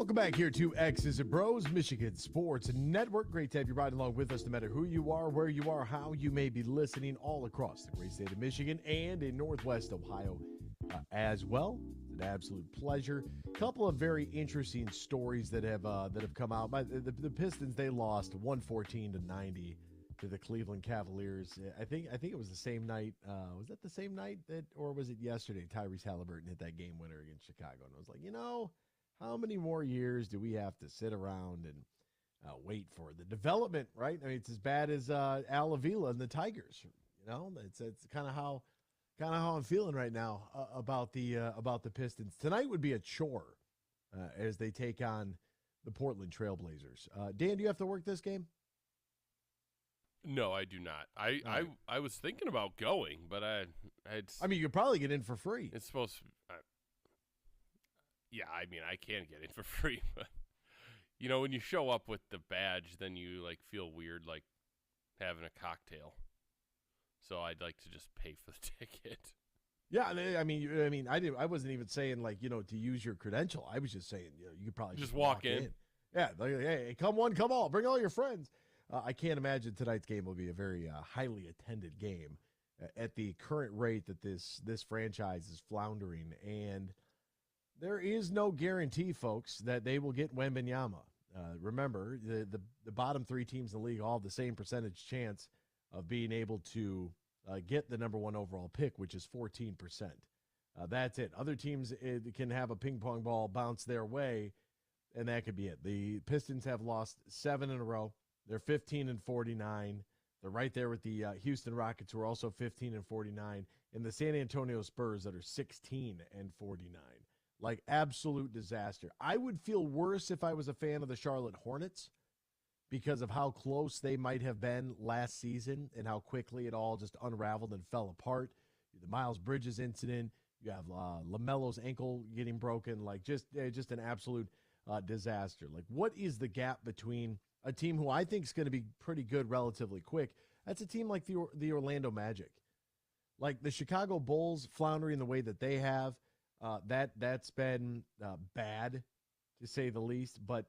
Welcome back here to X's and Bros, Michigan Sports Network. Great to have you riding along with us, no matter who you are, where you are, how you may be listening, all across the great state of Michigan and in Northwest Ohio as well. It's an absolute pleasure. A couple of very interesting stories that have come out. The Pistons, they lost 114-90 to the Cleveland Cavaliers. I think it was the same night. Was that the same night or was it yesterday? Tyrese Halliburton hit that game winner against Chicago, and I was like, how many more years do we have to sit around and wait for the development, right? I mean, it's as bad as Al Avila and the Tigers. It's kind of how I'm feeling right now about the Pistons. Tonight would be a chore as they take on the Portland Trailblazers. Dan, do you have to work this game? No, I do not. I was thinking about going, but I mean, you could probably get in for free. It's supposed to. Yeah, I mean, I can get in for free, but when you show up with the badge, then you feel weird, having a cocktail. So I'd like to just pay for the ticket. Yeah, I mean, I wasn't even saying to use your credential. I was just saying, you could probably just walk in. Yeah, hey, come one, come all, bring all your friends. I can't imagine tonight's game will be a very highly attended game at the current rate that this franchise is floundering. And there is no guarantee, folks, that they will get Wembanyama. Remember, the bottom three teams in the league all have the same percentage chance of being able to get the number one overall pick, which is 14%. That's it. Other teams can have a ping pong ball bounce their way, and that could be it. The Pistons have lost 7 in a row. They're 15-49. They're right there with the Houston Rockets, who are also 15-49, and the San Antonio Spurs that are 16-49. Absolute disaster. I would feel worse if I was a fan of the Charlotte Hornets because of how close they might have been last season and how quickly it all just unraveled and fell apart. The Miles Bridges incident, you have LaMelo's ankle getting broken, just an absolute disaster. What is the gap between a team who I think is going to be pretty good relatively quick? That's a team like the Orlando Magic. The Chicago Bulls floundering the way that they have, that's been bad, to say the least. But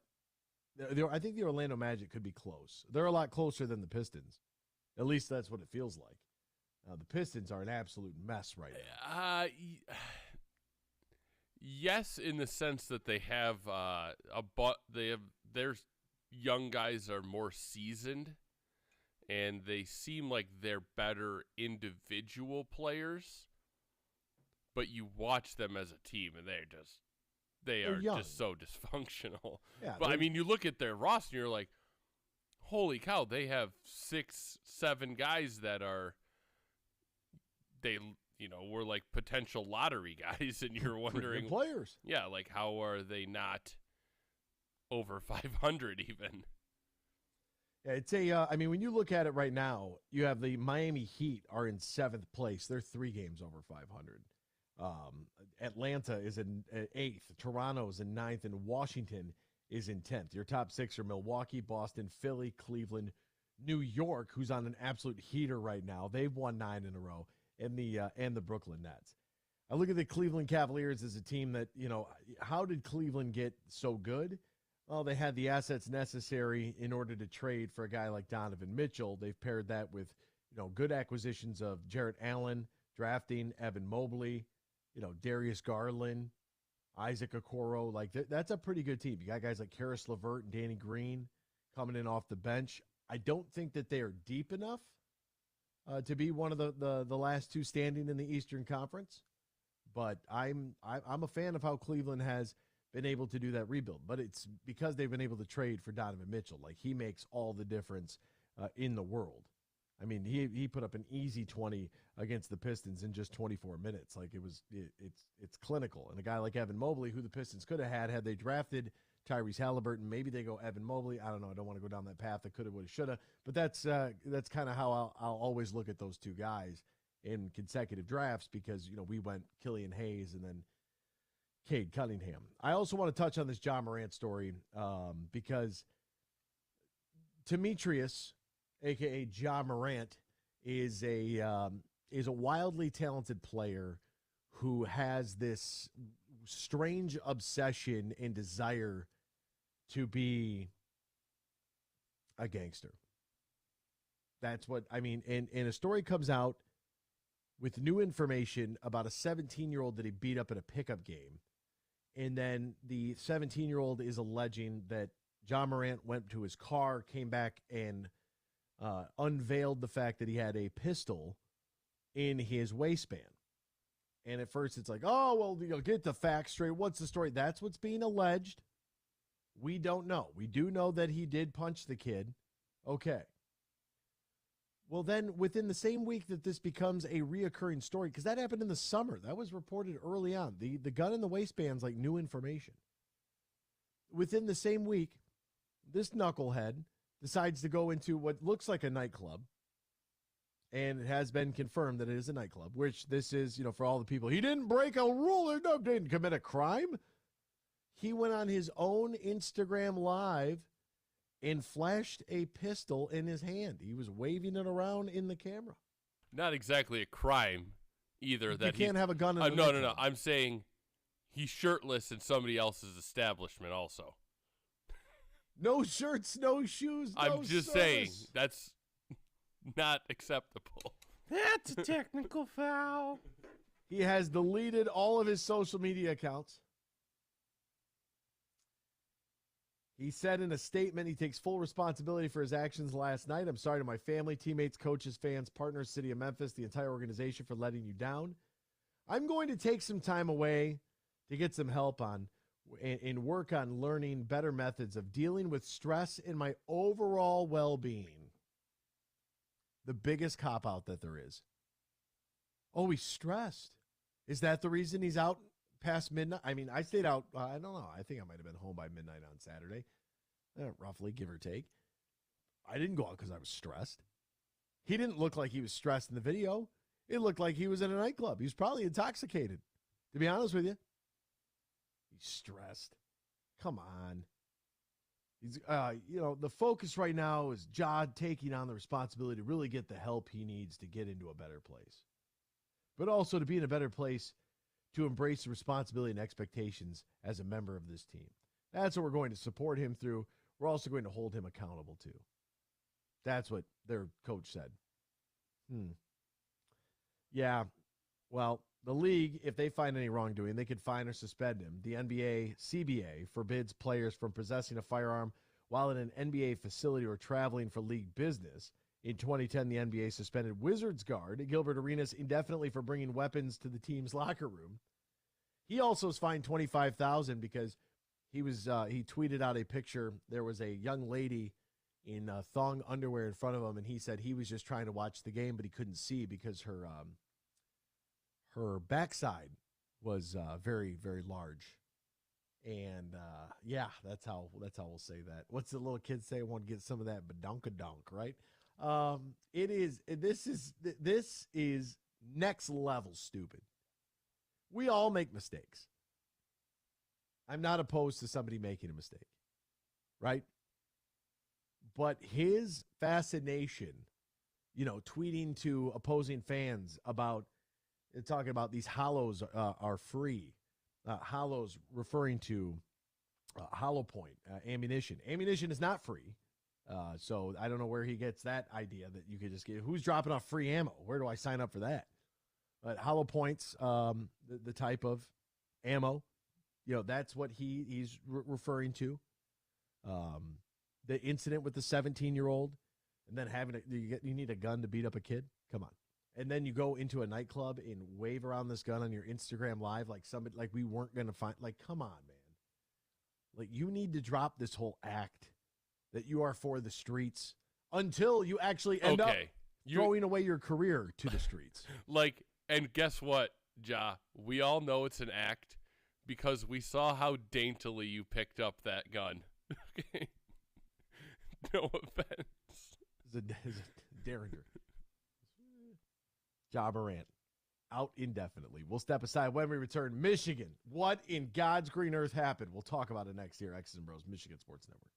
I think the Orlando Magic could be close. They're a lot closer than the Pistons. At least that's what it feels like. The Pistons are an absolute mess right now. Yes, in the sense that they have their young guys are more seasoned, and they seem like they're better individual players. But you watch them as a team, and they are just so dysfunctional. Yeah, but I mean, you look at their roster, and you're like, holy cow, they have 6-7 guys that are were like potential lottery guys, and you're wondering players. Yeah, how are they not over 500 even? Yeah, it's I mean, when you look at it right now, you have the Miami Heat are in 7th place. They're 3 games over 500. Atlanta is in 8th. Toronto is in 9th, and Washington is in 10th. Your top 6 are Milwaukee, Boston, Philly, Cleveland, New York, who's on an absolute heater right now. They've won 9 in a row, and the Brooklyn Nets. I look at the Cleveland Cavaliers as a team that, how did Cleveland get so good? Well, they had the assets necessary in order to trade for a guy like Donovan Mitchell. They've paired that with, good acquisitions of Jarrett Allen, drafting Evan Mobley, Darius Garland, Isaac Okoro. That's a pretty good team. You got guys like Karis LeVert and Danny Green coming in off the bench. I don't think that they are deep enough to be one of the last 2 standing in the Eastern Conference. But I'm a fan of how Cleveland has been able to do that rebuild. But it's because they've been able to trade for Donovan Mitchell. He makes all the difference in the world. I mean, he put up an easy 20 against the Pistons in just 24 minutes. It's clinical. And a guy like Evan Mobley, who the Pistons could have had they drafted Tyrese Halliburton, maybe they go Evan Mobley. I don't know. I don't want to go down that path. I could have, would have, should have. But that's kind of how I'll always look at those 2 guys in consecutive drafts because, we went Killian Hayes and then Cade Cunningham. I also want to touch on this Ja Morant story because Demetrius, a.k.a. Ja Morant, is a wildly talented player who has this strange obsession and desire to be a gangster. That's what, I mean, and a story comes out with new information about a 17-year-old that he beat up at a pickup game. And then the 17-year-old is alleging that John Morant went to his car, came back, and unveiled the fact that he had a pistol in his waistband. And at first it's like, oh, well, get the facts straight. What's the story? That's what's being alleged. We don't know. We do know that he did punch the kid. Okay. Well, then within the same week that this becomes a reoccurring story, because that happened in the summer. That was reported early on. The gun in the waistband's like new information. Within the same week, this knucklehead decides to go into what looks like a nightclub. And it has been confirmed that it is a nightclub, which this is, for all the people. He didn't break a rule or didn't commit a crime. He went on his own Instagram Live and flashed a pistol in his hand. He was waving it around in the camera. Not exactly a crime either. You can't have a gun in the No. I'm saying he's shirtless in somebody else's establishment also. No shirts, no shoes, no I'm just saying that's not acceptable. That's a technical foul. He has deleted all of his social media accounts. He said in a statement he takes full responsibility for his actions last night. I'm sorry to my family, teammates, coaches, fans, partners, City of Memphis, the entire organization for letting you down. I'm going to take some time away to get some help on and work on learning better methods of dealing with stress in my overall well-being. The biggest cop-out that there is. Oh, he's stressed. Is that the reason he's out past midnight? I mean, I stayed out, I don't know. I think I might have been home by midnight on Saturday, roughly, give or take. I didn't go out because I was stressed. He didn't look like he was stressed in the video. It looked like he was in a nightclub. He was probably intoxicated, to be honest with you. He's stressed. Come on. He's, the focus right now is Ja taking on the responsibility to really get the help he needs to get into a better place, but also to be in a better place to embrace the responsibility and expectations as a member of this team. That's what we're going to support him through. We're also going to hold him accountable too. That's what their coach said. Yeah, well, the league, if they find any wrongdoing, they could fine or suspend him. The NBA CBA forbids players from possessing a firearm while in an NBA facility or traveling for league business. In 2010, the NBA suspended Wizards guard Gilbert Arenas indefinitely for bringing weapons to the team's locker room. He also was fined $25,000 because he tweeted out a picture. There was a young lady in thong underwear in front of him, and he said he was just trying to watch the game, but he couldn't see because her backside was very, very large. And that's how we'll say that. What's the little kid say? I want to get some of that badonkadonk, right? This is next level stupid. We all make mistakes. I'm not opposed to somebody making a mistake, right? But his fascination, tweeting to opposing fans about talking about these hollows are free. Hollows referring to hollow point ammunition. Ammunition is not free. So I don't know where he gets that idea that you could just get. Who's dropping off free ammo? Where do I sign up for that? But hollow points, the type of ammo, that's what he's referring to. The incident with the 17-year-old, and then you need a gun to beat up a kid. Come on. And then you go into a nightclub and wave around this gun on your Instagram Live like we weren't going to find. Like, come on, man. Like, you need to drop this whole act that you are for the streets until you actually end up throwing away your career to the streets. And guess what, Ja? We all know it's an act because we saw how daintily you picked up that gun. Okay. No offense. It's a Derringer. Ja Morant, out indefinitely. We'll step aside when we return. Michigan, what in God's green earth happened? We'll talk about it next year. X's and Bros, Michigan Sports Network.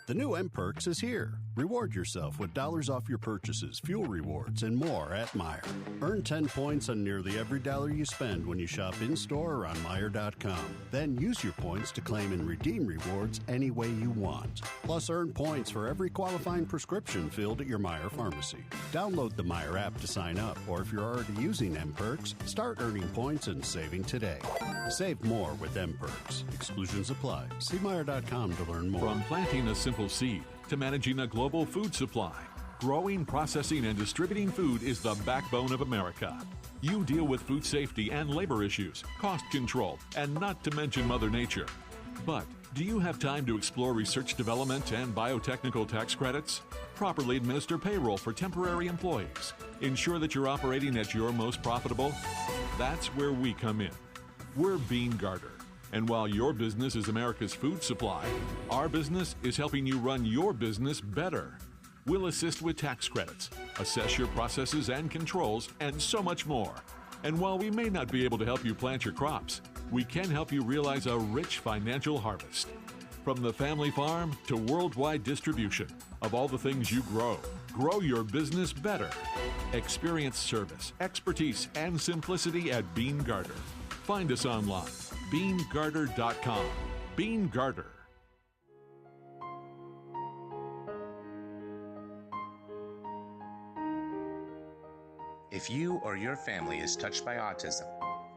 The new M-Perks is here. Reward yourself with dollars off your purchases, fuel rewards, and more at Meijer. Earn 10 points on nearly every dollar you spend when you shop in-store or on Meijer.com. Then use your points to claim and redeem rewards any way you want. Plus, earn points for every qualifying prescription filled at your Meijer pharmacy. Download the Meijer app to sign up, or if you're already using M-Perks, start earning points and saving today. Save more with M-Perks. Exclusions apply. See Meijer.com to learn more. From planting a simple seed to managing a global food supply, growing, processing, and distributing food is the backbone of America. You deal with food safety and labor issues, cost control, and not to mention Mother Nature. But do you have time to explore research development and biotechnical tax credits? Properly administer payroll for temporary employees. Ensure that you're operating at your most profitable? That's where we come in. We're Bean Garter. And while your business is America's food supply, our business is helping you run your business better. We'll assist with tax credits, assess your processes and controls, and so much more. And while we may not be able to help you plant your crops, we can help you realize a rich financial harvest. From the family farm to worldwide distribution of all the things you grow, grow your business better. Experience service, expertise, and simplicity at Bean Garter. Find us online, BeanGarter.com. Bean Garter. If you or your family is touched by autism,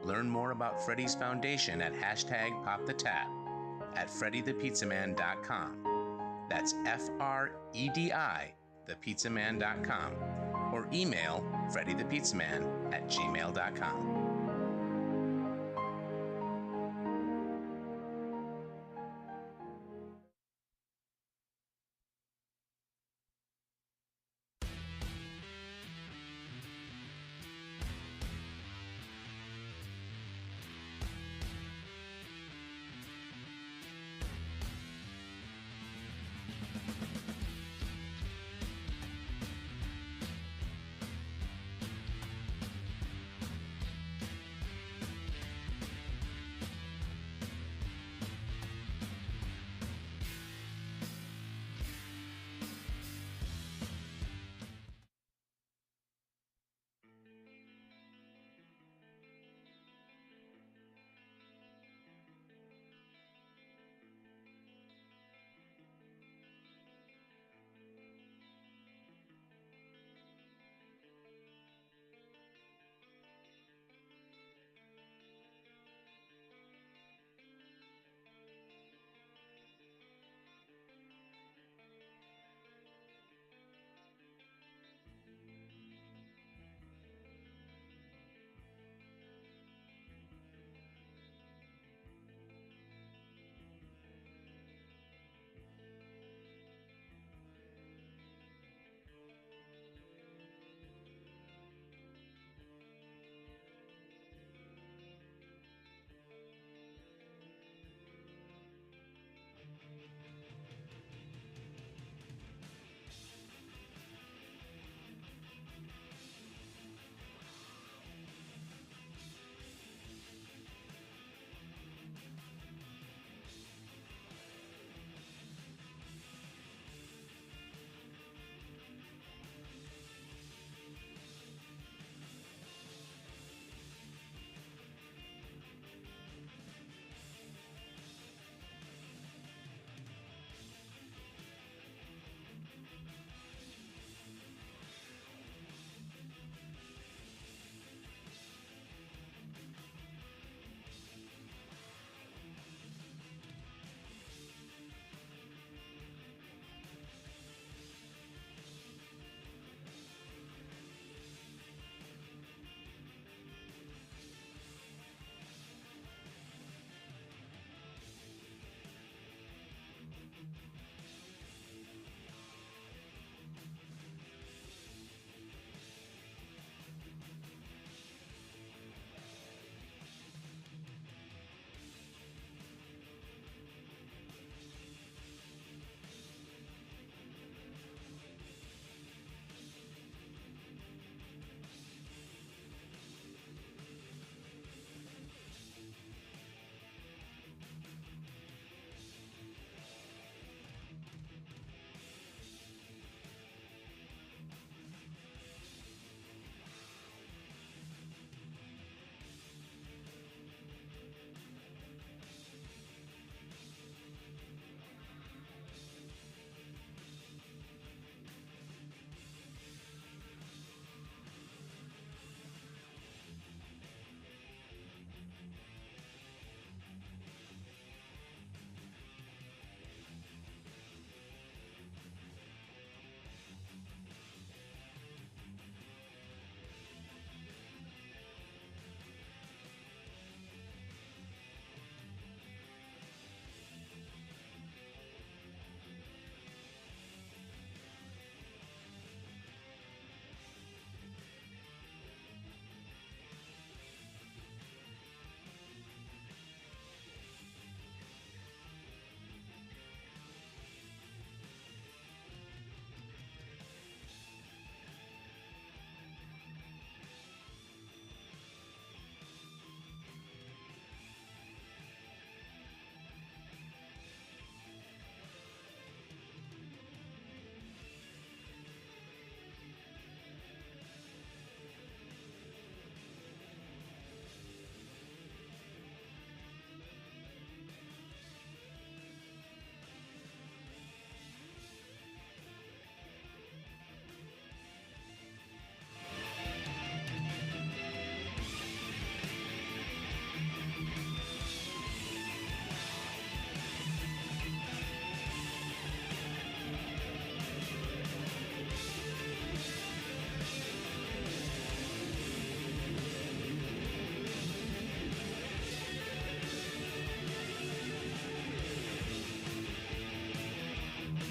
learn more about Freddy's Foundation at #PopTheTap at FreddyThePizzaman.com. That's FREDI, thepizzaman.com, or email FreddyThePizzaman@gmail.com.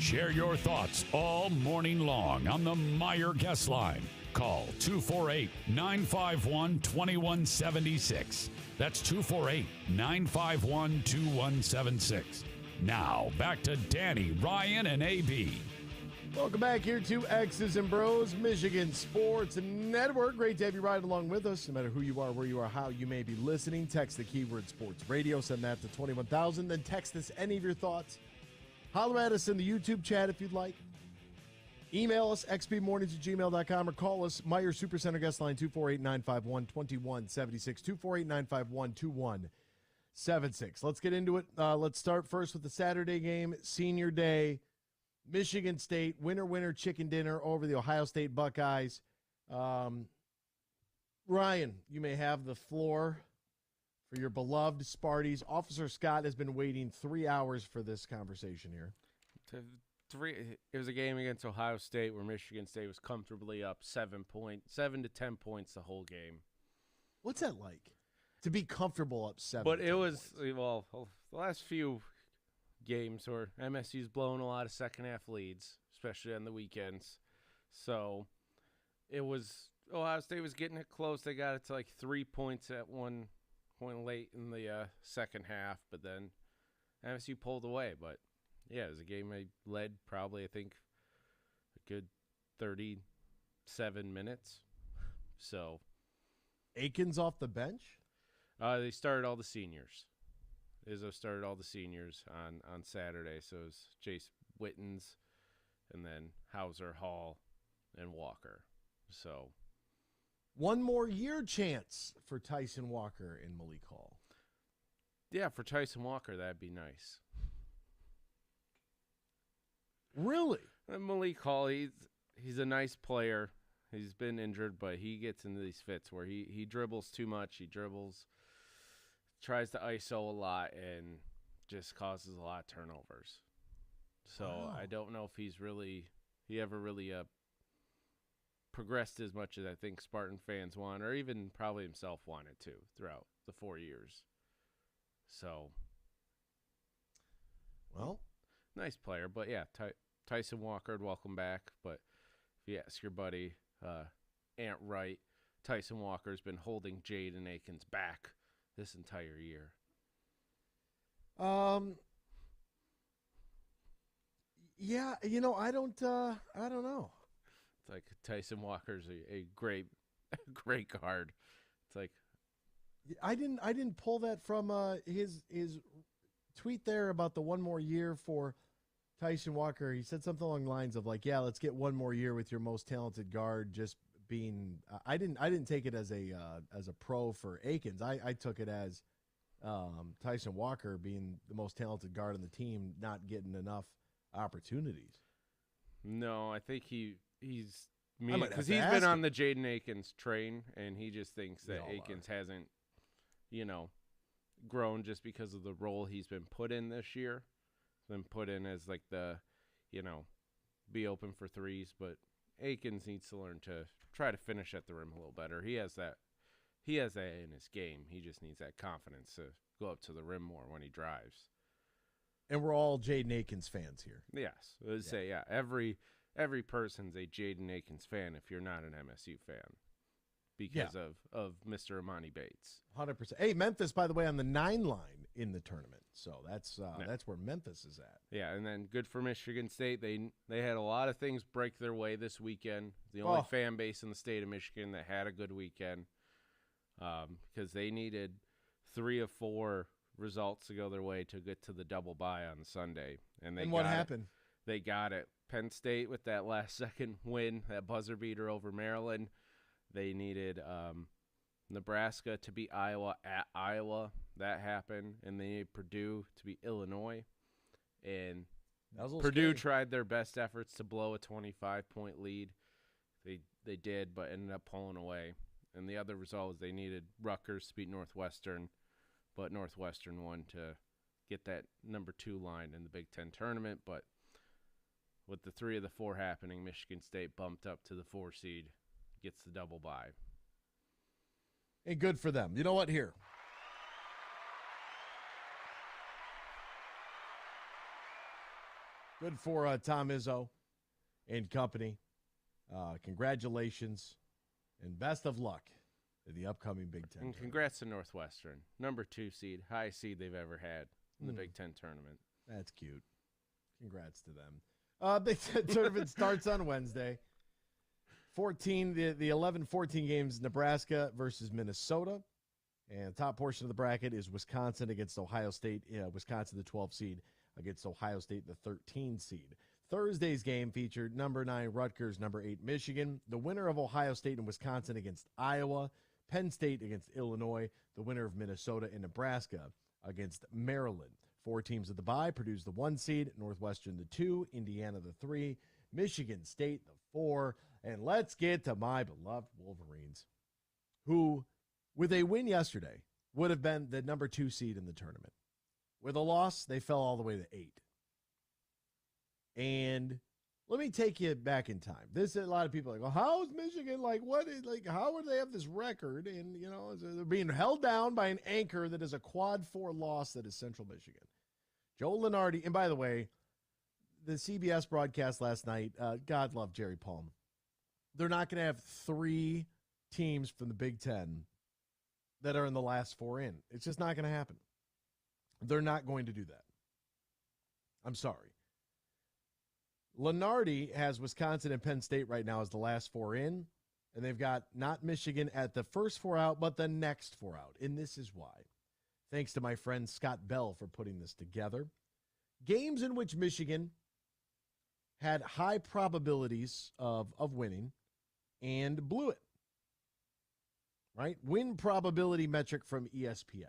Share your thoughts all morning long on the Meyer Guest Line. Call 248-951-2176. That's 248-951-2176. Now, back to Danny, Ryan, and AB. Welcome back here to X's and Bros, Michigan Sports Network. Great to have you riding along with us, no matter who you are, where you are, how you may be listening. Text the keyword sports radio, send that to 21,000, then text us any of your thoughts. Holler at us in the YouTube chat if you'd like. Email us, xbmornings@gmail.com, or call us, Meyer Supercenter guest line, 248-951-2176, 248-951-2176. Let's get into it. Let's start first with the Saturday game, Senior Day. Michigan State, winner, chicken dinner over the Ohio State Buckeyes. Ryan, you may have the floor for your beloved Sparties. Officer Scott has been waiting 3 hours for this conversation here. It was a game against Ohio State where Michigan State was comfortably up 7 to 10 points the whole game. What's that like, to be comfortable up 7? But it was, well, the last few games where MSU's blown a lot of second-half leads, especially on the weekends. So it was, Ohio State was getting it close. They got it to like 3 points at one point late in the second half, but then MSU pulled away. But, yeah, it was a game I led probably, I think, a good 37 minutes. So Aikens off the bench? They started all the seniors. Izzo started all the seniors on Saturday, so it was Jace Wittens and then Hauser, Hall, and Walker. So one more year chance for Tyson Walker and Malik Hall. Yeah, for Tyson Walker, that'd be nice. Really? And Malik Hall, he's a nice player. He's been injured, but he gets into these fits where he dribbles too much. He tries to ISO a lot, and just causes a lot of turnovers. So I don't know if he ever really progressed as much as I think Spartan fans want, or even probably himself wanted to throughout the 4 years. So, well, nice player, but yeah, Tyson Walker, welcome back. But if you ask your buddy Ant Wright, Tyson Walker's been holding Jaden Akins back this entire year. Yeah, I don't know. It's like Tyson Walker's a great guard. It's like I didn't pull that from his tweet there about the one more year for Tyson Walker. He said something along the lines of like, yeah, let's get one more year with your most talented guard just being I didn't take it as a pro for Akins. I took it as Tyson Walker being the most talented guard on the team, not getting enough opportunities. No, I think he's because he's been on the Jaden Akins train, and he just thinks that Akins hasn't, grown just because of the role he's been put in this year. Been put in as like the, be open for threes, but Akins needs to learn to try to finish at the rim a little better. He has that in his game. He just needs that confidence to go up to the rim more when he drives. And we're all Jaden Akins fans here. Yes. I would say, yeah, every person's a Jaden Akins fan if you're not an MSU fan because of Mr. Imani Bates. 100%. Hey, Memphis, by the way, on the 9 line in the tournament. So that's where Memphis is at. Yeah, and then good for Michigan State. They had a lot of things break their way this weekend. The only fan base in the state of Michigan that had a good weekend because they needed 3 of 4 results to go their way to get to the double bye on Sunday. And what happened? They got it. Penn State with that last-second win, that buzzer beater over Maryland. They needed Nebraska to beat Iowa at Iowa. That happened. And they needed Purdue to beat Illinois. And Purdue tried their best efforts to blow a 25-point lead. They did, but ended up pulling away. And the other result was they needed Rutgers to beat Northwestern, but Northwestern won to get that number 2 line in the Big Ten tournament. But with the 3 of the 4 happening, Michigan State bumped up to the 4 seed, gets the double bye. And good for them. You know what? Here. Good for Tom Izzo and company. Congratulations and best of luck in the upcoming Big Ten. And congrats to Northwestern. Number 2 seed, highest seed they've ever had in the Big Ten tournament. That's cute. Congrats to them. Big Ten tournament starts on Wednesday. The 11-14 games, Nebraska versus Minnesota. And top portion of the bracket is Wisconsin against Ohio State. Wisconsin, the 12 seed, against Ohio State, the 13 seed. Thursday's game featured number 9 Rutgers, number 8 Michigan. The winner of Ohio State and Wisconsin against Iowa. Penn State against Illinois. The winner of Minnesota and Nebraska against Maryland. 4 teams at the bye: Purdue's the 1 seed, Northwestern the 2, Indiana the 3, Michigan State the 4. And let's get to my beloved Wolverines, who, with a win yesterday, would have been the number 2 seed in the tournament. With a loss, they fell all the way to 8. And let me take you back in time. This, a lot of people are like, well, how is Michigan, how would they have this record? And, they're being held down by an anchor that is a quad 4 loss that is Central Michigan. Joe Lunardi, and by the way, the CBS broadcast last night, God love Jerry Palm. They're not going to have 3 teams from the Big Ten that are in the last 4 in. It's just not going to happen. They're not going to do that. I'm sorry. Lunardi has Wisconsin and Penn State right now as the last 4 in, and they've got not Michigan at the first 4 out, but the next 4 out, and this is why. Thanks to my friend Scott Bell for putting this together. Games in which Michigan had high probabilities of winning and blew it. Right? Win probability metric from ESPN.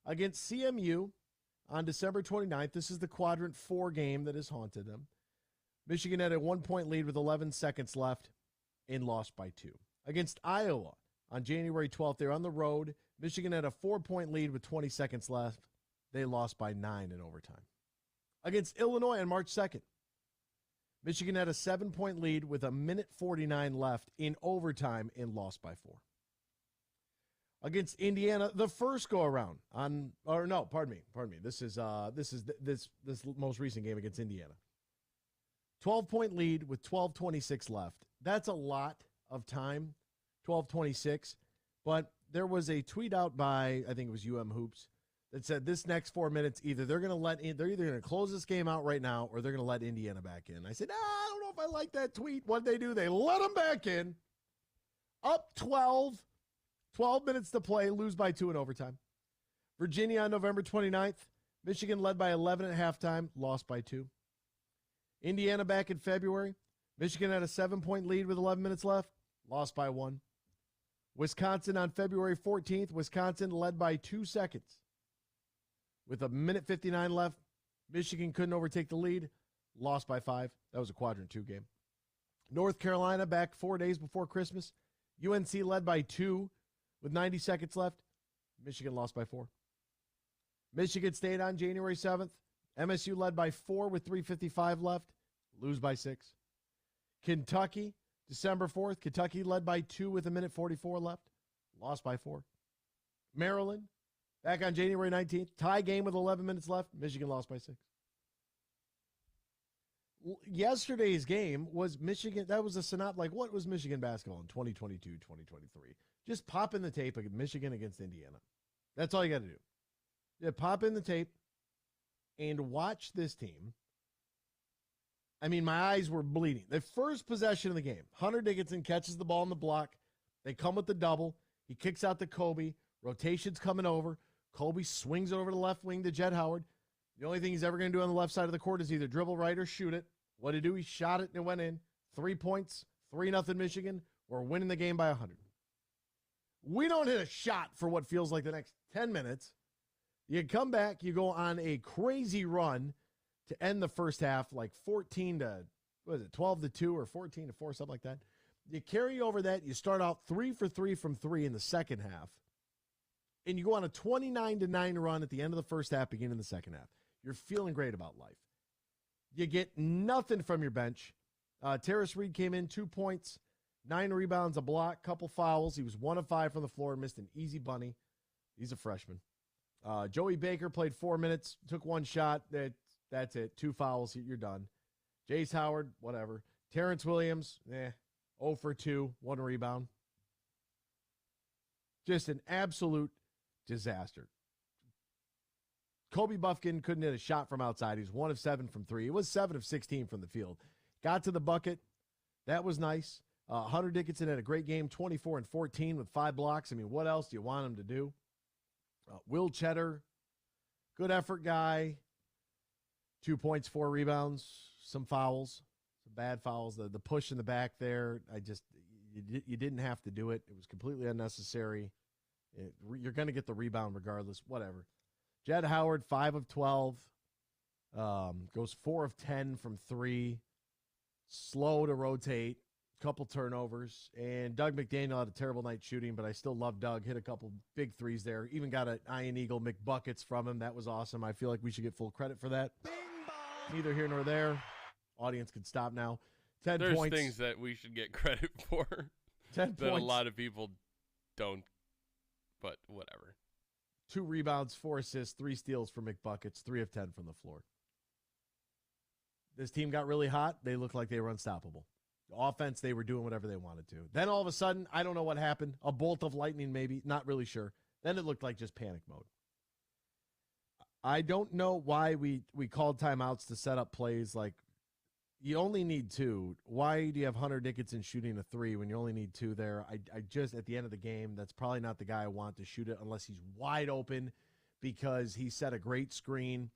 Against CMU on December 29th, this is the quadrant 4 game that has haunted them. Michigan had a 1-point lead with 11 seconds left and lost by 2. Against Iowa on January 12th, they're on the road. Michigan had a 4-point lead with 20 seconds left. They lost by 9 in overtime. Against Illinois on March 2nd, Michigan had a 7-point lead with a minute 49 left in overtime and lost by 4. Against Indiana, the first go around pardon me. This is this most recent game against Indiana. 12-point lead with 12:26 left. That's a lot of time, 12:26. But there was a tweet out by, I think it was Hoops, that said this next 4 minutes, they're either going to close this game out right now or they're going to let Indiana back in. I said, I don't know if I like that tweet. What'd they do? They let them back in. Up 12 minutes to play, lose by 2 in overtime. Virginia on November 29th, Michigan led by 11 at halftime, lost by 2. Indiana back in February, Michigan had a 7-point lead with 11 minutes left, lost by 1. Wisconsin on February 14th, Wisconsin led by 2 seconds. With a minute 59 left, Michigan couldn't overtake the lead, lost by 5. That was a quadrant 2 game. North Carolina back 4 days before Christmas, UNC led by 2 with 90 seconds left. Michigan lost by 4. Michigan State on January 7th, MSU led by 4 with 3:55 left, lose by 6. Kentucky, December 4th, Kentucky led by 2 with a minute 44 left, lost by 4. Maryland, back on January 19th, tie game with 11 minutes left, Michigan lost by 6. Yesterday's game was Michigan. That was a synopsis. What was Michigan basketball in 2022, 2023? Just pop in the tape of Michigan against Indiana. That's all you got to do. Yeah, pop in the tape and watch this team. I mean, my eyes were bleeding. The first possession of the game, Hunter Dickinson catches the ball in the block. They come with the double. He kicks out to Kobe. Rotation's coming over. Kobe swings it over to the left wing to Jett Howard. The only thing he's ever going to do on the left side of the court is either dribble right or shoot it. What did he do? He shot it and it went in. 3 points, 3-0 Michigan. We're winning the game by 100. We don't hit a shot for what feels like the next 10 minutes. You come back, you go on a crazy run to end the first half, like 12 to 2 or 14 to 4, something like that. You carry over that. You start out 3 for 3 from 3 in the second half. And you go on a 29-9 run at the end of the first half, beginning of the second half. You're feeling great about life. You get nothing from your bench. Terrace Reed came in 2 points, 9 rebounds, a block, couple fouls. He was 1 of 5 from the floor, missed an easy bunny. He's a freshman. Joey Baker played 4 minutes, took 1 shot. That That's it. 2 fouls, you're done. Jace Howard, whatever. Terrence Williams, 0 for 2, 1 rebound. Just an absolute disaster. Kobe Buffkin couldn't hit a shot from outside. He was 1 of 7 from 3. It was 7 of 16 from the field. Got to the bucket. That was nice. Hunter Dickinson had a great game, 24 and 14 with 5 blocks. I mean, what else do you want him to do? Will Cheddar, good effort guy. 2 points, 4 rebounds, some fouls, some bad fouls. The push in the back there, you didn't have to do it. It was completely unnecessary. You're going to get the rebound regardless, whatever. Jed Howard, 5 of 12, goes 4 of 10 from 3, slow to rotate, couple turnovers, and Doug McDaniel had a terrible night shooting, but I still love Doug. Hit a couple big threes there. Even got an Iron Eagle McBuckets from him. That was awesome. I feel like we should get full credit for that. Neither here nor there. Audience can stop now. 10 There's points. Things that we should get credit for 10 that points. a lot of people don't, but whatever. 2 rebounds, 4 assists, 3 steals for McBuckets, 3 of 10 from the floor. This team got really hot. They looked like they were unstoppable. The offense, they were doing whatever they wanted to. Then all of a sudden, I don't know what happened. A bolt of lightning maybe, not really sure. Then it looked like just panic mode. I don't know why we called timeouts to set up plays. Like, you only need 2. Why do you have Hunter Dickinson shooting a 3 when you only need 2 there? I just, at the end of the game, that's probably not the guy I want to shoot it unless he's wide open because he set a great screen.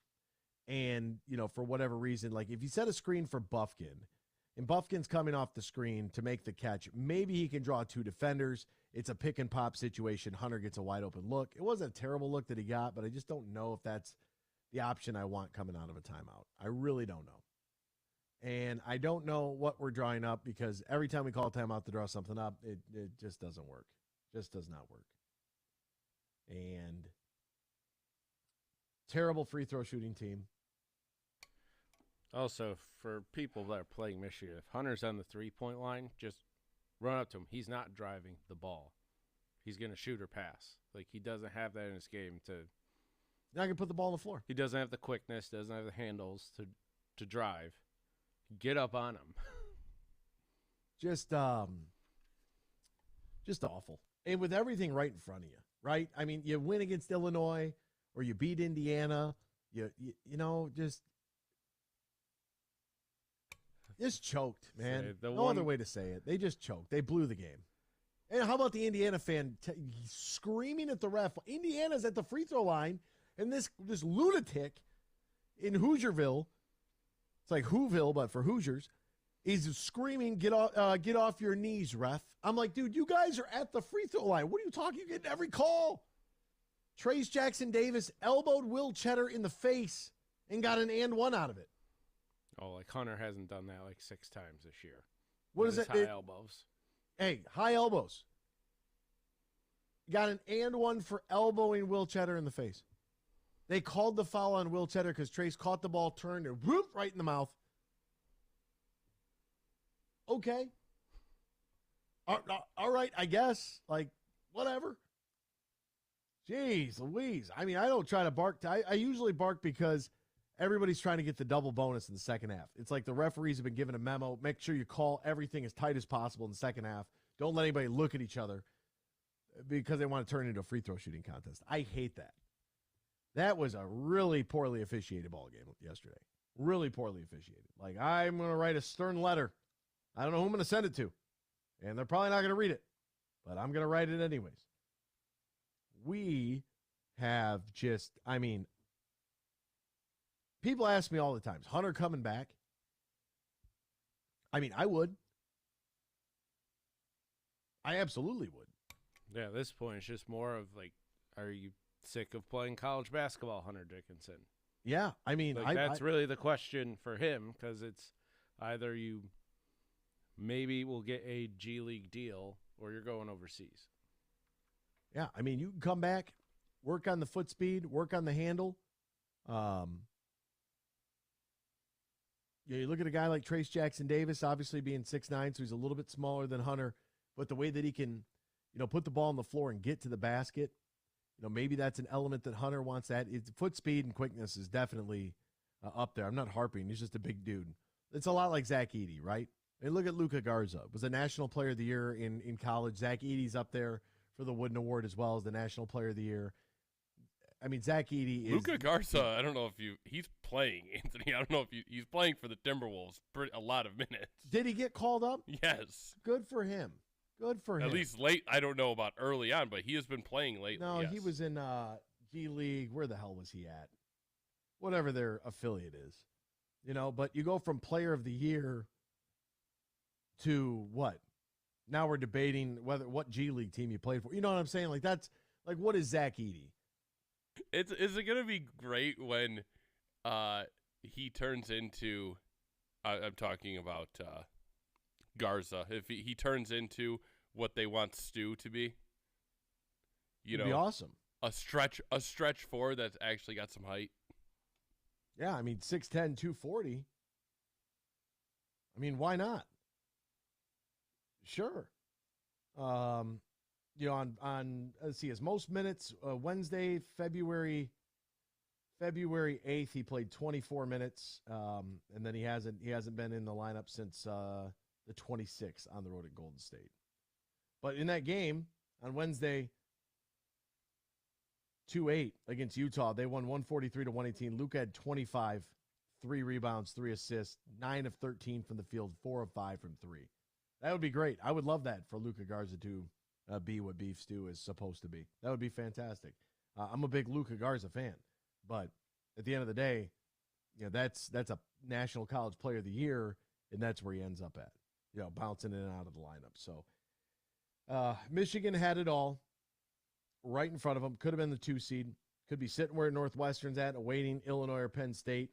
And, for whatever reason, like if you set a screen for Buffkin and Buffkin's coming off the screen to make the catch, maybe he can draw 2 defenders. It's a pick and pop situation. Hunter gets a wide open look. It wasn't a terrible look that he got, but I just don't know if that's the option I want coming out of a timeout. I really don't know. And I don't know what we're drawing up because every time we call a timeout to draw something up, it just doesn't work. Just does not work. And terrible free throw shooting team. Also, for people that are playing Michigan, if Hunter's on the 3-point line, just run up to him. He's not driving the ball. He's going to shoot or pass. Like, he doesn't have that in his game to... Not going to put the ball on the floor. He doesn't have the quickness, doesn't have the handles to drive. Get up on him. Just awful. And with everything right in front of you, right? I mean, you win against Illinois or you beat Indiana. You just choked, man. No other way to say it. They just choked. They blew the game. And how about the Indiana fan screaming at the ref? Indiana's at the free throw line, and this lunatic in Hoosierville, it's like Whoville, but for Hoosiers, is screaming, get off your knees, ref. I'm like, dude, you guys are at the free throw line. What are you talking? You get every call. Trace Jackson Davis elbowed Will Cheddar in the face and got an and 1 out of it. Oh, like Hunter hasn't done that like 6 times this year. What is it? High elbows. Hey, high elbows. Got an and 1 for elbowing Will Cheddar in the face. They called the foul on Will Cheddar because Trace caught the ball, turned, and whoop, right in the mouth. Okay. All right, I guess. Like, whatever. Jeez Louise. I mean, I don't try to bark. I usually bark because everybody's trying to get the double bonus in the second half. It's like the referees have been given a memo. Make sure you call everything as tight as possible in the second half. Don't let anybody look at each other because they want to turn it into a free throw shooting contest. I hate that. That was a really poorly officiated ball game yesterday. Really poorly officiated. Like, I'm going to write a stern letter. I don't know who I'm going to send it to. And they're probably not going to read it. But I'm going to write it anyways. We have just, I mean, people ask me all the time, is Hunter coming back? I mean, I would. I absolutely would. Yeah, at this point, it's just more of like, are you sick of playing college basketball, Hunter Dickinson? Yeah, I mean, like, that's really the question for him, because it's either you maybe will get a G League deal or you're going overseas. Yeah, I mean, you can come back, work on the foot speed, work on the handle. You look at a guy like Trace Jackson Davis, obviously being 6'9", so he's a little bit smaller than Hunter, but the way that he can, put the ball on the floor and get to the basket, maybe that's an element that Hunter wants. That it's foot speed and quickness is definitely up there. I'm not harping. He's just a big dude. It's a lot like Zach Edey, right? And look at Luka Garza. Was a National Player of the Year in college. Zach Edey's up there for the Wooden Award as well as the National Player of the Year. I mean, Zach Edey is... Luka Garza, I don't know if he's playing, Anthony. I don't know if he's playing for the Timberwolves a lot of minutes. Did he get called up? Yes. Good for him. Good for him. At least late. I don't know about early on, but he has been playing lately. No, yes. he was in G League. Where the hell was he at? Whatever their affiliate is. But you go from Player of the Year to what? Now we're debating what G League team you played for. You know what I'm saying? Like, that's like, what is Zach Edey? Is it gonna be great when he turns into I'm talking about Garza, if he turns into what they want Stu to be? It'd be awesome. A stretch forward that's actually got some height. Yeah, I mean 6'10", 240. I mean, why not? Sure. On let's see, his most minutes Wednesday, February 8th, he played 24 minutes, and then he hasn't been in the lineup since the 26th on the road at Golden State. But in that game on Wednesday, 2-8 against Utah, they won 143-118. Luka had 25, 3 rebounds, 3 assists, 9 of 13 from the field, 4 of 5 from 3. That would be great. I would love that for Luka Garza to be what Beef Stew is supposed to be. That would be fantastic. I'm a big Luka Garza fan, but at the end of the day, that's a National College Player of the Year, and that's where he ends up at, bouncing in and out of the lineup. So Michigan had it all right in front of them. Could have been the 2 seed. Could be sitting where Northwestern's at, awaiting Illinois or Penn State.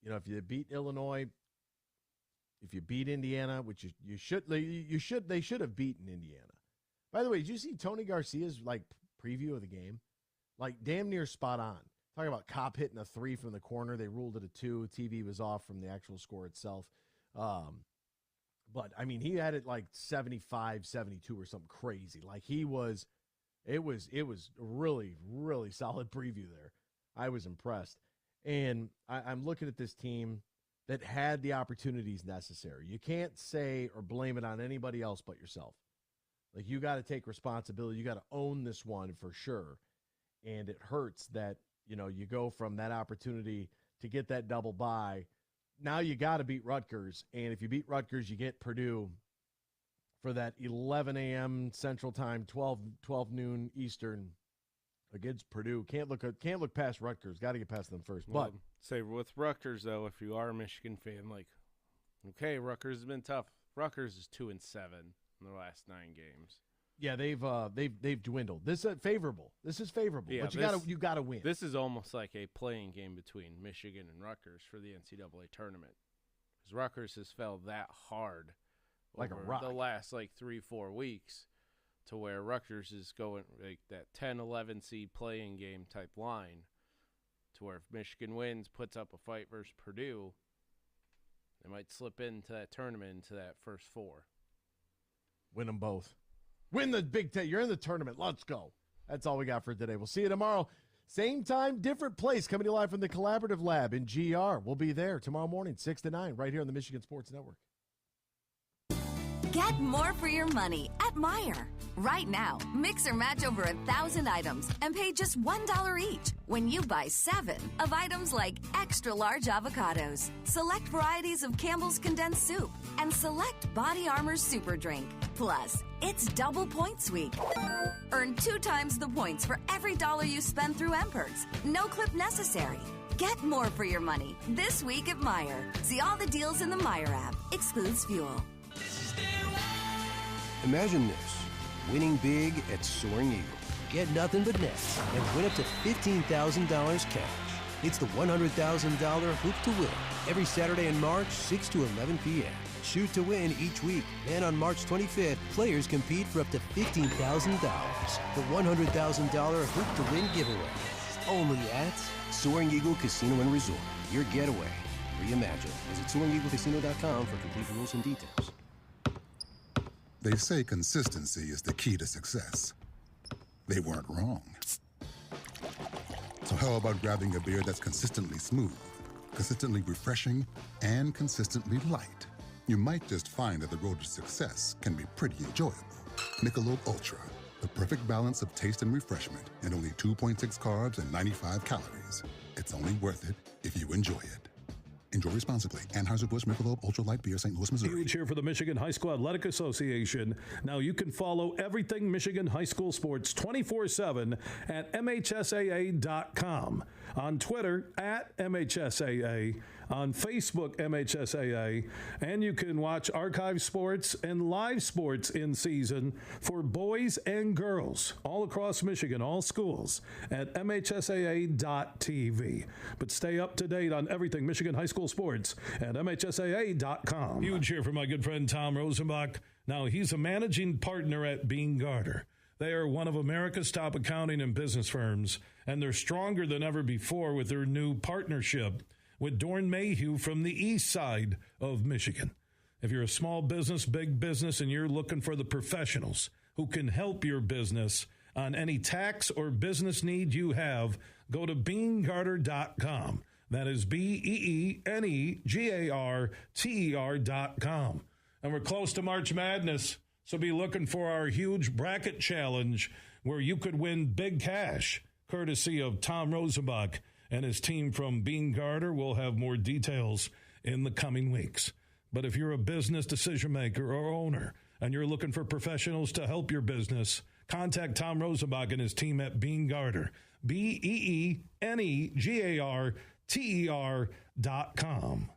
If you beat Illinois, if you beat Indiana, which they should have beaten Indiana. By the way, did you see Tony Garcia's preview of the game? Damn near spot on. Talking about Kopp hitting a 3 from the corner. They ruled it a 2. TV was off from the actual score itself. But I mean, he had it 75, 72 or something crazy. It was really, really solid preview there. I was impressed. And I'm looking at this team that had the opportunities necessary. You can't say or blame it on anybody else but yourself. You got to take responsibility. You got to own this one for sure. And it hurts that, you go from that opportunity to get that double bye. Now you got to beat Rutgers. And if you beat Rutgers, you get Purdue for that 11 a.m. Central Time, 12 noon Eastern against Purdue. Can't look past Rutgers. Got to get past them first. Well, But say with Rutgers though, if you are a Michigan fan, okay, Rutgers has been tough. Rutgers is 2-7 in the last 9 games. yeah, they've dwindled. This is favorable. This is favorable. Yeah, but you gotta win. This is almost like a playing game between Michigan and Rutgers for the NCAA tournament, because Rutgers has fell that hard Like a over rock. the last 3-4 weeks, to where Rutgers is going that 10-11 seed playing game type line, to where if Michigan wins, puts up a fight versus Purdue, they might slip into that tournament, into that first 4. Win them both. Win the Big Ten. You're in the tournament. Let's go. That's all we got for today. We'll see you tomorrow. Same time, different place. Coming to you live from the Collaborative Lab in GR. We'll be there tomorrow morning, 6 to 9, right here on the Michigan Sports Network. Get more for your money at Meijer. Right now, mix or match over 1,000 items and pay just $1 each when you buy 7 of items like extra large avocados, select varieties of Campbell's condensed soup, and select Body Armor's super drink. Plus, it's double points week. Earn 2 times the points for every dollar you spend through M-Perks. No clip necessary. Get more for your money this week at Meijer. See all the deals in the Meijer app. Excludes fuel. Imagine this, winning big at Soaring Eagle. Get nothing but nets and win up to $15,000 cash. It's the $100,000 Hoop to Win every Saturday in March, 6 to 11 p.m. Shoot to win each week. And on March 25th, players compete for up to $15,000. The $100,000 Hoop to Win giveaway. Only at Soaring Eagle Casino and Resort. Your getaway reimagined. Visit SoaringEagleCasino.com for complete rules and details. They say consistency is the key to success. They weren't wrong. So how about grabbing a beer that's consistently smooth, consistently refreshing, and consistently light, you might just find that the road to success can be pretty enjoyable. Michelob Ultra, the perfect balance of taste and refreshment, and only 2.6 carbs and 95 calories. It's only worth it if you enjoy it. Enjoy responsibly. Anheuser-Busch Michelob Ultra Light Beer, St. Louis, Missouri. Huge here for the Michigan High School Athletic Association. Now you can follow everything Michigan high school sports 24/7 at MHSAA.com. On Twitter at MHSAA. On Facebook, MHSAA. And you can watch archive sports and live sports in season for boys and girls all across Michigan, all schools, at MHSAA.tv. But stay up to date on everything Michigan high school sports at MHSAA.com. Huge here for my good friend Tom Rosenbach. Now, he's a managing partner at Br0's. They are one of America's top accounting and business firms, and they're stronger than ever before with their new partnership with Dorn Mayhew from the east side of Michigan. If you're a small business, big business, and you're looking for the professionals who can help your business on any tax or business need you have, go to BeanGarter.com. That is BeanGarter.com. And we're close to March Madness, so be looking for our huge bracket challenge where you could win big cash, courtesy of Tom Rosenbach and his team from Br0's. We'll have more details in the coming weeks. But if you're a business decision maker or owner and you're looking for professionals to help your business, contact Tom Rosenbach and his team at Br0's, BeanGarter.com.